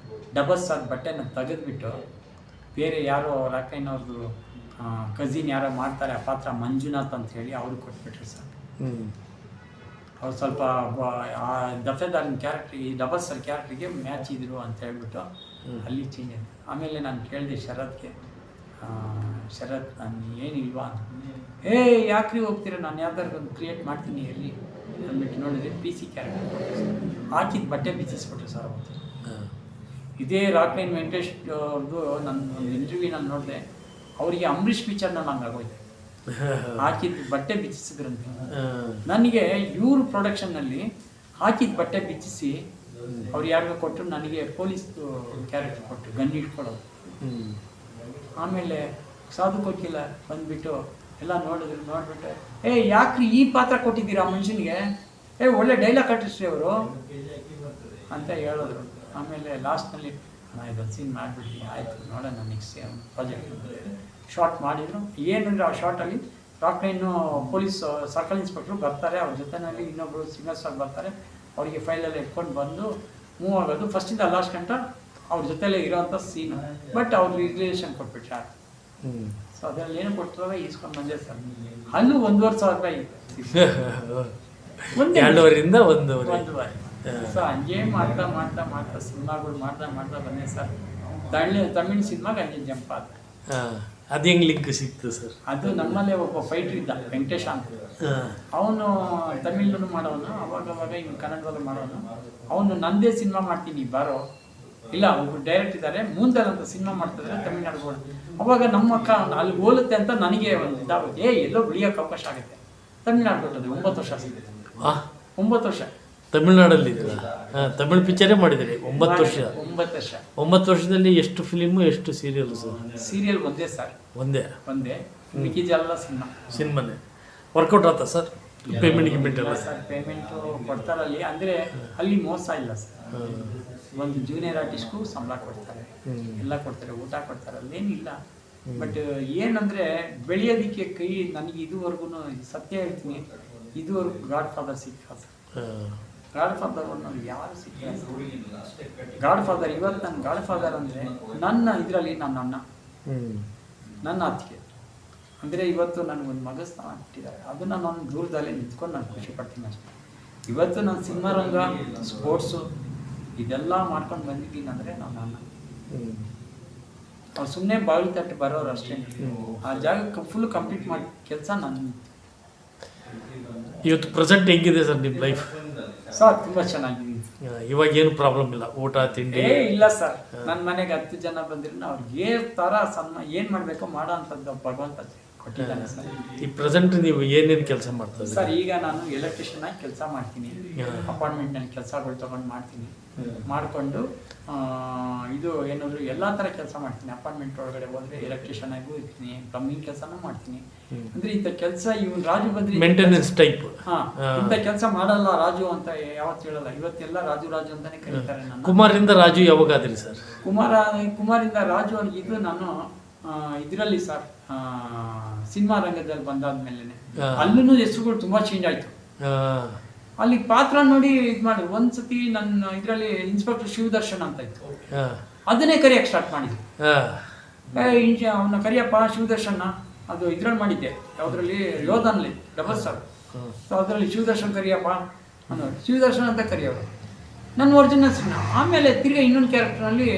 Speaker 2: ಡಬಲ್ ಸ್ಟಾರ್ ಬಟ್ಟೆನ ತೆಗೆದುಬಿಟ್ಟು ಬೇರೆ ಯಾರೋ ರಾಕ್ಲೈನವ್ರದ್ದು ಕಸಿನ್ ಯಾರೋ ಮಾಡ್ತಾರೆ ಆ ಪಾತ್ರ, ಮಂಜುನಾಥ್ ಅಂತ ಹೇಳಿ ಅವ್ರಿಗೆ ಕೊಟ್ಬಿಟ್ರು ಸರ್. ಅವ್ರು ಸ್ವಲ್ಪ ಆ ದಫೇದಾರಿನ ಕ್ಯಾರೆಕ್ಟ್ರ್, ಈ ಡಬಲ್ ಸ್ಟಾರ್ ಕ್ಯಾರೆಕ್ಟ್ರಿಗೆ ಮ್ಯಾಚ್ ಇದ್ರು ಅಂತ ಹೇಳ್ಬಿಟ್ಟು ಅಲ್ಲಿ ಚೇಂಜ್ ಆಯಿತು. ಆಮೇಲೆ ನಾನು ಕೇಳಿದೆ ಶರತ್ಗೆ, ಶರತ್ ನಾನು ಏನಿಲ್ವಾ ಅಂತ. ಯಾಕ್ರಿ ಹೋಗ್ತೀರ, ನಾನು ಯಾವ್ದಾದ್ರು ಒಂದು ಕ್ರಿಯೇಟ್ ಮಾಡ್ತೀನಿ ಎಲ್ಲಿ ಅಂದ್ಬಿಟ್ಟು ನೋಡಿದ್ರೆ PC ಕ್ಯಾರೆಕ್ಟರ್ ಹಾಕಿದ ಬಟ್ಟೆ ಬಿಚ್ಚಿಸ್ಬಿಟ್ರು ಸರ್ ಅವತ್ತು. ಇದೇ ರಾಕ್ಲೈನ್ ವೆಂಕಟೇಶ್ ಅವ್ರದ್ದು ನನ್ನ ಒಂದು ಇಂಟರ್ವ್ಯೂ ನಾನು ನೋಡಿದೆ, ಅವರಿಗೆ ಅಂಬರೀಷ್ ಪಿಕ್ಚರ್ನ ನಂಗೆ ಆಗೋಯ್ತು, ಹಾಕಿದ ಬಟ್ಟೆ ಬಿಚ್ಚಿಸಿದ್ರಂತೆ. ನನಗೆ ಇವ್ರ ಪ್ರೊಡಕ್ಷನ್ನಲ್ಲಿ ಹಾಕಿದ ಬಟ್ಟೆ ಬಿಚ್ಚಿಸಿ ಅವ್ರು ಯಾರಿಗೂ ಕೊಟ್ಟರು, ನನಗೆ ಪೊಲೀಸ್ ಕ್ಯಾರೆಕ್ಟರ್ ಕೊಟ್ಟರು, ಗನ್ ಇಟ್ಕೊಳ್ಳೋದು. ಆಮೇಲೆ ಸಾಧು ಕೋಕಿಲ ಬಂದುಬಿಟ್ಟು ಎಲ್ಲ ನೋಡ್ಬಿಟ್ಟು ಯಾಕ್ರಿ ಈ ಪಾತ್ರ ಕೊಟ್ಟಿದ್ದೀರಾ ಮನುಷ್ಯನಿಗೆ, ಒಳ್ಳೆ ಡೈಲಾಗ್ ಕಟ್ಟಿಸ್ರಿ ಅವರು ಅಂತ ಹೇಳಿದ್ರು. ಆಮೇಲೆ ಲಾಸ್ಟ್ನಲ್ಲಿ ಇದೊಂದು ಸೀನ್ ಮಾಡಿಬಿಟ್ಟು ಆಯಿತು ನೋಡೋಣ ನೆಕ್ಸ್ಟ್ ಪ್ರಾಜೆಕ್ಟ್ ಶಾರ್ಟ್ ಮಾಡಿದರು. ಏನಂದರೆ ಆ ಶಾರ್ಟಲ್ಲಿ ರಾಕ್ಲೈನು ಪೊಲೀಸ್ ಸರ್ಕಲ್ ಇನ್ಸ್ಪೆಕ್ಟ್ರು ಬರ್ತಾರೆ, ಅವ್ರ ಜೊತೆಯಲ್ಲಿ ಇನ್ನೊಬ್ಬರು ಸಿಂಗರ್ ಸ್ಟಾರ್ ಬರ್ತಾರೆ, ಅವರಿಗೆ ಫೈಲೆಲ್ಲ ಇಟ್ಕೊಂಡು ಬಂದು ಮೂವ್ ಆಗೋದು. ಫಸ್ಟಿಂದ ಲಾಸ್ಟ್ ಗಂಟ ಅವ್ರ ಜೊತೆಲೇ ಇರೋವಂಥ ಸೀನು. ಬಟ್ ಅವ್ರ ರಿಲೇಷನ್ ಕೊಟ್ಬಿಟ್ರೆ ಆಯ್ತು. ಸೊ ಅದರಲ್ಲಿ ಏನು ಕೊಟ್ಟರೆ ಈಸ್ಕೊಂಡು ಬಂದೆ ಸರ್. ಅಲ್ಲೂ 1,500,000 ರೂಪಾಯಿ, 1.5 ಸೊ ಹಂಗೆ ಮಾಡ್ತಾ ಸಿನಿಮಾಗಳು ಮಾಡ್ತಾ ಬಂದೆ ಸರ್. ತಮಿಳ್ ಸಿನಿಮಾಗೆ ಹಂಗೆ ಜಂಪ್ ಆದ.
Speaker 1: ಅದು ಹೆಂಗೆ ಲಿಂಕ್ ಸಿಕ್ತು ಸರ್? ಅದು
Speaker 2: ನಮ್ಮಲ್ಲೇ ಒಬ್ಬ ಫೈಟ್ರ್ ಇದ್ದ, ವೆಂಕಟೇಶ ಅಂತ. ಅವನು ತಮಿಳ್ನೂ ಮಾಡೋನು, ಅವಾಗ ಇನ್ನು ಕನ್ನಡದಲ್ಲೂ ಮಾಡೋನು. ಅವನು ನಂದೇ ಸಿನಿಮಾ ಮಾಡ್ತೀನಿ ಬಾರೋ, ಇಲ್ಲ ಒಬ್ಬರು ಡೈರೆಕ್ಟ್ ಇದ್ದಾರೆ ಮುಂದೆಲ್ಲ ಅಂತ ಸಿನಿಮಾ ಮಾಡ್ತಿದ್ರೆ ತಮಿಳ್ನಾಡು. ಅವಾಗ ನಮ್ಮ ಅಕ್ಕ ಅಲ್ಲಿ ಹೋಲುತ್ತೆ ಅಂತ ನನಗೆ ಒಂದು ಇದಾಗುತ್ತೆ, ಎಲ್ಲೋ ಬೆಳೆಯೋಕೆ ಅವಕಾಶ ಆಗುತ್ತೆ. ತಮಿಳ್ನಾಡು ಕೊಟ್ಟದ್ದು 9 ವರ್ಷ ಸಿಗುತ್ತೆ. 9 ವರ್ಷ
Speaker 1: ತಮಿಳ್ನಾಡಲ್ಲಿ ತಮಿಳ್ ಪಿಕ್ಚರೇ ಮಾಡಿದ್ದೀರಿ 9 ವರ್ಷ. 9 ವರ್ಷದಲ್ಲಿ ಎಷ್ಟು ಫಿಲಿಮು, ಎಷ್ಟು ಸೀರಿಯಲ್ ಸರ್?
Speaker 2: ಸೀರಿಯಲ್ ಒಂದೇ ಸರ್, ಒಂದೇ ಮಿಕ್ಕಿದೆಲ್ಲ
Speaker 1: ಸಿನಿಮಾನೇ. ವರ್ಕೌಟ್ ಆಯ್ತಾ ಸರ್? ಪೇಮೆಂಟ್ ಎಲ್ಲ
Speaker 2: ಸರ್ ಪೇಮೆಂಟು ಕೊಡ್ತಾರಲ್ಲಿ, ಅಂದರೆ ಅಲ್ಲಿ ಮೋಸ ಇಲ್ಲ ಸರ್. ಒಂದು ಜೂನಿಯರ್ ಆರ್ಟಿಸ್ಟ್ಗೂ ಸಂಬಳ ಕೊಡ್ತಾರೆ, ಎಲ್ಲ ಕೊಡ್ತಾರೆ, ಊಟ ಕೊಡ್ತಾರೆ, ಅಲ್ಲೇನಿಲ್ಲ. ಬಟ್ ಏನಂದರೆ ಬೆಳೆಯೋದಕ್ಕೆ ಕೈ ನನಗೆ ಇದುವರೆಗೂ ಸತ್ಯ ಹೇಳ್ತೀನಿ, ಇದುವರೆಗೂ ಗಾಡ್ ಫಾದರ್ ಸಿಕ್ಕ ಸರ್. ಗಾಡ್ ಫಾದರ್ ಅನ್ನೋದು ಯಾರು ಸಿಕ್ಕಿಲ್ಲ. ಗಾಡ್ ಫಾದರ್ ಇವತ್ತು ನನ್ನ ಗಾಡ್ ಫಾದರ್ ಅಂದರೆ ನನ್ನ ಇದರಲ್ಲಿ ನನ್ನ ಅಣ್ಣ, ನನ್ನ ಅತ್ತಿಗೆ. ಅಂದರೆ ಇವತ್ತು ನನಗೊಂದು ಮಗಸ್ತಾನ ಇಟ್ಟಿದ್ದಾರೆ, ಅದನ್ನು ನಾನು ದೂರದಲ್ಲೇ ನಿಂತ್ಕೊಂಡು ನಾನು ಖುಷಿ ಪಡ್ತೀನಿ ಅಷ್ಟೇ. ಇವತ್ತು ನಾನು ಸಿನಿಮಾ ರಂಗ, ಸ್ಪೋರ್ಟ್ಸು ಇದೆಲ್ಲ ಮಾಡ್ಕೊಂಡು ಬಂದಿದ್ದೀನಿ ಅಂದರೆ ನನ್ನ ಅಣ್ಣ. ಅವ್ರು ಸುಮ್ಮನೆ ಬಾಗಿಲು ತಟ್ಟು ಬರೋರು ಅಷ್ಟೇ. ಆ ಜಾಗಕ್ಕೆ ಫುಲ್ ಕಂಪ್ಲೀಟ್ ಮಾಡಿ ಕೆಲಸ ನನ್ನ.
Speaker 1: ಇವತ್ತು ಪ್ರೆಸೆಂಟ್ ಹೆಂಗಿದೆ ಸರ್ ನಿಮ್ಮ ಲೈಫ್?
Speaker 2: ಸರ್ ತುಂಬ ಚೆನ್ನಾಗಿದೆ.
Speaker 1: ಇವಾಗ ಏನು ಪ್ರಾಬ್ಲಮ್ ಇಲ್ಲ, ಊಟ ತಿಂಡಿ
Speaker 2: ಇಲ್ಲ ಸರ್. ನನ್ನ ಮನೆಗೆ 10 ಜನ ಬಂದ್ರು ಅವ್ರಿಗೆ ಥರ ಏನು ಮಾಡಬೇಕೋ ಮಾಡೋ ಅಂಥದ್ದು ಭಗವಂತ ಕೊಟ್ಟಿದ್ದಾನೆ ಸರ್.
Speaker 1: ಈ ಪ್ರೆಸೆಂಟ್ ನೀವು ಏನೇನು ಕೆಲಸ ಮಾಡ್ತಾರೆ
Speaker 2: ಸರ್? ಈಗ ನಾನು ಎಲೆಕ್ಟ್ರಿಷಿಯನ್ ಆಗಿ ಕೆಲಸ ಮಾಡ್ತೀನಿ, ಅಪಾರ್ಟ್ಮೆಂಟ್ನಲ್ಲಿ ಕೆಲಸಗಳು ತೊಗೊಂಡು ಮಾಡ್ತೀನಿ. ಮಾಡಿಕೊಂಡು ಇದು ಏನಾದರೂ ಎಲ್ಲ ಥರ ಕೆಲಸ ಮಾಡ್ತೀನಿ. ಅಪಾರ್ಟ್ಮೆಂಟ್ ಒಳಗಡೆ ಹೋದರೆ ಎಲೆಕ್ಟ್ರಿಷಿಯನ್ ಆಗೂ ಇರ್ತೀನಿ, ಪ್ಲಂಬಿಂಗ್ ಕೆಲಸನೂ ಮಾಡ್ತೀನಿ. ಅಂದರೆ ಇಂಥ ಕೆಲಸ ಇವನು ರಾಜು ಬದ್ರಿ
Speaker 1: ಮೇಂಟೆನೆನ್ಸ್ ಟೈಪ್.
Speaker 2: ಇಂಥ ಕೆಲಸ ಮಾಡಲ್ಲ ರಾಜು ಅಂತ ಯಾವತ್ತು ಹೇಳಲ್ಲ. ಇವತ್ತೆಲ್ಲ ರಾಜು ಅಂತಾನೆ ಕರೀತಾರೆ ನನ್ನ.
Speaker 1: ಕುಮಾರಿಂದ ರಾಜು ಯಾವಾಗಾದ್ರಿ ಸರ್?
Speaker 2: ಕುಮಾರಿಂದ ರಾಜು ಇದು ನಾನು ಇದರಲ್ಲಿ ಸರ್ ಸಿನಿಮಾ ರಂಗದಲ್ಲಿ ಬಂದಾದ್ಮೇಲೆ ಅಲ್ಲೂ ಹೆಸರುಗಳು ತುಂಬ ಚೇಂಜ್ ಆಯಿತು. ಅಲ್ಲಿ ಪಾತ್ರ ನೋಡಿ ಇದು ಮಾಡಿ ಒಂದ್ಸತಿ ನನ್ನ ಇದರಲ್ಲಿ ಇನ್ಸ್ಪೆಕ್ಟರ್ ಶಿವದರ್ಶನ್ ಅಂತ ಇತ್ತು, ಅದನ್ನೇ ಕರಿಯಕ್ಕೆ ಸ್ಟಾರ್ಟ್ ಮಾಡಿದ್ವಿ. ಅವನ್ನ ಕರಿಯಪ್ಪ ಶಿವದರ್ಶನ್ನ, ಅದು ಇದ್ರಲ್ಲಿ ಮಾಡಿದ್ದೆ, ಯಾವುದ್ರಲ್ಲಿ ಯೋಧನಲ್ಲಿ ಡಬಲ್ ಸ್ಟಾರ್. ಸೊ ಅದರಲ್ಲಿ ಶಿವದರ್ಶನ್ ಕರಿಯಪ್ಪ ಅನ್ನೋರು, ಶಿವದರ್ಶನ್ ಅಂತ ಕರಿಯೋರು ನನ್ನ ಒರಿಜಿನಲ್ ಸಿನಿಮಾ. ಆಮೇಲೆ ತಿರ್ಗಿ ಇನ್ನೊಂದು ಕ್ಯಾರೆಕ್ಟರ್ನಲ್ಲಿ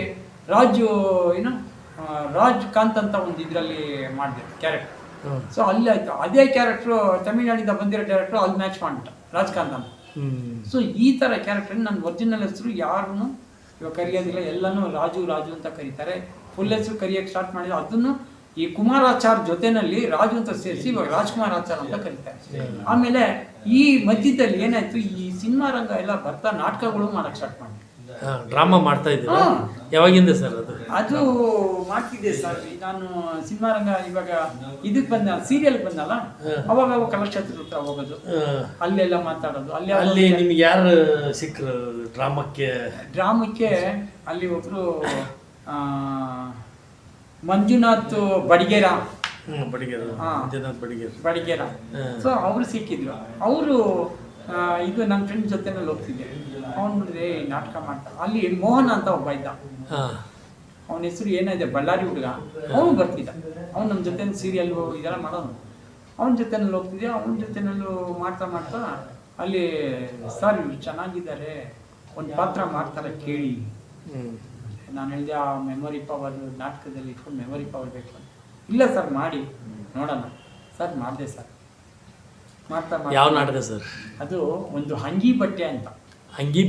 Speaker 2: ರಾಜ್ ಕಾಂತ್ ಅಂತ ಒಂದು ಇದರಲ್ಲಿ ಮಾಡಿದೆ ಕ್ಯಾರೆಕ್ಟರ್. ಸೊ ಅಲ್ಲಿ ಆಯಿತು, ಅದೇ ಕ್ಯಾರೆಕ್ಟ್ರು ತಮಿಳ್ನಾಡಿಂದ ಬಂದಿರೋ ಡೈರೆಕ್ಟ್ರು ಅಲ್ಲಿ ಮ್ಯಾಚ್ ಮಾಡಿಬಿಟ್ಟ, ರಾಜ್ಕಾಂತ್ ಅಂತ. ಸೊ ಈ ಥರ ಕ್ಯಾರೆಕ್ಟರ್ ನನ್ನ ಒರಿಜಿನಲ್ ಹೆಸರು ಯಾರನ್ನು ಇವಾಗ ಕರೆಯೋದಿಲ್ಲ, ಎಲ್ಲನೂ ರಾಜು ಅಂತ ಕರೀತಾರೆ. ಫುಲ್ ಹೆಸರು ಕರಿಯೋಕ್ಕೆ ಸ್ಟಾರ್ಟ್ ಮಾಡಿದ್ರು. ಅದನ್ನು ಈ ಕುಮಾರಾಚಾರ್ ಜೊತೆನಲ್ಲಿ ರಾಜು ಅಂತ ಸೇರಿಸಿ ಇವಾಗ ರಾಜ್ಕುಮಾರ್ ಆಚಾರ್ ಅಂತ ಕರೀತಾರೆ. ಆಮೇಲೆ ಈ ಮಧ್ಯದಲ್ಲಿ ಏನಾಯ್ತು, ಈ ಸಿನಿಮಾ ರಂಗ ಎಲ್ಲ ಬರ್ತಾ ನಾಟಕಗಳು ಮಾಡಕ್ ಸ್ಟಾರ್ಟ್ ಮಾಡಿ.
Speaker 1: ಡ್ರಾಮಾ ಮಾಡ್ತಾ ಇದ್ದೀರಾ? ಯಾವಾಗಿಂದ ಸರ್ ಅದು?
Speaker 2: ಅದು ಮಾಡ್ತಿದ್ದೆ ಸರ್. ನಾನು ಸಿನಿಮಾ ರಂಗ ಇವಾಗ ಇದಕ್ಕೆ ಬಂದ, ಸೀರಿಯಲ್ಗೆ ಬಂದಲ್ಲ, ಅವಾಗ ಕಲಾಕ್ಷೇತ್ರ ಹತ್ರ ಹೋಗೋದು, ಅಲ್ಲೆಲ್ಲ ಮಾತಾಡೋದು.
Speaker 1: ಅಲ್ಲಿ ನಿಮ್ಗೆ ಯಾರು ಸಿಕ್ಕರು ಡ್ರಾಮಕ್ಕೆ?
Speaker 2: ಅಲ್ಲಿ ಒಬ್ರು ಮಂಜುನಾಥ್ ಬಡಿಗೇರ. ಬಡಿಗೇರ. ಸೊ ಅವರು ಸಿಕ್ಕಿದ್ರು. ಅವರು ಇದು ನನ್ನ ಫ್ರೆಂಡ್ ಜೊತೆನಲ್ಲಿ ಹೋಗ್ತಿದ್ದೆ. ಅವ್ನು ನೋಡಿದ್ರೆ ನಾಟಕ ಮಾಡ್ತಾ, ಅಲ್ಲಿ ಮೋಹನ್ ಅಂತ ಒಬ್ಬ ಇದ್ದ, ಅವನ ಹೆಸರು ಏನಿದೆ, ಬಳ್ಳಾರಿ ಹುಡುಗ. ಅವನು ಬರ್ತಿದ್ದ, ಅವ್ನು ನಮ್ಮ ಜೊತೆ ಸೀರಿಯಲ್ ಇದೆಲ್ಲ ಮಾಡೋನು. ಅವನ ಜೊತೆನಲ್ಲಿ ಹೋಗ್ತಿದ್ದೆ. ಅವನ ಜೊತೆನಲ್ಲೂ ಮಾಡ್ತಾ ಅಲ್ಲಿ ಸರ್ ಇವ್ರು ಚೆನ್ನಾಗಿದ್ದಾರೆ, ಒಂದು ಪಾತ್ರ ಮಾಡ್ತಾರೆ ಕೇಳಿ. ನಾನು ಹೇಳಿದೆ, ಆ ಮೆಮೊರಿ ಪವರ್ ನಾಟಕದಲ್ಲಿ ಇಟ್ಕೊಂಡು ಮೆಮೊರಿ ಪವರ್ ಬೇಕು ಅಂತ. ಇಲ್ಲ ಸರ್ ಮಾಡಿ ನೋಡೋಣ ಸರ್. ಮಾಡಿದೆ ಸರ್. ಮಾಡ್ತಾ
Speaker 1: ಯಾವ ನಾಟಕ ಸರ್
Speaker 2: ಅದು? ಒಂದು ಅಂಗಿ ಬಟ್ಟೆ ಅಂತ.
Speaker 1: ಅಂಗಿ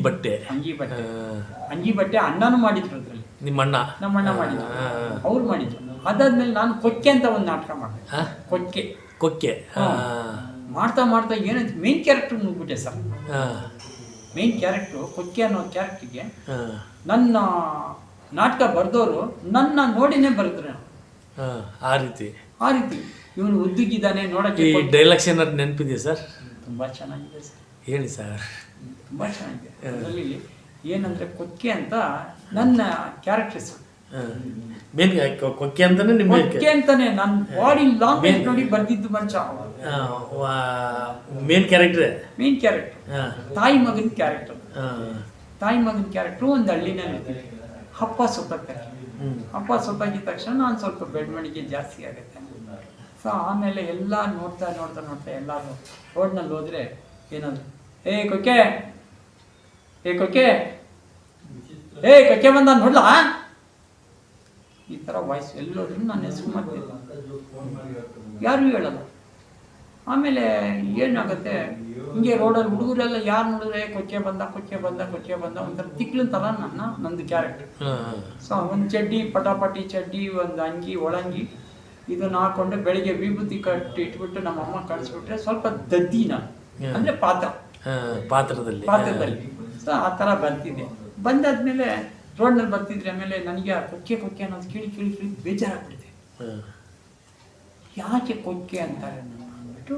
Speaker 1: ಬಟ್ಟೆ
Speaker 2: ಅಣ್ಣನೂ ಮಾಡಿದ್ರು ಅದರಲ್ಲಿ.
Speaker 1: ನಮ್ಮಣ್ಣ
Speaker 2: ಮಾಡಿದ್ರು, ಅವ್ರು ಮಾಡಿದ್ರು. ಅದಾದ್ಮೇಲೆ ನಾನು ಕೊಕ್ಕೆ ಅಂತ ಒಂದು ನಾಟಕ ಮಾಡಿದೆ. ಕೊಕ್ಕೆ ಮಾಡ್ತಾ ಏನಾಯ್ತು, ಮೇನ್ ಕ್ಯಾರೆಕ್ಟರ್ ನುಗ್ಬಿಟ್ಟೆ ಸರ್. ಮೇನ್ ಕ್ಯಾರೆಕ್ಟ್ರು ಕೊಕ್ಕೆ ಅನ್ನೋ ಕ್ಯಾರೆಕ್ಟರ್ಗೆ ನನ್ನ ನಾಟಕ ಬರೆದವರು ನನ್ನ ನೋಡಿನೇ ಬರೆದ್ರು.
Speaker 1: ಆ ರೀತಿ
Speaker 2: ಇವನು ಉದ್ದುಗಿದ್ದಾನೆ ನೋಡಕ್ಕೆ.
Speaker 1: ಡೈಲಾಗ್ಸ್ ಏನಾದ್ರು ನೆನಪಿದೆಯಾ ಸರ್?
Speaker 2: ತುಂಬಾ ಚೆನ್ನಾಗಿದೆ ಸರ್.
Speaker 1: ಹೇಳಿ ಸರ್.
Speaker 2: ತುಂಬಾ ಚೆನ್ನಾಗಿದೆ. ಅದರಲ್ಲಿ ಏನಂದ್ರೆ ಕೊಕ್ಕೆ ಅಂತ ನನ್ನ ಕ್ಯಾರೆಕ್ಟರ್ಸ್.
Speaker 1: ಕೊಕ್ಕೆ ಅಂತಾನೆ ನಿಮ್ಮ
Speaker 2: ಕೊಕ್ಕೆ ಅಂತಾನೆ ನನ್ನ ಬಾಡಿ ಲಾಂಗ್ವೇಜ್ ನೋಡಿ ಬರ್ದಿದ್ದು ಮನುಷ್ಯ.
Speaker 1: ಮೇನ್ ಕ್ಯಾರೆಕ್ಟರ್
Speaker 2: ತಾಯಿ ಮಗನ ಕ್ಯಾರೆಕ್ಟರ್. ಒಂದು ಹಳ್ಳಿನಲ್ಲಿ ಅಪ್ಪ ಸೊತ್ತಾಗಿದ್ದ ತಕ್ಷಣ ನಾನು ಸ್ವಲ್ಪ ಬೆಳವಣಿಗೆ ಜಾಸ್ತಿ ಆಗುತ್ತೆ. ಸೊ ಆಮೇಲೆ ಎಲ್ಲ ನೋಡ್ತಾ ಎಲ್ಲರೂ ರೋಡ್ನಲ್ಲಿ ಹೋದ್ರೆ ಏನಾದ್ರು, ಏ ಕೊಕ್ಕೆ ಬಂದ ನೋಡ್ಲಾ, ಈ ಥರ ವಾಯ್ಸ್ ಎಲ್ಲೋದ್ರೂ ನಾನು ಹೆಸರು ಮಾಡ್ತಿದ್ದೆ, ಯಾರು ಹೇಳಲ್ಲ. ಆಮೇಲೆ ಏನಾಗುತ್ತೆ, ಹಿಂಗೆ ರೋಡಲ್ಲಿ ಹುಡುಗರೆಲ್ಲ ಯಾರು ನೋಡಿದ್ರೆ ಕೊಕ್ಕೆ ಬಂದ ಒಂಥರ ತಿಕ್ಲಂತಲ್ಲ ನಂದು ಕ್ಯಾರೆಕ್ಟರ್. ಸೊ ಒಂದು ಚಡ್ಡಿ, ಪಟಾಪಟಿ ಚಡ್ಡಿ, ಒಂದು ಅಂಗಿ, ಒಳಂಗಿ, ಇದನ್ನ ಹಾಕೊಂಡು ಬೆಳಿಗ್ಗೆ ವಿಭೂತಿ ಕಟ್ಟಿ ಇಟ್ಬಿಟ್ಟು ನಮ್ಮಮ್ಮ ಕಳಿಸ್ಬಿಟ್ರೆ ಸ್ವಲ್ಪ ದದ್ದಿನ ಅಂದ್ರೆ ಪಾತ್ರದಲ್ಲಿ. ಸೊ ಆ ಥರ ಬರ್ತಿದ್ದೆ. ಬಂದಾದ್ಮೇಲೆ ರೋಡ್ನಲ್ಲಿ ಬರ್ತಿದ್ರೆ ಆಮೇಲೆ ನನಗೆ ಕೊಕ್ಕೆ ಅನ್ನೋದು ಕೇಳಿ ಬೇಜಾರಾಗ್ಬಿಟ್ಟಿದೆ. ಯಾಕೆ ಕೊಕ್ಕೆ ಅಂತಾರೆ ಅಂದ್ಬಿಟ್ಟು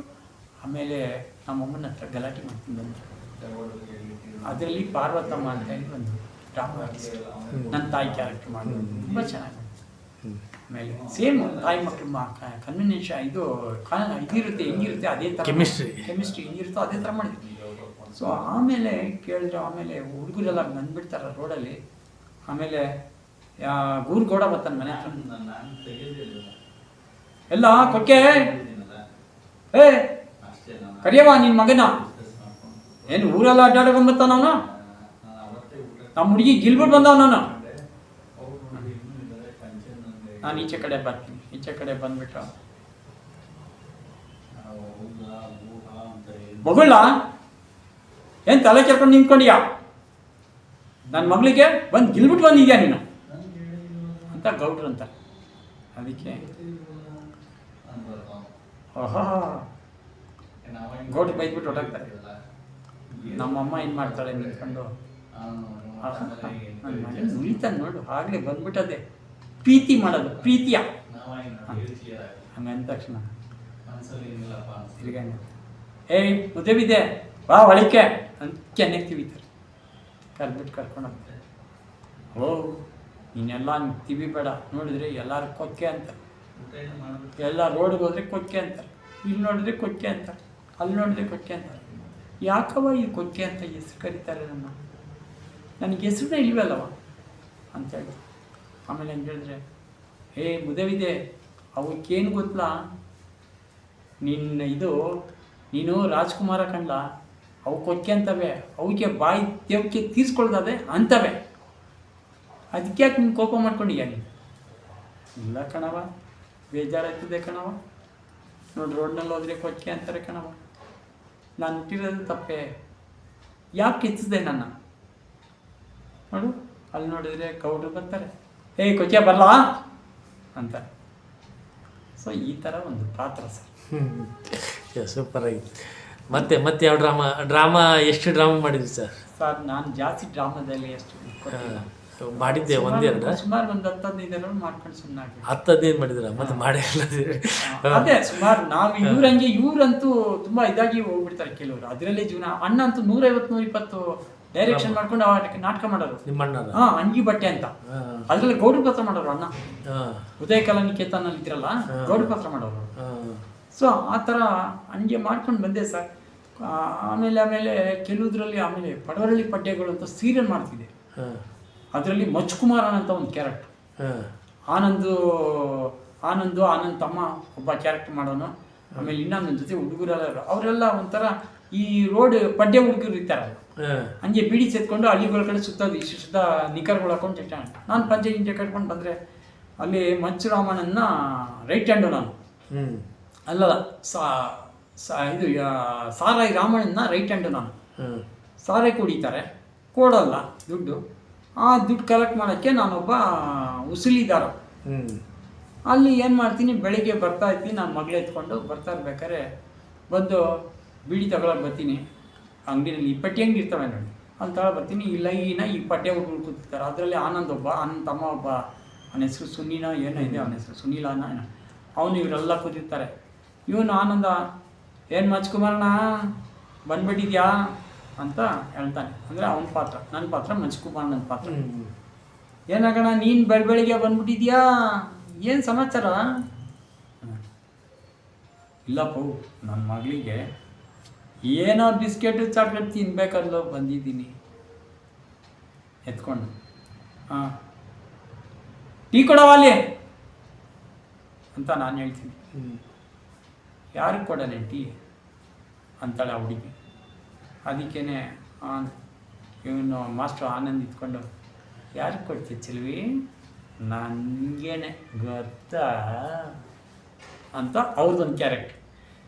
Speaker 2: ಆಮೇಲೆ ನಮ್ಮಮ್ಮನ ಹತ್ರ ಗಲಾಟೆ ಮಾಡ್ತೀನಿ ಬಂದು. ಅದರಲ್ಲಿ ಪಾರ್ವತಮ್ಮ ಅಂತ ಹೇಳಿ ಒಂದು ಡ್ರಾಮಾ ಆರ್ಟಿಸ್ಟ್, ನನ್ನ ತಾಯಿ ಕ್ಯಾರೆಕ್ಟರ್ ಮಾಡಿದ್ರು. ತುಂಬ ಚೆನ್ನಾಗಿ. ಆಮೇಲೆ ಸೇಮ್ ತಾಯಿ ಮಕ್ಕಳು ಕನ್ವಿನೇಷನ್ ಇದಿರುತ್ತೆ, ಹೆಂಗಿರುತ್ತೆ ಅದೇ ಥರ ಕೆಮಿಸ್ಟ್ರಿ ಹೆಂಗಿರುತ್ತೋ ಅದೇ ಥರ ಮಾಡಿದ್ವಿ. ಸೊ ಆಮೇಲೆ ಕೇಳಿದ್ರೆ ಆಮೇಲೆ ಹುಡುಗರೆಲ್ಲ ಬಂದ್ಬಿಡ್ತಾರ ರೋಡಲ್ಲಿ. ಆಮೇಲೆ ಗೂರ್ಗೌಡ ಬರ್ತಾನೆ ಮನೆ ಹತ್ರ, ಎಲ್ಲ ಕೊಕ್ಕೆ ಕರಿಯವ ನಿನ್ ಮಗನ, ಏನು ಊರೆಲ್ಲ ಅಡ್ಡಾಡ್ಕೊಂಡ್ಬರ್ತಾನ ಅವನು, ನಮ್ಮ ಹುಡುಗಿ ಗಿಲ್ಬಿಟ್ಟು ಬಂದವ ನಾನು. ಈಚೆ ಕಡೆ ಬರ್ತೀನಿ. ಈಚೆ ಕಡೆ ಬಂದ್ಬಿಟ್ಟು ಬಗುಳ ಏನ್ ತಲೆ ಕೆರ್ಕೊಂಡು ನಿಂತ್ಕೊಂಡಿಯಾ, ನನ್ನ ಮಗಳಿಗೆ ಬಂದು ಗಿಲ್ಬಿಟ್ಟು ಬಂದಿದ್ಯಾ ನೀನು ಅಂತ ಗೌಡ್ರು ಅಂತ. ಅದಕ್ಕೆ ಗೌಡ್ರು ಬೈದ್ಬಿಟ್ಟು ಹೊರಟಾಗ್ತಾರೆ. ನಮ್ಮಮ್ಮ ಏನು ಮಾಡ್ತಾಳೆ ನಿಂತ್ಕೊಂಡು, ನನ್ನ ಮಗನ ಉಳಿತಾನೆ ನೋಡು, ಆಗಲೇ ಬಂದ್ಬಿಟ್ಟದೆ ಪ್ರೀತಿ ಮಾಡೋದು, ಪ್ರೀತಿಯ ಹಂಗಂದ ತಕ್ಷಣ ತಿರ್ಗಂಗ ಏಯ್ ಮುದ್ದೇವಿದೆ ಬಾ ಒಳಕ್ಕೆ ಅಂತ ಕೆನ್ನೆಗೆ ತಿವಿತಾರೆ. ಕರ್ಬಿಟ್ಟು ಕರ್ಕೊಂಡು ಹೋಗ್ತಾರೆ. ಓ ನೀನೆಲ್ಲ ತಿವಿಬೇಡ, ನೋಡಿದ್ರೆ ಎಲ್ಲರೂ ಕೊಕ್ಕೆ ಅಂತಾರೆ. ಎಲ್ಲ ರೋಡ್ಗೆ ಹೋದ್ರೆ ಕೊಕ್ಕೆ ಅಂತಾರೆ, ಇಲ್ಲಿ ನೋಡಿದ್ರೆ ಕೊಕ್ಕೆ ಅಂತಾರೆ, ಅಲ್ಲಿ ನೋಡಿದ್ರೆ ಕೊಕ್ಕೆ ಅಂತಾರೆ. ಯಾಕವ ಈ ಕೊಕ್ಕೆ ಅಂತ ಹೆಸರು ಕರೀತಾರೆ ನನಗೆ ಹೆಸರೇ ಇಲ್ವಲ್ಲವ ಅಂತೇಳಿ. ಆಮೇಲೆ ಹೆಂಗೆ ಹೇಳಿದ್ರೆ, ಏ ಮುದವಿದೆ ಅವಕ್ಕೇನು ಗೊತ್ತಲ್ಲ, ನೀನು ರಾಜ್ಕುಮಾರ ಕಂಡ್ಲ, ಅವು ಕೊಕ್ಕೆ ಅಂತವೆ, ಅವಕ್ಕೆ ಬಾಯಿ ದೇವಕ್ಕೆ ತೀರ್ಸ್ಕೊಳ್ತವೆ ಅಂತವೆ, ಅದಕ್ಕೆ ಯಾಕೆ ನೀನು ಕೋಪ ಮಾಡ್ಕೊಂಡಿಯ ನೀನು? ಇಲ್ಲ ಕಣವ, ಬೇಜಾರಾಗ್ತದೆ ಕಣವ, ನೋಡಿ ರೋಡ್ನಲ್ಲಿ ಹೋದ್ರೆ ಕೊಕ್ಕೆ ಅಂತಾರೆ ಕಣವ, ನಾನು ಹುಟ್ಟಿರೋದು ತಪ್ಪೆ, ಯಾಕೆ ಕೆಚ್ಚಿದೆ ನನ್ನ ನೋಡು. ಅಲ್ಲಿ ನೋಡಿದರೆ ಗೌಡ್ರು ಬರ್ತಾರೆ, ಏಯ್ ಕೊಚ್ಚೆ ಬರಲಾ ಅಂತ. ಸೊ ಈ ಥರ ಒಂದು ಪಾತ್ರ ಸರ್.
Speaker 1: ಸೂಪರ್ ಆಗಿದೆ. ಮತ್ತೆ ಮತ್ತೆ ಯಾವ ಡ್ರಾಮಾ ಎಷ್ಟು ಡ್ರಾಮಾ ಮಾಡಿದ್ರಿ ಸರ್?
Speaker 2: ಸರ್ ನಾನು ಜಾಸ್ತಿ ಡ್ರಾಮಾದಲ್ಲಿ ಅಷ್ಟು ಕೊಟ್ಟಿಲ್ಲ.
Speaker 1: ಮಾಡಿದ್ದೆ ಒಂದೆರಡು
Speaker 2: ಸುಮಾರು ಒಂದು 10-15 ಮಾಡ್ಕೊಂಡು ಸುಮ್ಮನೆ
Speaker 1: 10-15 ಮಾಡಿದ್ರ ಮತ್ತೆ ಮಾಡೇ ಇಲ್ಲ.
Speaker 2: ಅದೇ ಸುಮಾರು ನಾವು ಇವ್ರಂಗೆ ಇವ್ರಂತೂ ತುಂಬಾ ಇದಾಗಿ ಹೋಗ್ಬಿಡ್ತಾರೆ ಕೆಲವರು, ಅದರಲ್ಲೇ ಜೀವನ. ಅಣ್ಣ ಅಂತೂ 150-120 ಡೈರೆಕ್ಷನ್ ಮಾಡ್ಕೊಂಡು ನಾಟಕ ಮಾಡೋರು.
Speaker 1: ನಿಮ್ಮ ಅಣ್ಣ
Speaker 2: ಅಂಗಿ ಬಟ್ಟೆ ಅಂತ, ಅದ್ರಲ್ಲಿ ಗೌಡ್ರ ಪಾತ್ರ ಮಾಡೋರು ಅಣ್ಣ. ಉದಯ ಕಲಾ ನಿಕೇತನಲ್ಲಿ ಇದ್ರಲ್ಲ, ಗೌಡ್ರ ಪಾತ್ರ ಮಾಡೋರು. ಸೊ ಆ ಥರ ಹಂಗೆ ಮಾಡ್ಕೊಂಡು ಬಂದೆ ಸರ್. ಆಮೇಲೆ ಕೆಲವುದ್ರಲ್ಲಿ ಆಮೇಲೆ ಪಡವರಳ್ಳಿ ಪಡ್ಡೆಗಳು ಅಂತ ಸೀರಿಯಲ್ ಮಾಡ್ತಿದ್ದೆ. ಅದರಲ್ಲಿ ಮಚ್ಕುಮಾರನ್ ಅಂತ ಒಂದು ಕ್ಯಾರೆಕ್ಟರ್, ಆನಂದ್ ತಮ್ಮ ಒಬ್ಬ ಕ್ಯಾರೆಕ್ಟರ್ ಮಾಡೋನು. ಆಮೇಲೆ ಇನ್ನೊಂದು ಜೊತೆ ಹುಡುಗರೆಲ್ಲ ಅವರೆಲ್ಲ ಒಂಥರ ಈ ರೋಡ್ ಪಡ್ಡೆ ಹುಡುಗರು ಇರ್ತಾರಲ್ಲ, ಹಂಗೆ ಬಿಡಿ ಸೇತ್ಕೊಂಡು ಹಳ್ಳಿಗಳ ಕಡೆ ಸುತ್ತೋದು, ಇಷ್ಟ ನಿಕರ್ಗಳು ಹಾಕೊಂಡು ಇಟ್ಟ. ನಾನು ಪಂಚೆ ಗಿಂಚೆ ಕಟ್ಕೊಂಡು ಬಂದರೆ ಅಲ್ಲಿ ಮಂಚುರಾಮನನ್ನ ರೈಟ್ ಹ್ಯಾಂಡು ನಾನು, ಅಲ್ಲ ಇದು ಸಾರಾಯಿ ರಾಮಣ್ಣನ ರೈಟ್ ಹ್ಯಾಂಡು ನಾನು. ಸಾರಾಯಿ ಕುಡಿತಾರೆ, ಕೊಡಲ್ಲ ದುಡ್ಡು. ಆ ದುಡ್ಡು ಕಲೆಕ್ಟ್ ಮಾಡೋಕ್ಕೆ ನಾನೊಬ್ಬ ಉಸುಲಿದಾರ. ಅಲ್ಲಿ ಏನು ಮಾಡ್ತೀನಿ, ಬೆಳಿಗ್ಗೆ ಬರ್ತಾ ಇರ್ತೀನಿ, ನಾನು ಮಗಳು ಎತ್ಕೊಂಡು ಬರ್ತಾ ಇರ್ಬೇಕಾದ್ರೆ ಬಂದು ಬೀಡಿ ತಗೊಳಕ್ಕೆ ಬರ್ತೀನಿ. ಅಂಗಡಿನಲ್ಲಿ ಈ ಪಟ್ಟಿ ಅಂಗಡಿ ಇರ್ತವೆ ನೋಡಿ, ಅಲ್ಲಿ ತಗೊಳಕ್ಕೆ ಬರ್ತೀನಿ. ಈ ಲೈನ ಈ ಪಟ್ಟೆ ಹುಡುಗರು ಕೂತಿರ್ತಾರೆ. ಅದರಲ್ಲಿ ಆನಂದ್ ತಮ್ಮ ಒಬ್ಬ, ಅವನ ಹೆಸರು ಸುನೀನೋ ಏನೋ ಇದೆ, ಅವನ ಹೆಸರು ಸುನೀಲನ ಏನೋ, ಅವನು ಇವರೆಲ್ಲ ಕೂತಿರ್ತಾರೆ. ಇವನು ಆನಂದ, ಏನು ಮಚ್ಕುಮಾರಣ್ಣ ಬಂದ್ಬಿಟ್ಟಿದ್ಯಾ ಅಂತ ಹೇಳ್ತಾನೆ. ಅಂದರೆ ಅವನ ಪಾತ್ರ, ನನ್ನ ಪಾತ್ರ ಮಚ್ಕುಮಾರಣ್ಣನ ಪಾತ್ರ. ಏನಾಗಣ ನೀನು ಬೆಳಗ್ಗೆ ಬಂದ್ಬಿಟ್ಟಿದ್ಯಾ, ಏನು ಸಮಾಚಾರ? ಇಲ್ಲಪ್ಪ, ನನ್ನ ಮಗಳಿಗೆ ಏನೋ ಬಿಸ್ಕೆಟು ಚಾಕ್ಲೇಟ್ ತಿನ್ಬೇಕಲ್ಲೋ ಬಂದಿದ್ದೀನಿ ಎತ್ಕೊಂಡು. ಟೀ ಕೊಡವ ಅಲ್ಲಿ ಅಂತ ನಾನು ಹೇಳ್ತೀನಿ. ಯಾರಿಗೆ ಕೊಡನೆ ಟೀ ಅಂತಾಳೆ ಆ ಹುಡುಗಿ. ಅದಕ್ಕೇನೆ ಇವನು ಮಾಸ್ಟ್ರು ಆನಂದ್ ಇಟ್ಕೊಂಡು, ಯಾರಿಗೆ ಕೊಡ್ತೀವಿ ಚೆಲ್ವಿ, ನನಗೇನೆ ಗೊತ್ತಾ ಅಂತ ಅವ್ರದ್ದೊಂದು ಕ್ಯಾರೆಕ್ಟರ್.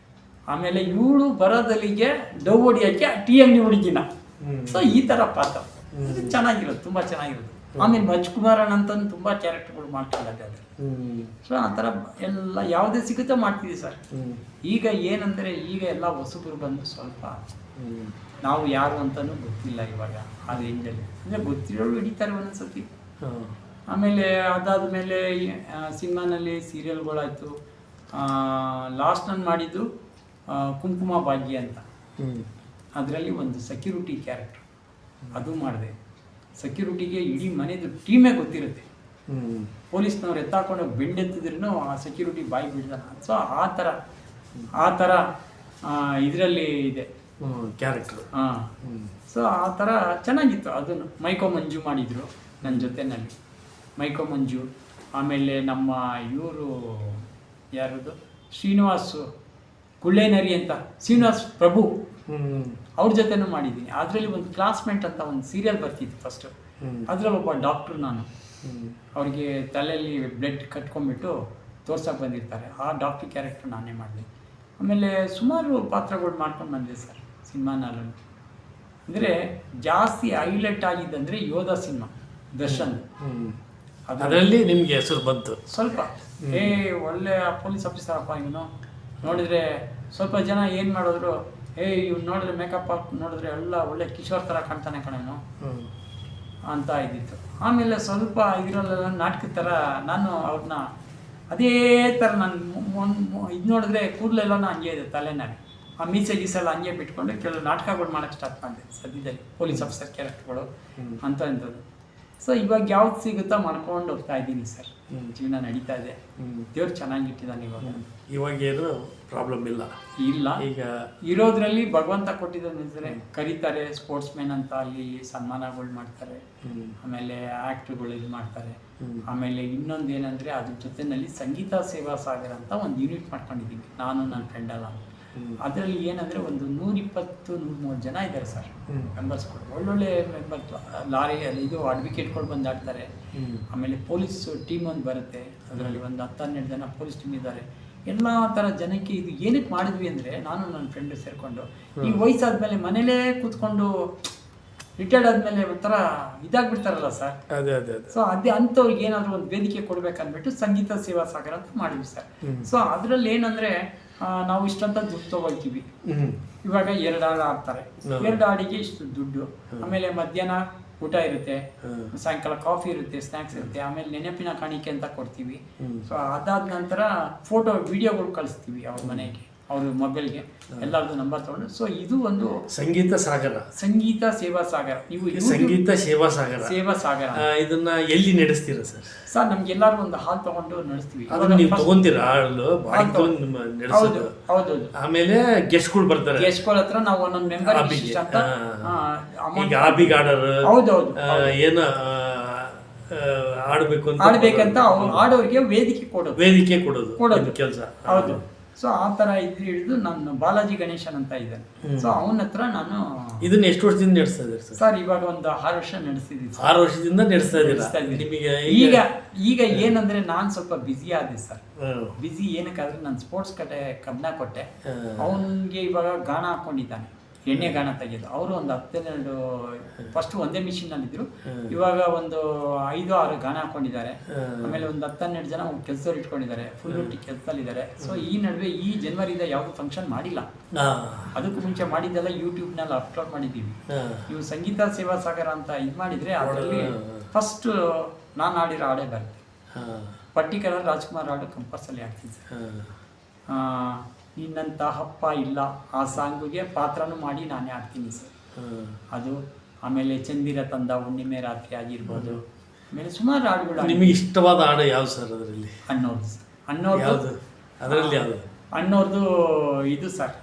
Speaker 2: ಆಮೇಲೆ ಇವಳು ಬರೋದಲ್ಲಿಗೆ ಡವ್ ಹೊಡಿಯೋಕ್ಕೆ ಟೀ ಅಂಗಡಿ ಹುಡುಗಿನ. ಸೊ ಈ ಥರ ಪಾತ್ರ ಚೆನ್ನಾಗಿರೋದು, ತುಂಬ ಚೆನ್ನಾಗಿರೋದು. ಆಮೇಲೆ ಮಚ್ಕುಮಾರನ್ ಅಂತ ತುಂಬ ಕ್ಯಾರೆಕ್ಟರ್ಗಳು ಮಾಡ್ಕೊಳ್ಳೋದು ಅದು. ಸೊ ಆ ಥರ ಎಲ್ಲ ಯಾವುದೇ ಸಿಗುತ್ತೋ ಮಾಡ್ತೀವಿ ಸರ್. ಈಗ ಏನಂದರೆ ಈಗ ಎಲ್ಲ ಹೊಸಬರು ಬಂದು ಸ್ವಲ್ಪ ನಾವು ಯಾರು ಅಂತಲೂ ಗೊತ್ತಿಲ್ಲ ಇವಾಗ ಆ ರೇಂಜಲ್ಲಿ. ಅಂದರೆ ಗೊತ್ತಿರೋರು ಹಿಡಿತಾರೆ ಒಂದೊಂದ್ಸತಿ. ಆಮೇಲೆ ಅದಾದಮೇಲೆ ಸಿನಿಮಾನಲ್ಲಿ ಸೀರಿಯಲ್ಗಳಾಯಿತು. ಲಾಸ್ಟ್ ನಾನು ಮಾಡಿದ್ದು ಕುಂಕುಮ ಭಾಗ್ಯ ಅಂತ, ಅದರಲ್ಲಿ ಒಂದು ಸೆಕ್ಯೂರಿಟಿ ಕ್ಯಾರೆಕ್ಟರ್, ಅದು ಮಾಡಿದೆ. ಸೆಕ್ಯೂರಿಟಿಗೆ ಇಡೀ ಮನೆದು ಟೀಮೇ ಗೊತ್ತಿರುತ್ತೆ. ಪೊಲೀಸ್ನವ್ರು ಎತ್ತಾಕೊಂಡು ಬೆಂಡೆತ್ತಿದ್ರೂ ಆ ಸೆಕ್ಯೂರಿಟಿ ಬಾಯಿ ಬಿಡ್ತಾನೆ. ಸೊ ಆ ಥರ ಇದರಲ್ಲಿ ಇದೆ
Speaker 1: ಕ್ಯಾರೆಕ್ಟರ್.
Speaker 2: ಸೊ ಆ ಥರ ಚೆನ್ನಾಗಿತ್ತು. ಅದನ್ನು ಮೈಕೋ ಮಂಜು ಮಾಡಿದರು ನನ್ನ ಜೊತೆಯಲ್ಲಿ, ಮೈಕೋ ಮಂಜು. ಆಮೇಲೆ ನಮ್ಮ ಇವರು ಯಾರದು, ಶ್ರೀನಿವಾಸ್ ಕುಳ್ಳೇನರಿ ಅಂತ, ಶ್ರೀನಿವಾಸ್ ಪ್ರಭು, ಅವ್ರ ಜೊತೆನೂ ಮಾಡಿದ್ದೀನಿ. ಅದರಲ್ಲಿ ಒಂದು ಕ್ಲಾಸ್ಮೇಟ್ ಅಂತ ಒಂದು ಸೀರಿಯಲ್ ಬರ್ತಿತ್ತು ಫಸ್ಟು. ಅದರಲ್ಲಿ ಒಬ್ಬ ಡಾಕ್ಟ್ರು ನಾನು, ಅವ್ರಿಗೆ ತಲೆಯಲ್ಲಿ ಬ್ಲಡ್ ಕಟ್ಕೊಂಡ್ಬಿಟ್ಟು ತೋರ್ಸೋಕೆ ಬಂದಿರ್ತಾರೆ. ಆ ಡಾಕ್ಟ್ರ್ ಕ್ಯಾರೆಕ್ಟರ್ ನಾನೇ ಮಾಡಿದೆ. ಆಮೇಲೆ ಸುಮಾರು ಪಾತ್ರಗಳು ಮಾಡ್ಕೊಂಡು ಬಂದೆ ಸರ್ ಸಿನಿಮಾನಲ್ಲಿ. ಅಂದರೆ ಜಾಸ್ತಿ ಹೈಲೈಟ್ ಆಗಿದ್ದಂದರೆ ಯೋಧ ಸಿನಿಮಾ, ದರ್ಶನ್.
Speaker 1: ಅದರಲ್ಲಿ ನಿಮಗೆ ಹೆಸರು ಬಂತು
Speaker 2: ಸ್ವಲ್ಪ. ಒಳ್ಳೆ ಪೊಲೀಸ್ ಆಫೀಸರ್ ಅಪ್ಪ ಇವನು, ನೋಡಿದರೆ ಸ್ವಲ್ಪ ಜನ ಏನು ಮಾಡಿದ್ರು, ಇವ್ನು ನೋಡಿದ್ರೆ ಮೇಕಪ್ ಹಾಕಿ ನೋಡಿದ್ರೆ ಎಲ್ಲ ಒಳ್ಳೆ ಕಿಶೋರ್ ಥರ ಕಾಣ್ತಾನೆ ಕಣೇನು ಅಂತ ಇದ್ದಿತ್ತು. ಆಮೇಲೆ ಸ್ವಲ್ಪ ಇದರಲ್ಲೆಲ್ಲ ನಾಟಕದ ಥರ ನಾನು ಅವ್ರನ್ನ ಅದೇ ಥರ ನಾನು ಇದು ನೋಡಿದ್ರೆ ಕೂದಲೆಲ್ಲ ಹಂಗೆ ಇದೆ ತಲೆನಾಗಿ, ಆ ಮೀಸೆ ಗೀಸೆಲ್ಲ ಹಂಗೆ ಬಿಟ್ಕೊಂಡು ಕೆಲವು ನಾಟಕಗಳು ಮಾಡೋಕ್ಕೆ ಸ್ಟಾರ್ಟ್ ಮಾಡಿದೆ ಸದ್ಯದಲ್ಲಿ, ಪೊಲೀಸ್ ಆಫೀಸರ್ ಕ್ಯಾರೆಕ್ಟರ್ಗಳು ಅಂತ ಇಂಥದ್ದು. ಸೊ ಇವಾಗ ಯಾವ್ದು ಸಿಗುತ್ತಾ ಮಾಡ್ಕೊಂಡು ಹೋಗ್ತಾ ಇದ್ದೀನಿ ಸರ್. ಜೀವನ ನಡೀತಾ ಇದೆ, ದೇವ್ರು ಚೆನ್ನಾಗಿಟ್ಟಿದ್ದಾನೆ.
Speaker 1: ಇವಾಗ ಏನು ಪ್ರಾಬ್ಲಮ್ ಇಲ್ಲ. ಈಗ
Speaker 2: ಇರೋದ್ರಲ್ಲಿ ಭಗವಂತ ಕೊಟ್ಟಿದ್ದಾನೆ. ಕರೀತಾರೆ ಸ್ಪೋರ್ಟ್ಸ್ ಮ್ಯಾನ್ ಅಂತ, ಅಲ್ಲಿ ಸನ್ಮಾನಗಳು ಮಾಡ್ತಾರೆ. ಆಮೇಲೆ ಆ್ಯಕ್ಟ್ರುಗಳು ಇದು ಮಾಡ್ತಾರೆ. ಆಮೇಲೆ ಇನ್ನೊಂದು ಏನಂದರೆ ಅದ್ರ ಜೊತೆಯಲ್ಲಿ ಸಂಗೀತ ಸೇವಾ ಸಾಗರ ಅಂತ ಒಂದು ಯೂನಿಟ್ ಮಾಡ್ಕೊಂಡಿದ್ದೀನಿ ನಾನು, ನನ್ನ ಫ್ರೆಂಡೆಲ್ಲ. ಅದರಲ್ಲಿ ಏನಂದರೆ ಒಂದು 120-130 ಜನ ಇದ್ದಾರೆ ಸರ್ ಮೆಂಬರ್ಸ್ಗಳು. ಒಳ್ಳೊಳ್ಳೆ ಮೆಂಬರ್, ಲಾರಿಯಲ್ಲಿ ಇದು ಅಡ್ವೊಕೇಟ್ಗಳು ಬಂದು ಆಡ್ತಾರೆ. ಆಮೇಲೆ ಪೊಲೀಸ್ ಟೀಮ್ ಒಂದು ಬರುತ್ತೆ, ಅದರಲ್ಲಿ ಒಂದು 10-12 ಜನ ಪೊಲೀಸ್ ಟೀಮ್ ಇದ್ದಾರೆ. ಎಲ್ಲ ಥರ ಜನಕ್ಕೆ ಇದು ಏನಕ್ಕೆ ಮಾಡಿದ್ವಿ ಅಂದರೆ, ನಾನು ನನ್ನ ಫ್ರೆಂಡು ಸೇರಿಕೊಂಡು ಈ ವಯಸ್ಸಾದ್ಮೇಲೆ ಮನೇಲೇ ಕೂತ್ಕೊಂಡು ರಿಟೈರ್ಡ್ ಆದಮೇಲೆ ಒಂಥರ ಇದಾಗ್ಬಿಡ್ತಾರಲ್ಲ ಸರ್. ಸೊ ಅಂಥವ್ರಿಗೆ ಏನಾದರೂ ಒಂದು ವೇದಿಕೆ ಕೊಡ್ಬೇಕಂದ್ಬಿಟ್ಟು ಸಂಗೀತ ಸೇವಾ ಸಾಗರ ಅಂತ ಮಾಡಿದ್ವಿ ಸರ್. ಸೊ ಅದರಲ್ಲಿ ಏನಂದರೆ ನಾವು ಇಷ್ಟಂತ ದುಡ್ಡು ತೊಗೊಳ್ತೀವಿ, ಇವಾಗ 2 ಹಾಡು ಆಡ್ತಾರೆ, 2 ಹಾಡಿಗೆ ಇಷ್ಟು ದುಡ್ಡು. ಆಮೇಲೆ ಮಧ್ಯಾಹ್ನ ಊಟ ಇರುತ್ತೆ, ಸಾಯಂಕಾಲ ಕಾಫಿ ಇರುತ್ತೆ, ಸ್ನ್ಯಾಕ್ಸ್ ಇರುತ್ತೆ, ಆಮೇಲೆ ನೆನಪಿನ ಕಾಣಿಕೆ ಅಂತ ಕೊಡ್ತೀವಿ. ಸೊ ಅದಾದ ನಂತರ ಫೋಟೋ ವಿಡಿಯೋಗಳು ಕಳಿಸ್ತೀವಿ ಅವ್ರ ಮನೆಗೆ, ಅವ್ರ ಮೊಬೈಲ್ಗೆ ಎಲ್ಲರದ್ದು ನಂಬರ್ ತಗೊಂಡು. ಸೊ ಇದು ಒಂದು
Speaker 1: ಸಂಗೀತ ಸಾಗರ,
Speaker 2: ಸಂಗೀತ ಸೇವಾ ಸಾಗರ. ನೀವು
Speaker 1: ಸಂಗೀತ ಸೇವಾ ಸಾಗರ,
Speaker 2: ಸೇವಾ ಸಾಗರ
Speaker 1: ಇದನ್ನ ಎಲ್ಲಿ ನಡೆಸ್ತೀರಾ ಸರ್?
Speaker 2: ಸರ್ ನಮ್ಗೆಲ್ಲರೂ ಒಂದು ಹಾಲ್ ತಗೊಂಡು ನಡೆಸ್ತೀವಿ.
Speaker 1: ಅದನ್ನ ನೀವು ತಗೊಂತೀರಾ ಹಾಲು ನಡೆಸೋದು?
Speaker 2: ಹೌದು.
Speaker 1: ಆಮೇಲೆ ಗೆಸ್ಟ್ಗಳು ಬರ್ತಾರೆ,
Speaker 2: ಗೆಸ್ಟ್ಗಳ ಹತ್ರ ನಾವು ಒಂದೊಂದು ಮೆಂಬರ್ ಅಂತ
Speaker 1: ಈಗ ಆಬಿಗ್ ಆರ್ಡರ್
Speaker 2: ಹೌದೌದು
Speaker 1: ಏನು
Speaker 2: ಆಡ್ಬೇಕಂತ ಆಡೋರಿಗೆ ವೇದಿಕೆ ಕೊಡೋದು
Speaker 1: ಕೆಲಸ.
Speaker 2: ಹೌದು. ಸೊ ಆ ತರ ಇದ್ರೆ ಹಿಡಿದು ನಾನು ಬಾಲಾಜಿ ಗಣೇಶನ್ ಅಂತ ಇದ್ದಾನೆ. ಸೊ ಅವನ ಹತ್ರ ನಾನು
Speaker 1: ಇದನ್ನ ಎಷ್ಟು ವರ್ಷದಿಂದ ನಡೆಸ್ತಾ ಇದ್ದೀರಿ
Speaker 2: ಸರ್? ಇವಾಗ ಒಂದು 6 ವರ್ಷ ನಡೆಸ್ತಿದ್ದೀನಿ.
Speaker 1: 6 ವರ್ಷದಿಂದ ನಡೆಸ್ತಾ ಇದ್ದೀರಾ? ನಿಮಗೆ
Speaker 2: ಈಗ ಏನಂದ್ರೆ ನಾನು ಸ್ವಲ್ಪ ಬ್ಯುಸಿ ಆದೆ ಸರ್. ಬ್ಯುಸಿ ಏನಕ್ಕಾದ್ರೆ ನಾನು ಸ್ಪೋರ್ಟ್ಸ್ ಕಡೆ ಗಮನ ಕೊಟ್ಟೆ. ಅವನಿಗೆ ಇವಾಗ ಗಾಣ ಹಾಕೊಂಡಿದ್ದಾನೆ, ಎಣ್ಣೆ ಗಾಣ ತೆಗೆದು. ಅವರು ಒಂದು 12 ಫಸ್ಟ್ ಒಂದೇ ಮಿಷಿನ್ ಅಲ್ಲಿ ಇದ್ರು, ಇವಾಗ ಒಂದು 5-6 ಗಾಣ ಹಾಕೊಂಡಿದ್ದಾರೆ. ಆಮೇಲೆ ಒಂದು 10-12 ಜನ ಕೆಲಸದವ್ರು ಇಟ್ಕೊಂಡಿದ್ದಾರೆ, ಫುಲ್ ಕೆಲಸದಲ್ಲಿದ್ದಾರೆ. ಸೊ ಈ ನಡುವೆ ಈ ಜನವರಿಯಿಂದ ಯಾವ್ದು ಫಂಕ್ಷನ್ ಮಾಡಿಲ್ಲ. ಅದಕ್ಕೂ ಮುಂಚೆ ಮಾಡಿದ್ದೆಲ್ಲ ಯೂಟ್ಯೂಬ್ ನಲ್ಲಿ ಅಪ್ಲೋಡ್ ಮಾಡಿದ್ದೀವಿ. ನೀವು ಸಂಗೀತ ಸೇವಾ ಸಾಗರ ಅಂತ ಇದು ಮಾಡಿದ್ರೆ ಅದರಲ್ಲಿ ಫಸ್ಟ್ ನಾನು ಆಡಿರೋ ಹಾಡೇ ಬರುತ್ತೆ. ಪರ್ಟಿಕ್ಯುಲರ್ ರಾಜ್ಕುಮಾರ್ ಹಾಡು ಕಂಪಲ್ಸರಿ ಆಗ್ತಿದೆ ಸರ್. ನಿನ್ನಂಥ ಹಪ್ಪ ಇಲ್ಲ ಆ ಸಾಂಗಿಗೆ ಪಾತ್ರನೂ ಮಾಡಿ ನಾನೇ ಆಡ್ತೀನಿ ಸರ್. ಅದು ಆಮೇಲೆ ಚಂದಿರ ತಂದ ಹುಣ್ಣಿಮೆ ರಾತ್ರಿ ಆಗಿರ್ಬೋದು. ಆಮೇಲೆ ಸುಮಾರು ಹಾಡುಗಳು.
Speaker 1: ನಿಮಗೆ ಇಷ್ಟವಾದ ಹಾಡು ಯಾವ್ದು ಸರ್ ಅದರಲ್ಲಿ?
Speaker 2: ಅಣ್ಣವ್ರದ್ದು ಇದು ಸರ್,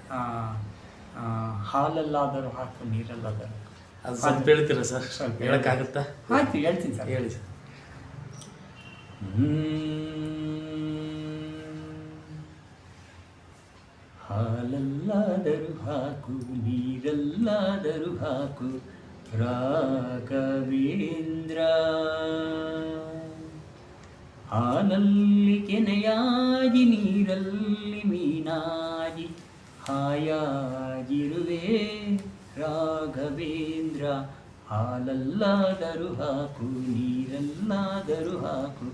Speaker 2: ಹಾಲಲ್ಲಾದರೂ ಹಾಕು ನೀರಲ್ಲಾದರೂ.
Speaker 1: ಅದು ಸ್ವಲ್ಪ ಹೇಳ್ತೀರಾ ಸರ್? ಸ್ವಲ್ಪ ಹೇಳಕ್ಕಾಗುತ್ತಾ?
Speaker 2: ಆಯ್ತು, ಹೇಳ್ತೀನಿ ಸರ್.
Speaker 1: ಹೇಳಿ ಸರ್.
Speaker 2: ಹಾಲಲ್ಲಾದರೂ ಹಾಕು ನೀರಲ್ಲಾದರೂ ಹಾಕು ರಾಘವೇಂದ್ರ, ಹಾಲಲ್ಲಿ ಕೆನೆಯಾಗಿ ನೀರಲ್ಲಿ ಮೀನಾಗಿ ಹಾಯಾಗಿರುವೆ ರಾಘವೇಂದ್ರ. ಹಾಲಲ್ಲಾದರೂ ಹಾಕು ನೀರಲ್ಲಾದರೂ ಹಾಕು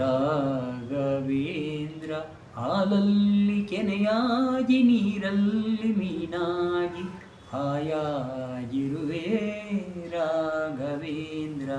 Speaker 2: ರಾಘವೇಂದ್ರ, ಹಾಲಲ್ಲಿ ಕೆನೆಯಾಗಿ ನೀರಲ್ಲಿ ಮೀನಾಗಿ ಹಾಯಾಗಿರುವೆ ರಾಘವೇಂದ್ರ.